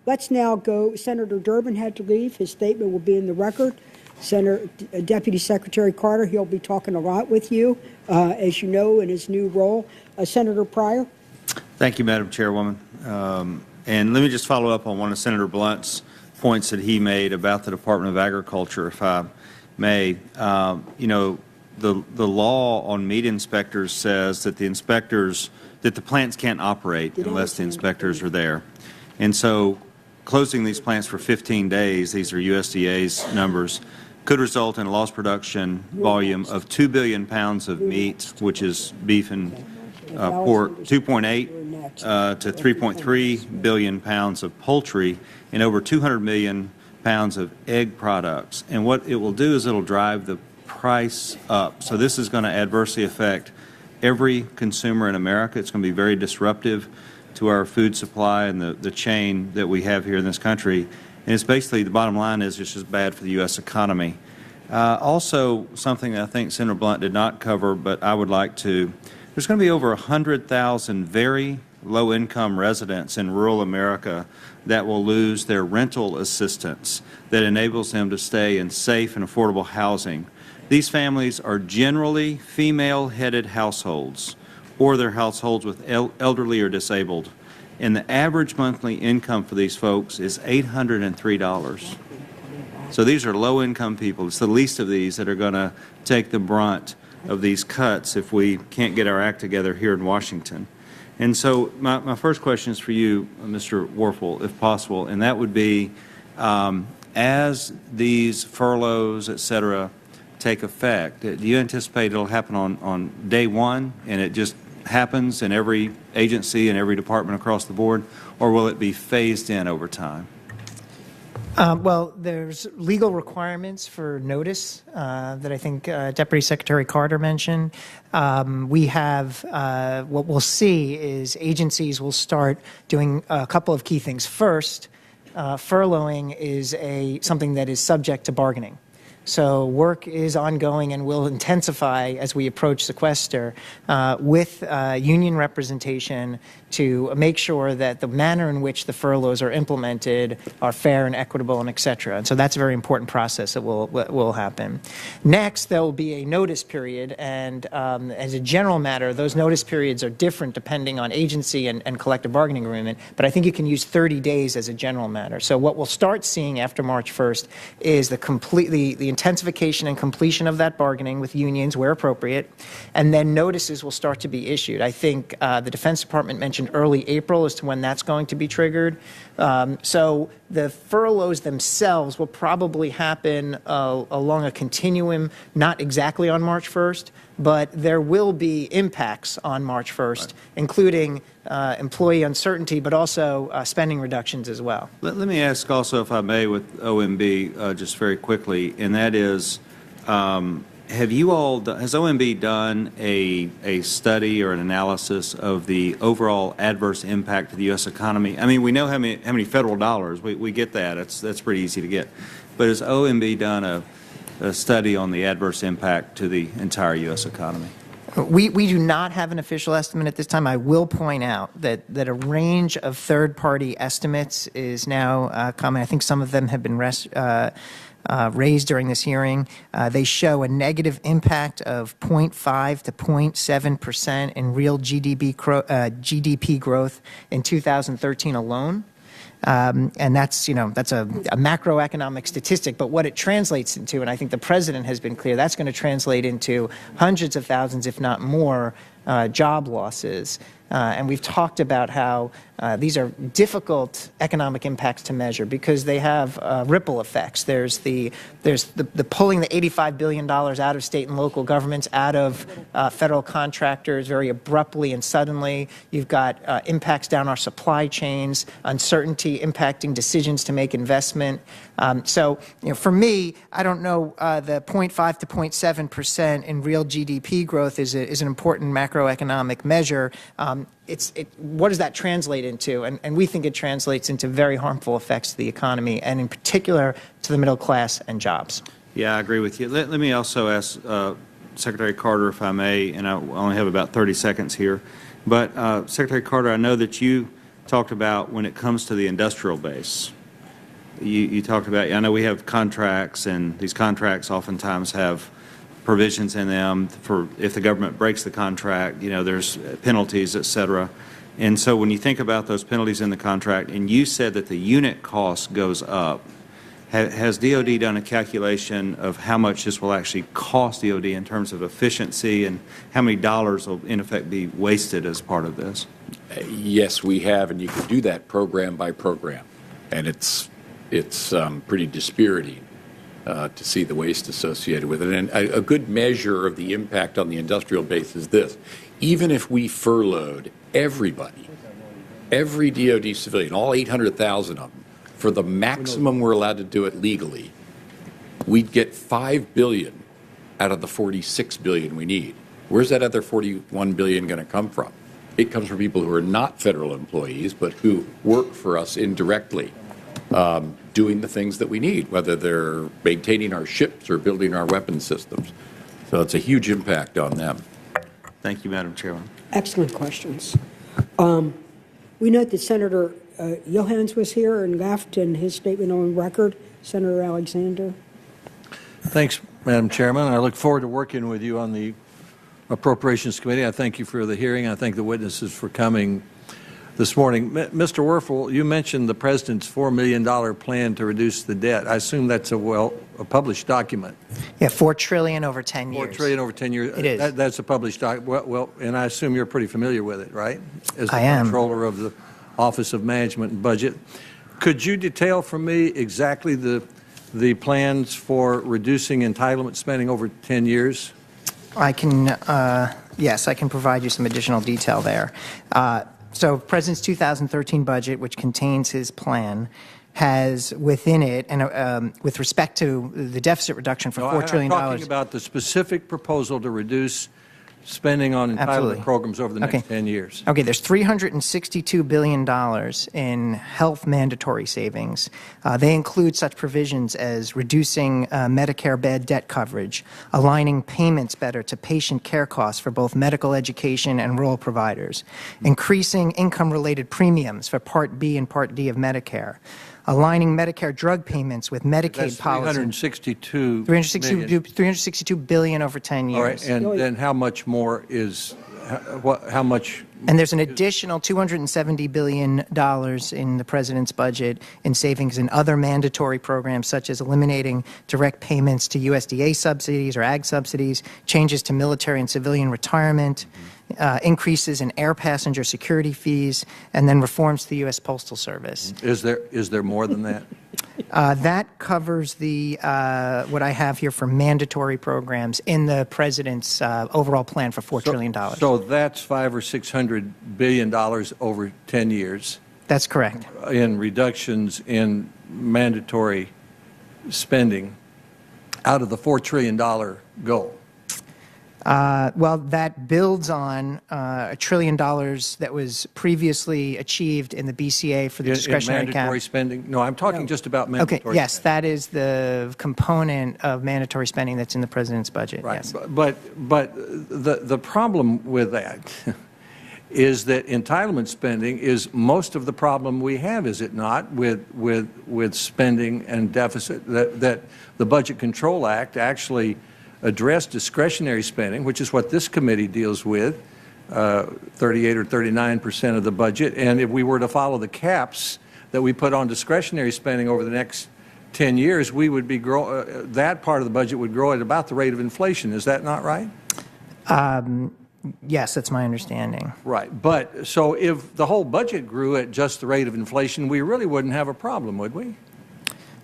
Let's now go. Senator Durbin had to leave. His statement will be in the record. Deputy Secretary Carter, he'll be talking a lot with you, as you know, in his new role. Senator Pryor. Thank you, Madam Chairwoman. And let me just follow up on one of Senator Blunt's points that he made about the Department of Agriculture, if I may. You know, the law on meat inspectors says that the plants can't operate unless the inspectors are there. And so closing these plants for 15 days, these are USDA's numbers, could result in a lost production volume of 2 billion pounds of meat, which is beef and pork, 2.8 to 3.3 billion pounds of poultry, and over 200 million pounds of egg products. And what it will do is it will drive the price up. So this is going to adversely affect every consumer in America. It's going to be very disruptive to our food supply and the chain that we have here in this country. And it's basically, the bottom line is it's just bad for the U.S. economy. Also, something that I think Senator Blunt did not cover, but I would like to, there's going to be over 100,000 very low-income residents in rural America that will lose their rental assistance that enables them to stay in safe and affordable housing. These families are generally female-headed households, or they're households with elderly or disabled. And the average monthly income for these folks is $803. So these are low-income people. It's the least of these that are going to take the brunt of these cuts if we can't get our act together here in Washington. And so my first question is for you, Mr. Warfel, if possible, and that would be, as these furloughs, et cetera, take effect, do you anticipate it'll happen on day one and it just happens in every agency and every department across the board, or will it be phased in over time? Well, there's legal requirements for notice that I think Deputy Secretary Carter mentioned. We have, what we'll see is agencies will start doing a couple of key things. First, furloughing is something that is subject to bargaining. So work is ongoing and will intensify as we approach sequester with union representation to make sure that the manner in which the furloughs are implemented are fair and equitable and et cetera. And so that's a very important process that will happen. Next, there will be a notice period, and as a general matter, those notice periods are different depending on agency and collective bargaining agreement, but I think you can use 30 days as a general matter. So what we'll start seeing after March 1st is the intensification and completion of that bargaining with unions where appropriate, and then notices will start to be issued. I think the Defense Department mentioned early April as to when that's going to be triggered. So the furloughs themselves will probably happen along a continuum, not exactly on March 1st, but there will be impacts on March 1st, including employee uncertainty, but also spending reductions as well. Let me ask also, if I may, with OMB, just very quickly, and that is, has OMB done a study or an analysis of the overall adverse impact to the U.S. economy? I mean, we know how many federal dollars. We get that. That's pretty easy to get. But has OMB done a study on the adverse impact to the entire U.S. economy? We do not have an official estimate at this time. I will point out that a range of third-party estimates is now coming. I think some of them have been raised during this hearing. They show a negative impact of 0.5 to 0.7% in real GDP growth in 2013 alone. And that's a macroeconomic statistic, but what it translates into, and I think the President has been clear, that's going to translate into hundreds of thousands, if not more, job losses. And we've talked about how these are difficult economic impacts to measure because they have ripple effects. There's the pulling the $85 billion out of state and local governments, out of federal contractors very abruptly and suddenly. You've got impacts down our supply chains, uncertainty impacting decisions to make investment. So, for me, I don't know, the 0.5 to 0.7% in real GDP growth is an important macroeconomic measure. What does that translate into? And we think it translates into very harmful effects to the economy, and in particular to the middle class and jobs. Yeah, I agree with you. Let me also ask Secretary Carter, if I may, and I only have about 30 seconds here. But Secretary Carter, I know that you talked about when it comes to the industrial base, you talked about, I know we have contracts, and these contracts oftentimes have provisions in them for if the government breaks the contract, there's penalties, et cetera. And so when you think about those penalties in the contract, and you said that the unit cost goes up, has DOD done a calculation of how much this will actually cost DOD in terms of efficiency, and how many dollars will in effect be wasted as part of this? Yes, we have, and you can do that program by program, and it's pretty dispiriting to see the waste associated with it. And a good measure of the impact on the industrial base is this: even if we furloughed everybody, every DOD civilian, all 800,000 of them, for the maximum we're allowed to do it legally, we'd get $5 billion out of the $46 billion we need. Where's that other $41 billion going to come from? It comes from people who are not federal employees, but who work for us indirectly, doing the things that we need, whether they're maintaining our ships or building our weapons systems. So it's a huge impact on them. Thank you, Madam Chairman. Excellent questions. We note that Senator Johans was here and left, and his statement on record. Senator Alexander. Thanks, Madam Chairman. I look forward to working with you on the Appropriations Committee. I thank you for the hearing. I thank the witnesses for coming this morning. Mr. Werfel, you mentioned the President's $4 million plan to reduce the debt. I assume that's a published document. Yeah, $4 trillion over 10 years. $4 trillion over 10 years. It is. That's a published document. Well, and I assume you're pretty familiar with it, right? As I am. Controller of the Office of Management and Budget. Could you detail for me exactly the plans for reducing entitlement spending over 10 years? I can, yes, I can provide you some additional detail there. So President's 2013 budget, which contains his plan, has within it, and with respect to the deficit reduction for $4 trillion. I'm talking about the specific proposal to reduce spending on entitlement Absolutely. programs over the next 10 years. Okay, there's $362 billion in health mandatory savings. They include such provisions as reducing Medicare bad debt coverage, aligning payments better to patient care costs for both medical education and rural providers, increasing income-related premiums for Part B and Part D of Medicare, aligning Medicare drug payments with Medicaid policy. $362 billion over 10 years. All right, and then how much more is, how much? And there's an additional $270 billion in the President's budget in savings in other mandatory programs, such as eliminating direct payments to USDA subsidies or ag subsidies, changes to military and civilian retirement, increases in air passenger security fees, and then reforms to the U.S. Postal Service. Is there more than that? That covers the what I have here for mandatory programs in the President's overall plan for $4 trillion. So that's $500 or $600 billion over 10 years. That's correct. In reductions in mandatory spending out of the $4 trillion goal. Well, that builds on $1 trillion that was previously achieved in the BCA for the discretionary cap. Mandatory spending? No, I'm talking just about mandatory Okay, yes, that is the component of mandatory spending that's in the President's budget. Right, yes. but the problem with that is that entitlement spending is most of the problem we have, is it not, with spending and deficit, that the Budget Control Act actually address discretionary spending, which is what this committee deals with, 38 or 39% of the budget. And if we were to follow the caps that we put on discretionary spending over the next 10 years, we would be that part of the budget would grow at about the rate of inflation. Is that not right? Yes, that's my understanding. Right. But so if the whole budget grew at just the rate of inflation, we really wouldn't have a problem, would we?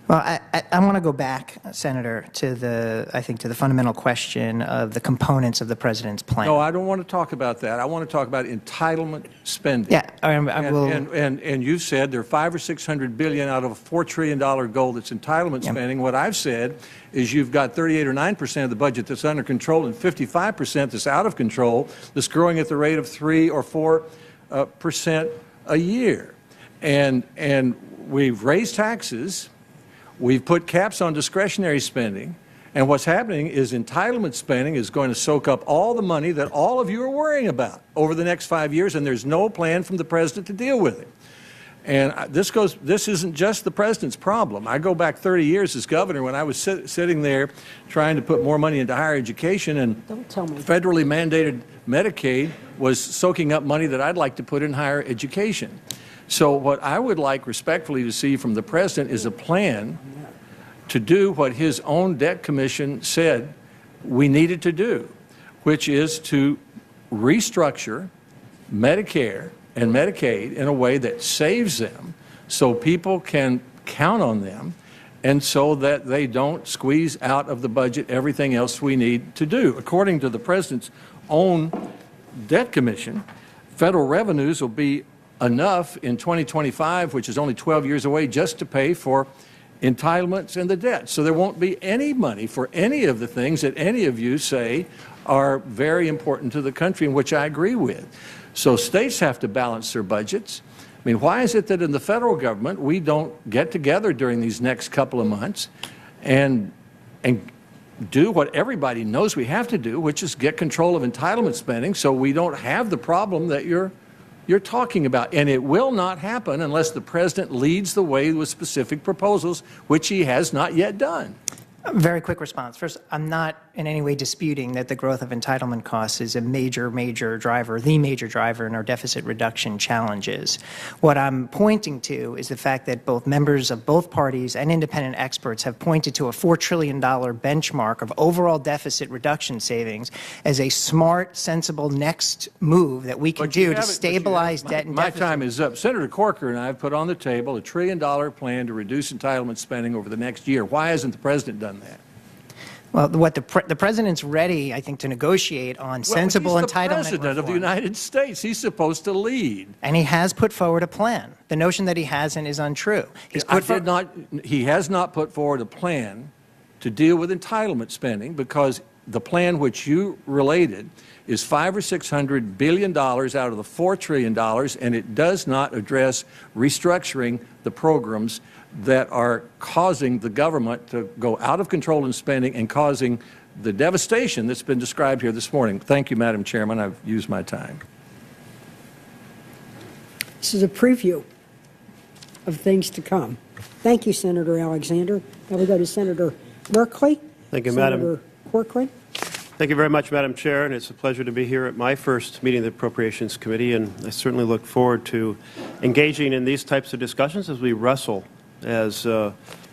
Well, I want to go back, Senator, to the fundamental question of the components of the President's plan. No, I don't want to talk about that. I want to talk about entitlement spending. Yeah, I will. And you said there are $500 or $600 billion out of a $4 trillion goal that's entitlement spending. What I've said is you've got 38 or 9% of the budget that's under control and 55% that's out of control, that's growing at the rate of 3 or 4% a year. And we've raised taxes. We've put caps on discretionary spending, and what's happening is entitlement spending is going to soak up all the money that all of you are worrying about over the next 5 years, and there's no plan from the President to deal with it. And this isn't just the president's problem. I go back 30 years as governor when I was sitting there trying to put more money into higher education, and federally mandated Medicaid was soaking up money that I'd like to put in higher education. So what I would like respectfully to see from the president is a plan to do what his own debt commission said we needed to do, which is to restructure Medicare and Medicaid in a way that saves them so people can count on them and so that they don't squeeze out of the budget everything else we need to do. According to the president's own debt commission, federal revenues will be enough in 2025, which is only 12 years away, just to pay for entitlements and the debt. So there won't be any money for any of the things that any of you say are very important to the country, and which I agree with. So states have to balance their budgets. I mean, why is it that in the federal government we don't get together during these next couple of months and do what everybody knows we have to do, which is get control of entitlement spending so we don't have the problem that you're talking about? And it will not happen unless the president leads the way with specific proposals, which he has not yet done. Very quick response. First, I'm not in any way disputing that the growth of entitlement costs is a major driver, the major driver in our deficit reduction challenges. What I'm pointing to is the fact that both members of both parties and independent experts have pointed to a $4 trillion benchmark of overall deficit reduction savings as a smart, sensible next move that we can do to stabilize debt and deficit. My time is up. Senator Corker and I have put on the table a $1 trillion plan to reduce entitlement spending over the next year. Why hasn't the president done that? Well, what the president's ready, I think, to negotiate on sensible entitlement reform. He's the president of the United States. He's supposed to lead. And he has put forward a plan. The notion that he hasn't is untrue. He has not put forward a plan to deal with entitlement spending, because the plan which you related is $500 or $600 billion out of the $4 trillion, and it does not address restructuring the programs that are causing the government to go out of control in spending and causing the devastation that's been described here this morning. Thank you, Madam Chairman. I've used my time. This is a preview of things to come. Thank you, Senator Alexander. Now we go to Senator Merkley. Thank you, Senator Corcoran. Thank you very much, Madam Chair, and it's a pleasure to be here at my first meeting of the Appropriations Committee, and I certainly look forward to engaging in these types of discussions as we wrestle as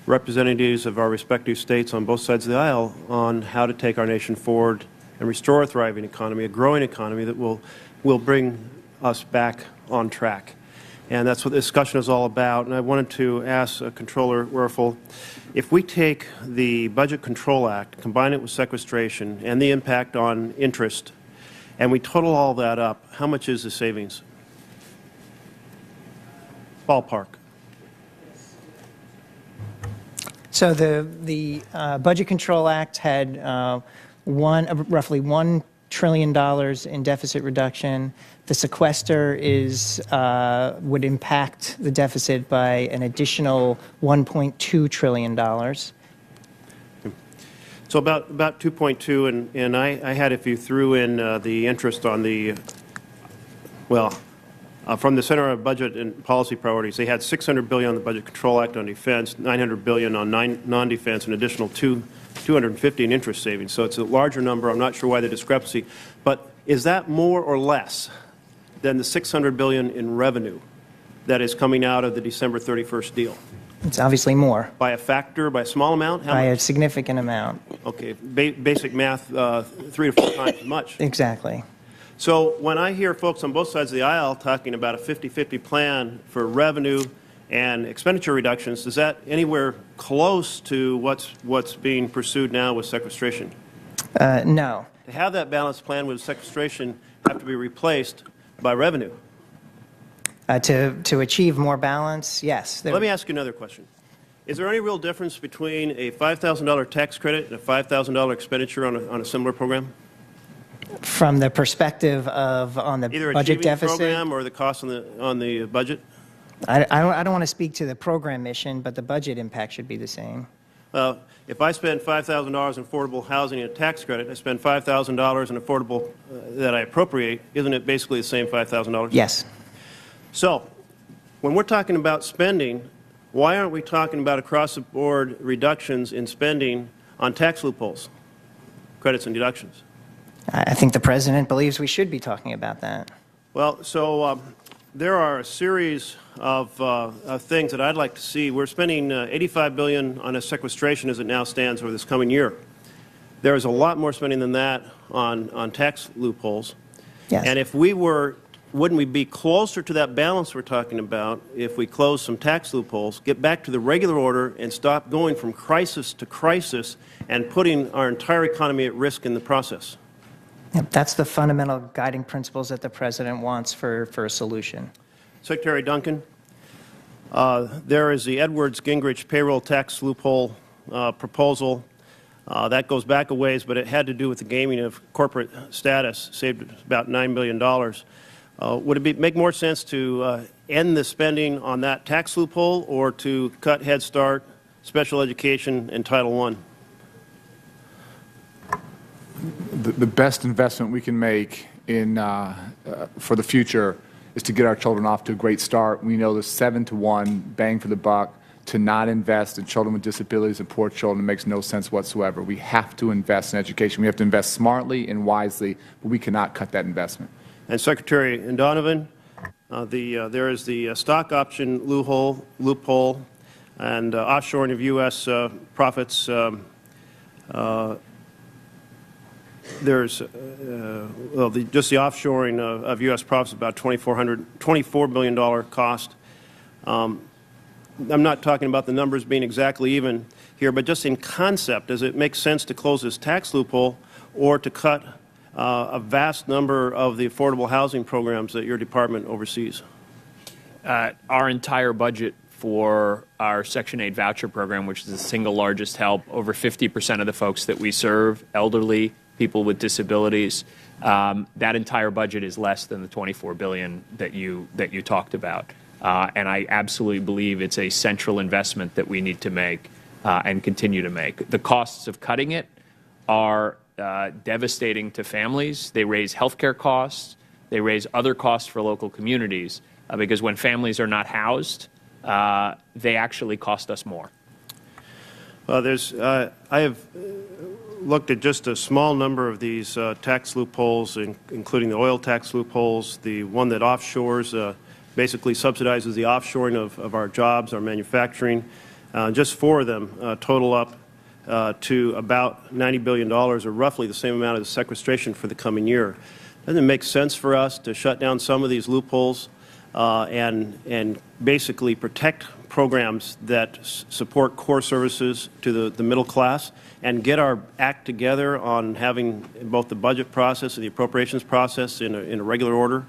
representatives of our respective states on both sides of the aisle on how to take our nation forward and restore a thriving economy, a growing economy that will bring us back on track. And that's what the discussion is all about. And I wanted to ask Controller Werfel, if we take the Budget Control Act, combine it with sequestration and the impact on interest, and we total all that up, how much is the savings? Ballpark. So the Budget Control Act had roughly $1 trillion in deficit reduction. The sequester would impact the deficit by an additional $1.2 trillion. So about 2.2, and I had, if you threw in the interest on the, from the Center of Budget and Policy Priorities, they had $600 billion on the Budget Control Act on defense, $900 billion on non-defense, an additional $250 in interest savings. So it's a larger number. I'm not sure why the discrepancy, but is that more or less than the $600 billion in revenue that is coming out of the December 31st deal? It's obviously more. By a factor, by a small amount? By a significant amount. Okay, basic math, 3 to 4 times as much. Exactly. So when I hear folks on both sides of the aisle talking about a 50-50 plan for revenue and expenditure reductions, is that anywhere close to what's being pursued now with sequestration? No. To have that balanced plan with sequestration have to be replaced by revenue. To achieve more balance, yes. Let me ask you another question. Is there any real difference between a $5,000 tax credit and a $5,000 expenditure on a similar program? From the perspective of on the Either budget achieving deficit? the program or the cost on the budget? I don't want to speak to the program mission, but the budget impact should be the same. Well, if I spend $5,000 in affordable housing and a tax credit, I spend $5,000 in affordable that I appropriate, isn't it basically the same $5,000? Yes. So when we're talking about spending, why aren't we talking about across-the-board reductions in spending on tax loopholes, credits and deductions? I think the President believes we should be talking about that. Well, so there are a series of things that I'd like to see. We're spending $85 billion on a sequestration as it now stands over this coming year. There is a lot more spending than that on tax loopholes. Yes. And if we were, wouldn't we be closer to that balance we're talking about if we close some tax loopholes, get back to the regular order, and stop going from crisis to crisis and putting our entire economy at risk in the process? Yep, that's the fundamental guiding principles that the President wants for a solution. Secretary Duncan, there is the Edwards-Gingrich payroll tax loophole proposal. That goes back a ways, but it had to do with the gaming of corporate status, saved about $9 billion. Would it make more sense to end the spending on that tax loophole or to cut Head Start, special education, and Title I? The best investment we can make in, for the future is to get our children off to a great start. We know there's 7-to-1 bang for the buck. To not invest in children with disabilities and poor children makes no sense whatsoever. We have to invest in education. We have to invest smartly and wisely, but we cannot cut that investment. And Secretary Donovan, there is the stock option loophole and offshoring of U.S. profits. There's just the offshoring of U.S. profits, about $24 billion cost. I'm not talking about the numbers being exactly even here, but just in concept, does it make sense to close this tax loophole or to cut a vast number of the affordable housing programs that your department oversees? Our entire budget for our Section 8 voucher program, which is the single largest help, over 50% of the folks that we serve, elderly, people with disabilities, that entire budget is less than the $24 billion that you talked about. And I absolutely believe it's a central investment that we need to make and continue to make. The costs of cutting it are devastating to families. They raise health care costs. They raise other costs for local communities because when families are not housed, they actually cost us more. Well, I have looked at just a small number of these tax loopholes, including the oil tax loopholes, the one that offshores basically subsidizes the offshoring of our jobs, our manufacturing. Just 4 of them total up to about $90 billion, or roughly the same amount of the sequestration for the coming year. Doesn't it make sense for us to shut down some of these loopholes and basically protect programs that support core services to the middle class and get our act together on having both the budget process and the appropriations process in a regular order?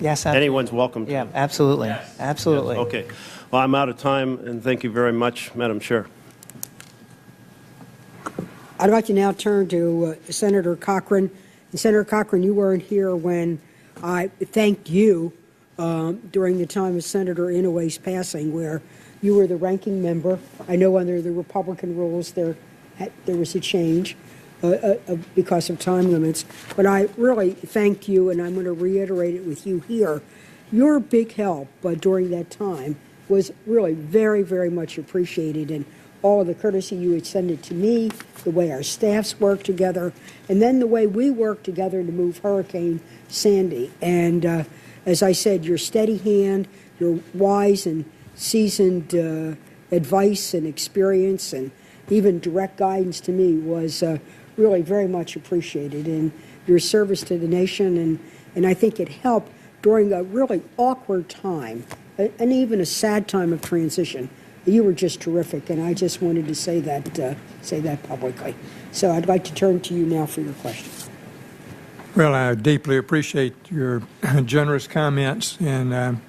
Yes, anyone's welcome to. Yeah, absolutely. Yes. Absolutely. Yes. Okay. Well, I'm out of time, and thank you very much, Madam Chair. I'd like to now turn to Senator Cochran. And Senator Cochran, you weren't here when I thanked you during the time of Senator Inouye's passing, where you were the ranking member. I know under the Republican rules there was a change because of time limits, but I really thank you, and I'm going to reiterate it with you here. Your big help during that time was really very, very much appreciated, and all of the courtesy you extended to me, the way our staffs work together, and then the way we work together to move Hurricane Sandy. And as I said, your steady hand, your wise and seasoned advice and experience, and even direct guidance to me was really very much appreciated in your service to the nation, and I think it helped during a really awkward time and even a sad time of transition. You were just terrific, and I just wanted to say that publicly. So I'd like to turn to you now for your question. Well, I deeply appreciate your generous comments and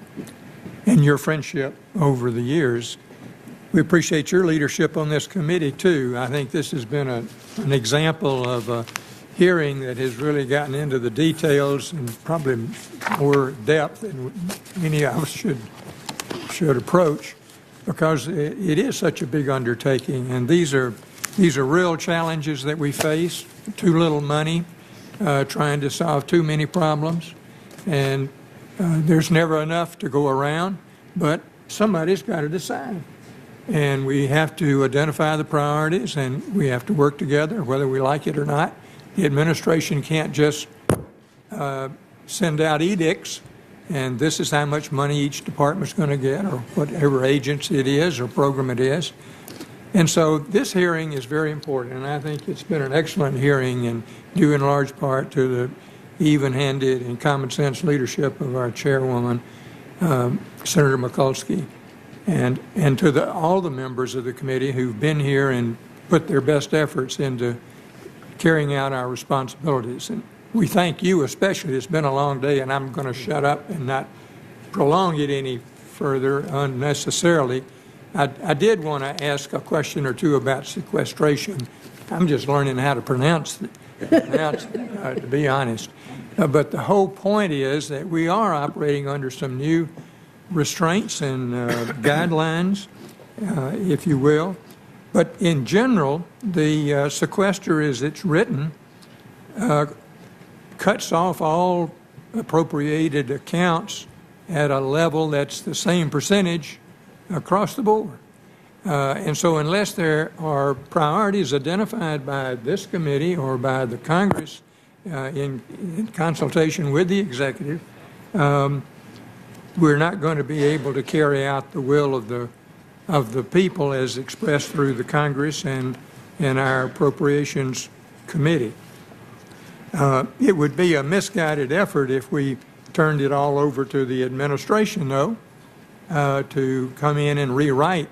your friendship over the years. We appreciate your leadership on this committee, too. I think this has been an example of a hearing that has really gotten into the details and probably more depth than any of us should approach, because it is such a big undertaking, and these are real challenges that we face. Too little money, trying to solve too many problems, and There's never enough to go around, but somebody's got to decide. And we have to identify the priorities, and we have to work together, whether we like it or not. The administration can't just send out edicts, and this is how much money each department's going to get, or whatever agency it is or program it is. And so this hearing is very important, and I think it's been an excellent hearing, and due in large part to the even-handed and common-sense leadership of our chairwoman, Senator Mikulski, and to all the members of the committee who've been here and put their best efforts into carrying out our responsibilities. And we thank you especially. It's been a long day, and I'm going to shut up and not prolong it any further unnecessarily. I did want to ask a question or two about sequestration. I'm just learning how to pronounce it, to be honest. But the whole point is that we are operating under some new restraints and guidelines, if you will. But in general, the sequester, as it's written, cuts off all appropriated accounts at a level that's the same percentage across the board. And so unless there are priorities identified by this committee or by the Congress in consultation with the executive, we're not going to be able to carry out the will of the people as expressed through the Congress and our Appropriations Committee. It would be a misguided effort if we turned it all over to the administration, though, to come in and rewrite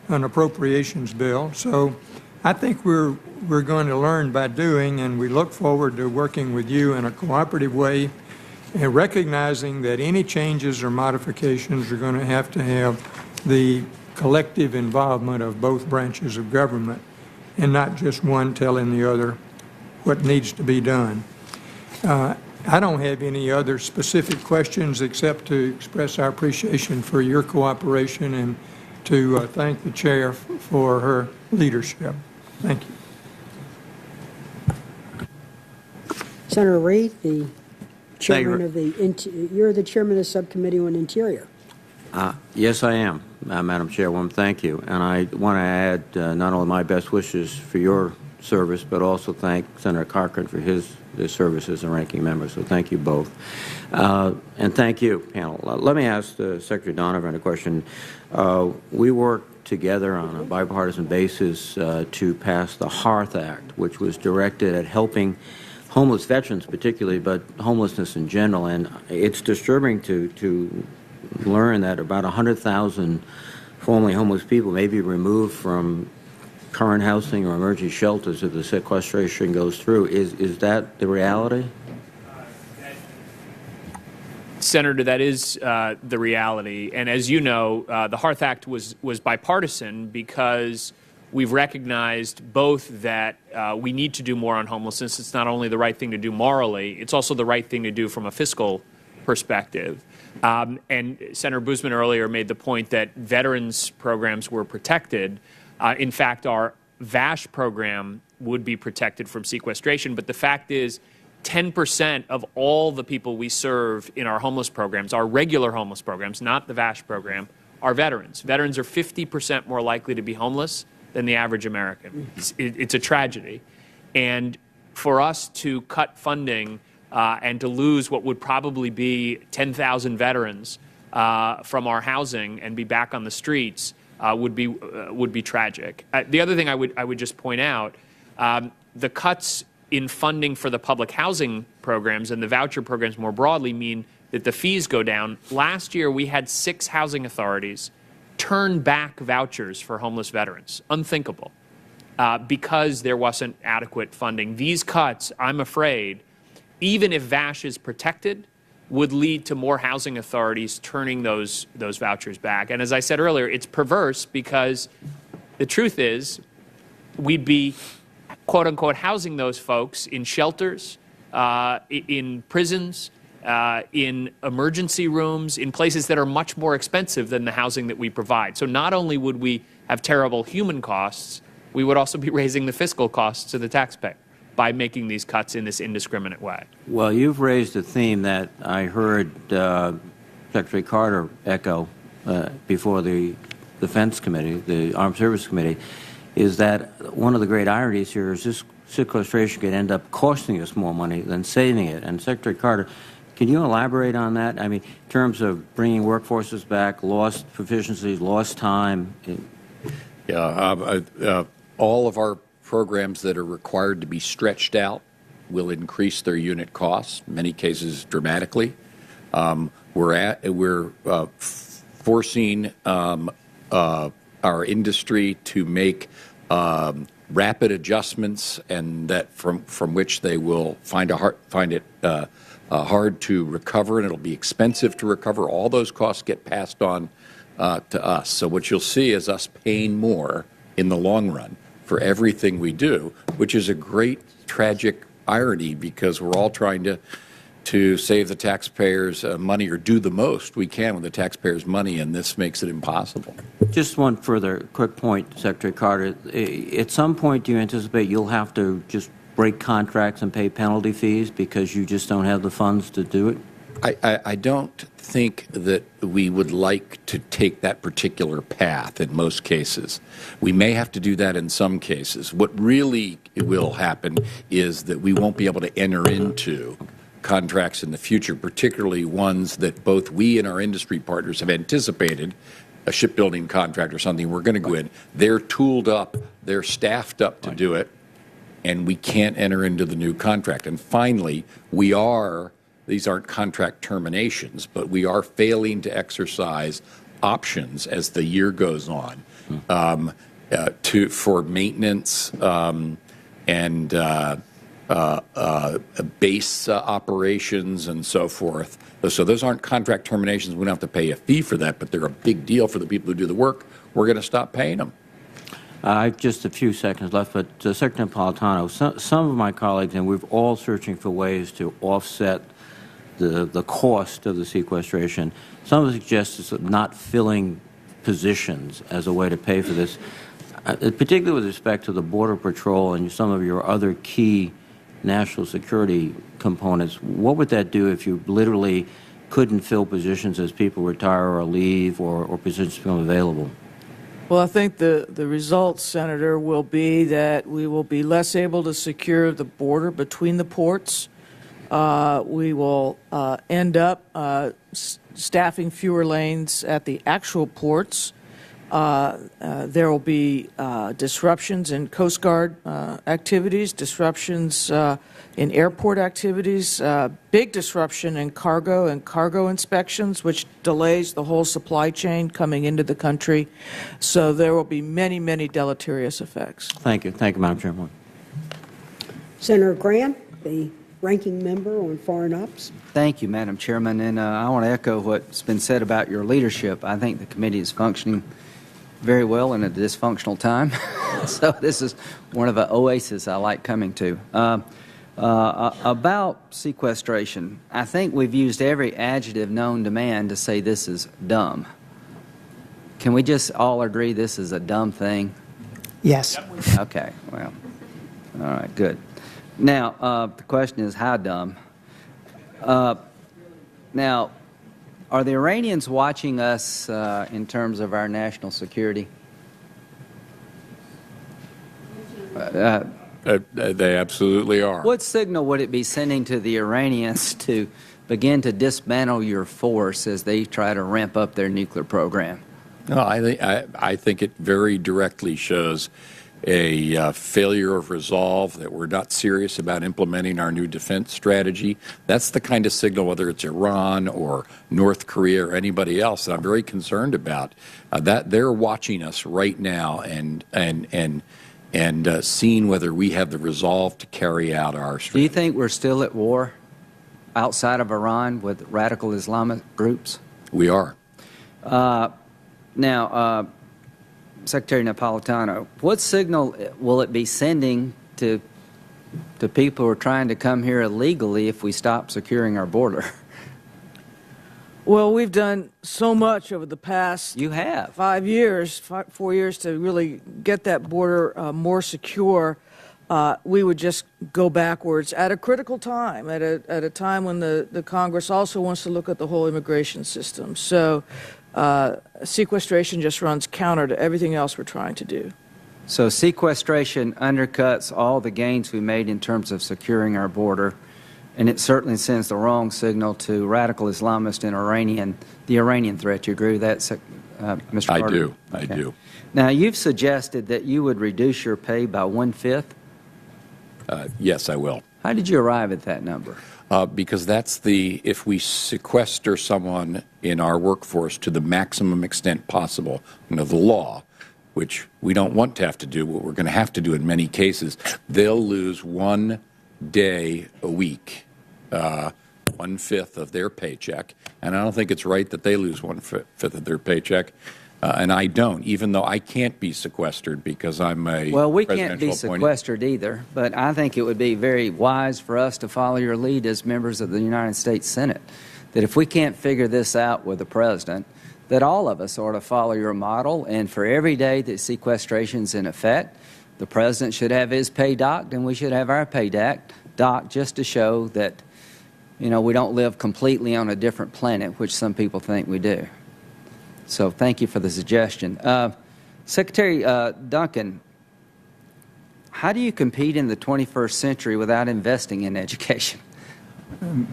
an appropriations bill. So I think we're going to learn by doing, and we look forward to working with you in a cooperative way, and recognizing that any changes or modifications are going to have the collective involvement of both branches of government, and not just one telling the other what needs to be done. I don't have any other specific questions except to express our appreciation for your cooperation and to thank the chair for her leadership. Thank you. Senator Reid, the chairman of you're the chairman of the subcommittee on Interior. Yes, I am, Madam Chairwoman. Thank you. And I want to add not only my best wishes for your service, but also thank Senator Harkin for his service as a ranking member. So thank you both. And thank you, panel. Let me ask Secretary Donovan a question. We worked together on a bipartisan basis to pass the Hearth Act, which was directed at helping homeless veterans particularly, but homelessness in general. And it's disturbing to learn that about 100,000 formerly homeless people may be removed from current housing or emergency shelters if the sequestration goes through. Is that the reality? Senator, that is the reality. And as you know, the Hearth Act was bipartisan because we've recognized both that we need to do more on homelessness. It's not only the right thing to do morally, it's also the right thing to do from a fiscal perspective. And Senator Boozman earlier made the point that veterans programs were protected. In fact, our VASH program would be protected from sequestration, but the fact is 10% of all the people we serve in our homeless programs, our regular homeless programs, not the VASH program, are veterans. Veterans are 50% more likely to be homeless than the average American. It's a tragedy. And for us to cut funding and to lose what would probably be 10,000 veterans from our housing and be back on the streets would be tragic. The other thing I would just point out, the cuts in funding for the public housing programs and the voucher programs more broadly mean that the fees go down. Last year, we had 6 housing authorities turn back vouchers for homeless veterans. Unthinkable, because there wasn't adequate funding. These cuts, I'm afraid, even if VASH is protected, would lead to more housing authorities turning those vouchers back. And as I said earlier, it's perverse because the truth is we'd be, quote unquote, housing those folks in shelters, in prisons, in emergency rooms, in places that are much more expensive than the housing that we provide. So not only would we have terrible human costs, we would also be raising the fiscal costs to the taxpayer by making these cuts in this indiscriminate way. Well, you've raised a theme that I heard Secretary Carter echo before the Defense Committee, the Armed Services Committee, is that one of the great ironies here is this sequestration could end up costing us more money than saving it. And Secretary Carter, can you elaborate on that? I mean, in terms of bringing workforces back, lost proficiencies, lost time. Yeah, all of our programs that are required to be stretched out will increase their unit costs, in many cases dramatically. We're forcing our industry to make rapid adjustments, and that from which they will find it hard to recover, and it'll be expensive to recover. All those costs get passed on to us. So what you'll see is us paying more in the long run for everything we do, which is a great tragic irony because we're all trying to save the taxpayers money or do the most we can with the taxpayers' money, and this makes it impossible. Just one further quick point, Secretary Carter. At some point, do you anticipate you'll have to just break contracts and pay penalty fees because you just don't have the funds to do it? I don't think that we would like to take that particular path in most cases. We may have to do that in some cases. What really will happen is that we won't be able to enter into contracts in the future, particularly ones that both we and our industry partners have anticipated, a shipbuilding contract or something, we're going to go in. They're tooled up, they're staffed up to do it, and we can't enter into the new contract. And finally, these aren't contract terminations, but we are failing to exercise options as the year goes on for maintenance and base operations and so forth. So those aren't contract terminations. We don't have to pay a fee for that, but they're a big deal for the people who do the work. We're going to stop paying them. I have just a few seconds left, but Secretary Napolitano, some of my colleagues, and we're all searching for ways to offset the cost of the sequestration. Some of the suggestions of not filling positions as a way to pay for this, particularly with respect to the Border Patrol and some of your other key national security components. What would that do if you literally couldn't fill positions as people retire or leave or positions become available? Well, I think the result, Senator, will be that we will be less able to secure the border between the ports. We will end up staffing fewer lanes at the actual ports. There will be disruptions in Coast Guard activities, disruptions in airport activities, big disruption in cargo and cargo inspections, which delays the whole supply chain coming into the country. So there will be many, many deleterious effects. Thank you. Thank you, Madam Chairman. Senator Graham, the ranking member on Foreign Ops. Thank you, Madam Chairman, and I want to echo what's been said about your leadership. I think the committee is functioning very well in a dysfunctional time, so this is one of the oases I like coming to. About sequestration, I think we've used every adjective known to man to say this is dumb. Can we just all agree this is a dumb thing? Yes. Okay, well, all right, good. Now, the question is how dumb? Now, are the Iranians watching us in terms of our national security? They absolutely are. What signal would it be sending to the Iranians to begin to dismantle your force as they try to ramp up their nuclear program? No, I think it very directly shows a failure of resolve, that we're not serious about implementing our new defense strategy. That's the kind of signal, whether it's Iran or North Korea or anybody else, that I'm very concerned about. That they're watching us right now and seeing whether we have the resolve to carry out our strategy. Do you think we're still at war outside of Iran with radical Islamic groups? We are. Now, Secretary Napolitano, what signal will it be sending to people who are trying to come here illegally if we stop securing our border? Well, we've done so much over the past 4 years to really get that border more secure. we would just go backwards at a critical time, at a time when the Congress also wants to look at the whole immigration system. So sequestration just runs counter to everything else we're trying to do. So sequestration undercuts all the gains we made in terms of securing our border, and it certainly sends the wrong signal to radical Islamists and the Iranian threat. You agree with that, Mr. Carter? I do. Now, you've suggested that you would reduce your pay by 1/5. Yes, I will. How did you arrive at that number? Because if we sequester someone in our workforce to the maximum extent possible under the law, which we don't want to have to do, but we're going to have to do in many cases, they'll lose 1 day a week, 1/5 of their paycheck. And I don't think it's right that they lose 1/5 of their paycheck. And I don't, even though I can't be sequestered because I'm a Well, we can't be presidential appointee. sequestered either, but I think it would be very wise for us to follow your lead as members of the United States Senate, that if we can't figure this out with the president, that all of us ought to follow your model, and for every day that sequestration's in effect, the president should have his pay docked, and we should have our pay docked, just to show that, we don't live completely on a different planet, which some people think we do. So thank you for the suggestion. Secretary Duncan, how do you compete in the 21st century without investing in education?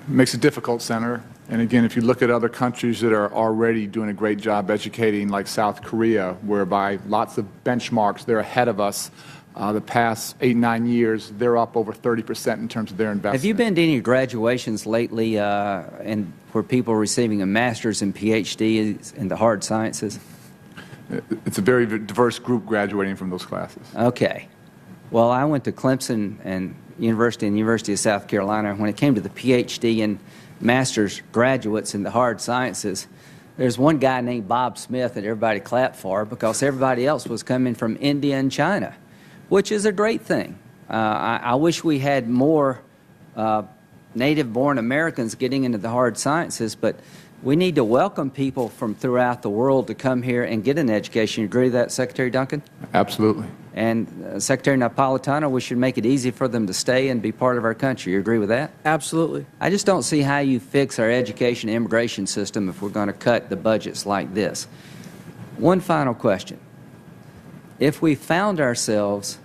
Makes it difficult, Senator. And again, if you look at other countries that are already doing a great job educating, like South Korea, whereby lots of benchmarks, they're ahead of us. The past 8-9 years, they're up over 30% in terms of their investment. Have you been to any graduations lately where people are receiving a master's and PhD in the hard sciences? It's a very diverse group graduating from those classes. Okay. Well, I went to Clemson and University of South Carolina. When it came to the PhD and master's graduates in the hard sciences, there's one guy named Bob Smith that everybody clapped for because everybody else was coming from India and China, which is a great thing. I wish we had more native-born Americans getting into the hard sciences, but we need to welcome people from throughout the world to come here and get an education. You agree with that, Secretary Duncan? Absolutely. And Secretary Napolitano, we should make it easy for them to stay and be part of our country. You agree with that? Absolutely. I just don't see how you fix our education and immigration system if we're going to cut the budgets like this. One final question. If we found ourselves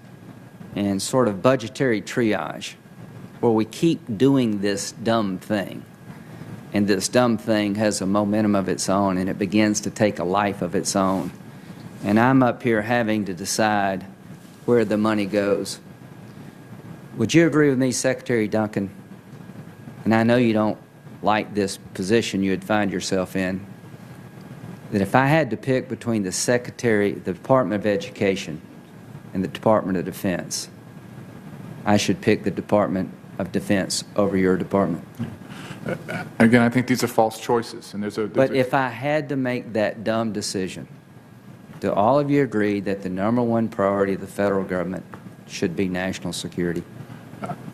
in sort of budgetary triage, where we keep doing this dumb thing, and this dumb thing has a momentum of its own, and it begins to take a life of its own, and I'm up here having to decide where the money goes, would you agree with me, Secretary Duncan, and I know you don't like this position you would find yourself in, that if I had to pick between the Department of Education and the Department of Defense, I should pick the Department of Defense over your department? Again, I think these are false choices. And But if I had to make that dumb decision, do all of you agree that the #1 priority of the federal government should be national security?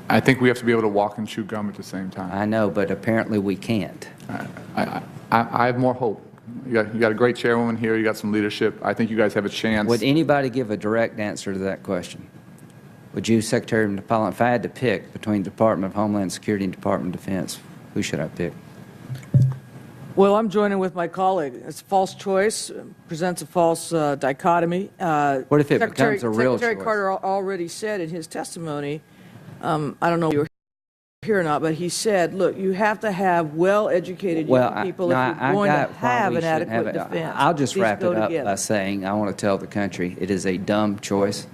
I think we have to be able to walk and chew gum at the same time. I know, but apparently we can't. I have more hope. You got a great chairwoman here. You got some leadership. I think you guys have a chance. Would anybody give a direct answer to that question? Would you, Secretary Napolitano, if I had to pick between Department of Homeland Security and Department of Defense, who should I pick? Well, I'm joining with my colleague. It's a false choice, presents a false dichotomy. What if it becomes a real Secretary choice? Carter already said in his testimony, I don't know if you were here or not, but he said, look, you have to have well-educated young people if you're going to have an adequate defense. I'll just These wrap go it up together. by saying I want to tell the country it is a dumb choice,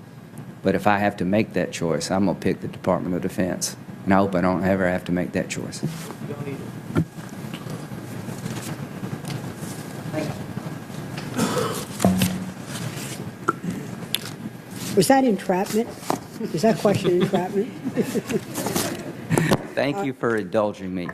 but if I have to make that choice, I'm going to pick the Department of Defense. And I hope I don't ever have to make that choice. Was that entrapment? Is that question entrapment? Thank you for indulging me.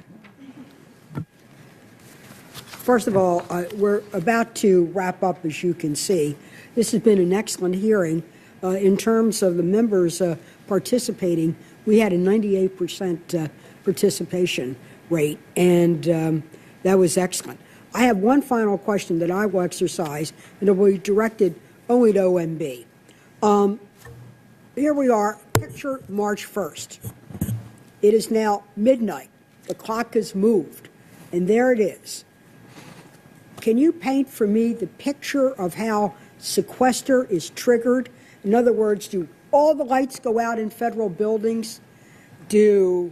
First of all, we're about to wrap up, as you can see. This has been an excellent hearing. In terms of the members participating, we had a 98% participation rate, and that was excellent. I have one final question that I will exercise, and it will be directed only to OMB. Here we are picture March 1st. It is now midnight. The clock has moved, and there it is. Can you paint for me the picture of how sequester is triggered? In other words, do all the lights go out in federal buildings? Do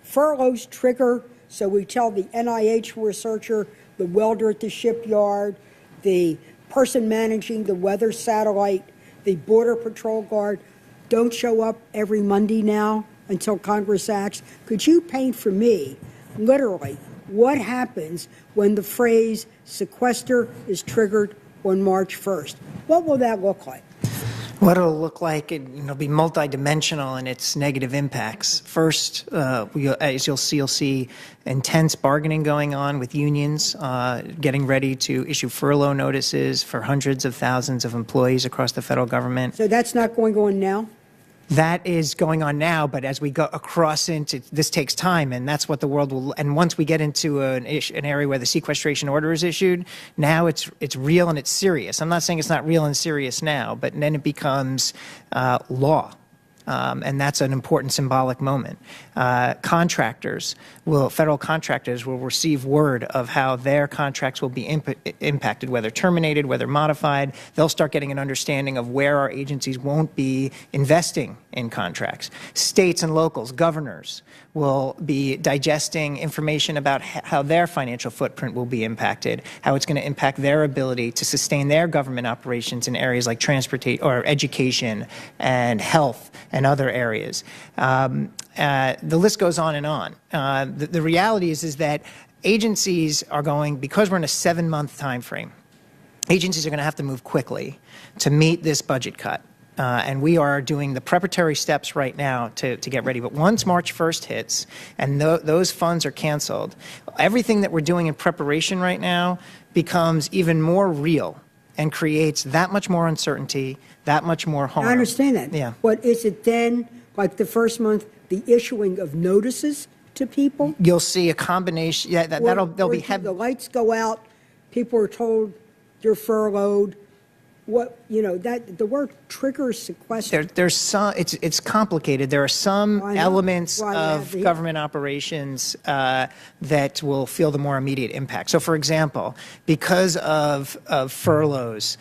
furloughs trigger? So we tell the NIH researcher, the welder at the shipyard, the person managing the weather satellite, the Border Patrol guard, don't show up every Monday now until Congress acts. Could you paint for me, literally, what happens when the phrase sequester is triggered on March 1st? What will that look like? What it'll look like, it'll be multidimensional in its negative impacts. First, as you'll see intense bargaining going on with unions, getting ready to issue furlough notices for hundreds of thousands of employees across the federal government. So that's not going on now? That is going on now, but as we go across into, this takes time, and that's what the world will, and once we get into an area where the sequestration order is issued, now it's real and it's serious. I'm not saying it's not real and serious now, but then it becomes law. And that's an important symbolic moment. Federal contractors will receive word of how their contracts will be impacted, whether terminated, whether modified. They'll start getting an understanding of where our agencies won't be investing in contracts. States and locals, governors, will be digesting information about how their financial footprint will be impacted, how it's going to impact their ability to sustain their government operations in areas like transportation or education and health and other areas. The list goes on and on. The reality is that agencies are going, because we're in a 7-month time frame, agencies are going to have to move quickly to meet this budget cut. And we are doing the preparatory steps right now to get ready. But once March 1st hits and those funds are canceled, everything that we're doing in preparation right now becomes even more real and creates that much more uncertainty, that much more harm. I understand that. Yeah. But is it then, like the first month, the issuing of notices to people? You'll see a combination. Yeah, there'll be heavy. The lights go out, people are told you're furloughed. What, that the word triggers sequester. There's some. It's complicated. There are some elements of government operations that will feel the more immediate impact. So, for example, because of furloughs,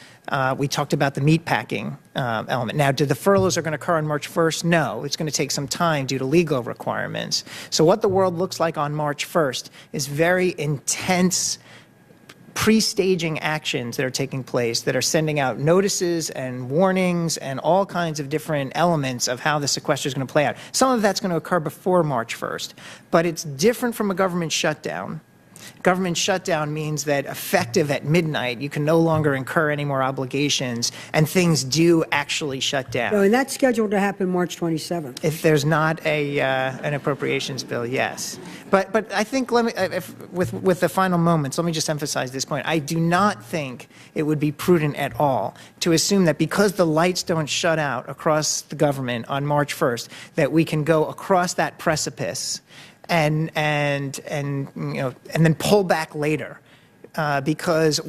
we talked about the meatpacking element. Now, the furloughs are going to occur on March 1st? No, it's going to take some time due to legal requirements. So, what the world looks like on March 1st is very intense pre-staging actions that are taking place that are sending out notices and warnings and all kinds of different elements of how the sequester is going to play out. Some of that's going to occur before March 1st, but it's different from a government shutdown. Government shutdown means that effective at midnight, you can no longer incur any more obligations, and things do actually shut down. No, and that's scheduled to happen March 27th. If there's not an appropriations bill, yes. But I think, with the final moments, let me just emphasize this point. I do not think it would be prudent at all to assume that because the lights don't shut out across the government on March 1st, that we can go across that precipice and then pull back later, because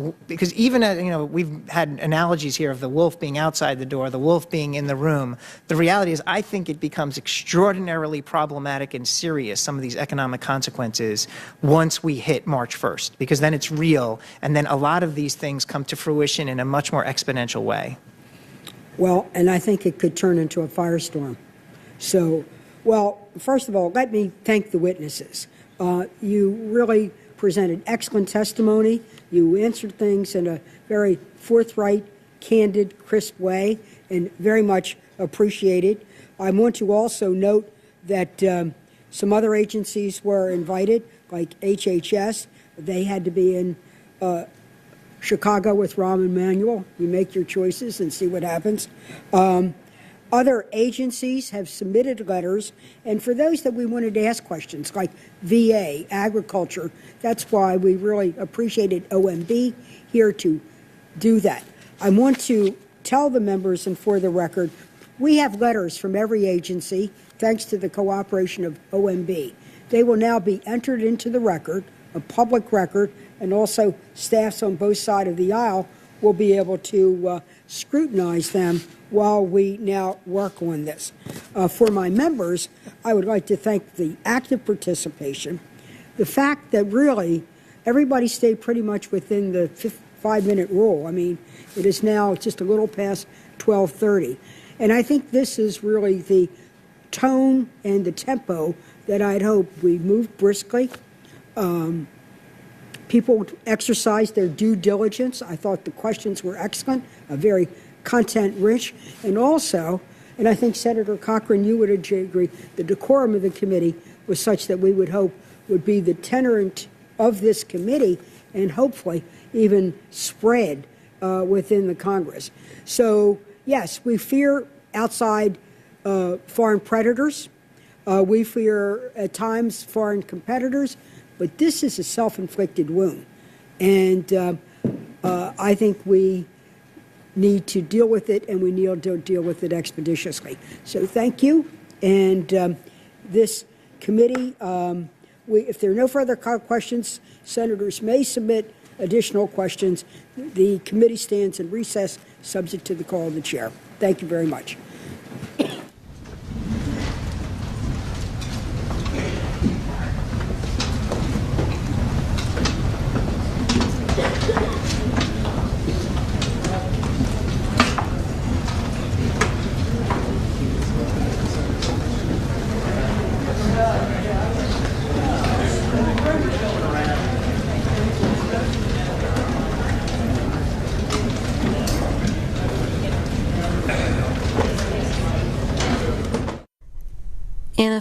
even we've had analogies here of the wolf being outside the door, the wolf being in the room. The reality is, I think it becomes extraordinarily problematic and serious, some of these economic consequences, once we hit March 1st, because then it's real, and then a lot of these things come to fruition in a much more exponential way. Well, and I think it could turn into a firestorm. So, well, first of all, let me thank the witnesses. You really presented excellent testimony. You answered things in a very forthright, candid, crisp way, and very much appreciated. I want to also note that some other agencies were invited, like HHS. They had to be in Chicago with Rahm Emanuel. You make your choices and see what happens. Other agencies have submitted letters, and for those that we wanted to ask questions, like VA, agriculture, that's why we really appreciated OMB here to do that. I want to tell the members, and for the record, we have letters from every agency, thanks to the cooperation of OMB. They will now be entered into the record, a public record, and also staffs on both sides of the aisle will be able to scrutinize them while we now work on this. For my members, I would like to thank the active participation, the fact that really everybody stayed pretty much within the 5-minute rule. I mean, it is now just a little past 12:30. And I think this is really the tone and the tempo that I'd hope we moved briskly. People exercised their due diligence. I thought the questions were excellent, very content-rich, and also, and I think Senator Cochran, you would agree, the decorum of the committee was such that we would hope would be the tenor of this committee and hopefully even spread within the Congress. So, yes, we fear outside foreign predators. We fear, at times, foreign competitors. But this is a self-inflicted wound. And I think we need to deal with it, and we need to deal with it expeditiously. So thank you. And this committee, if there are no further questions, senators may submit additional questions. The committee stands in recess, subject to the call of the chair. Thank you very much.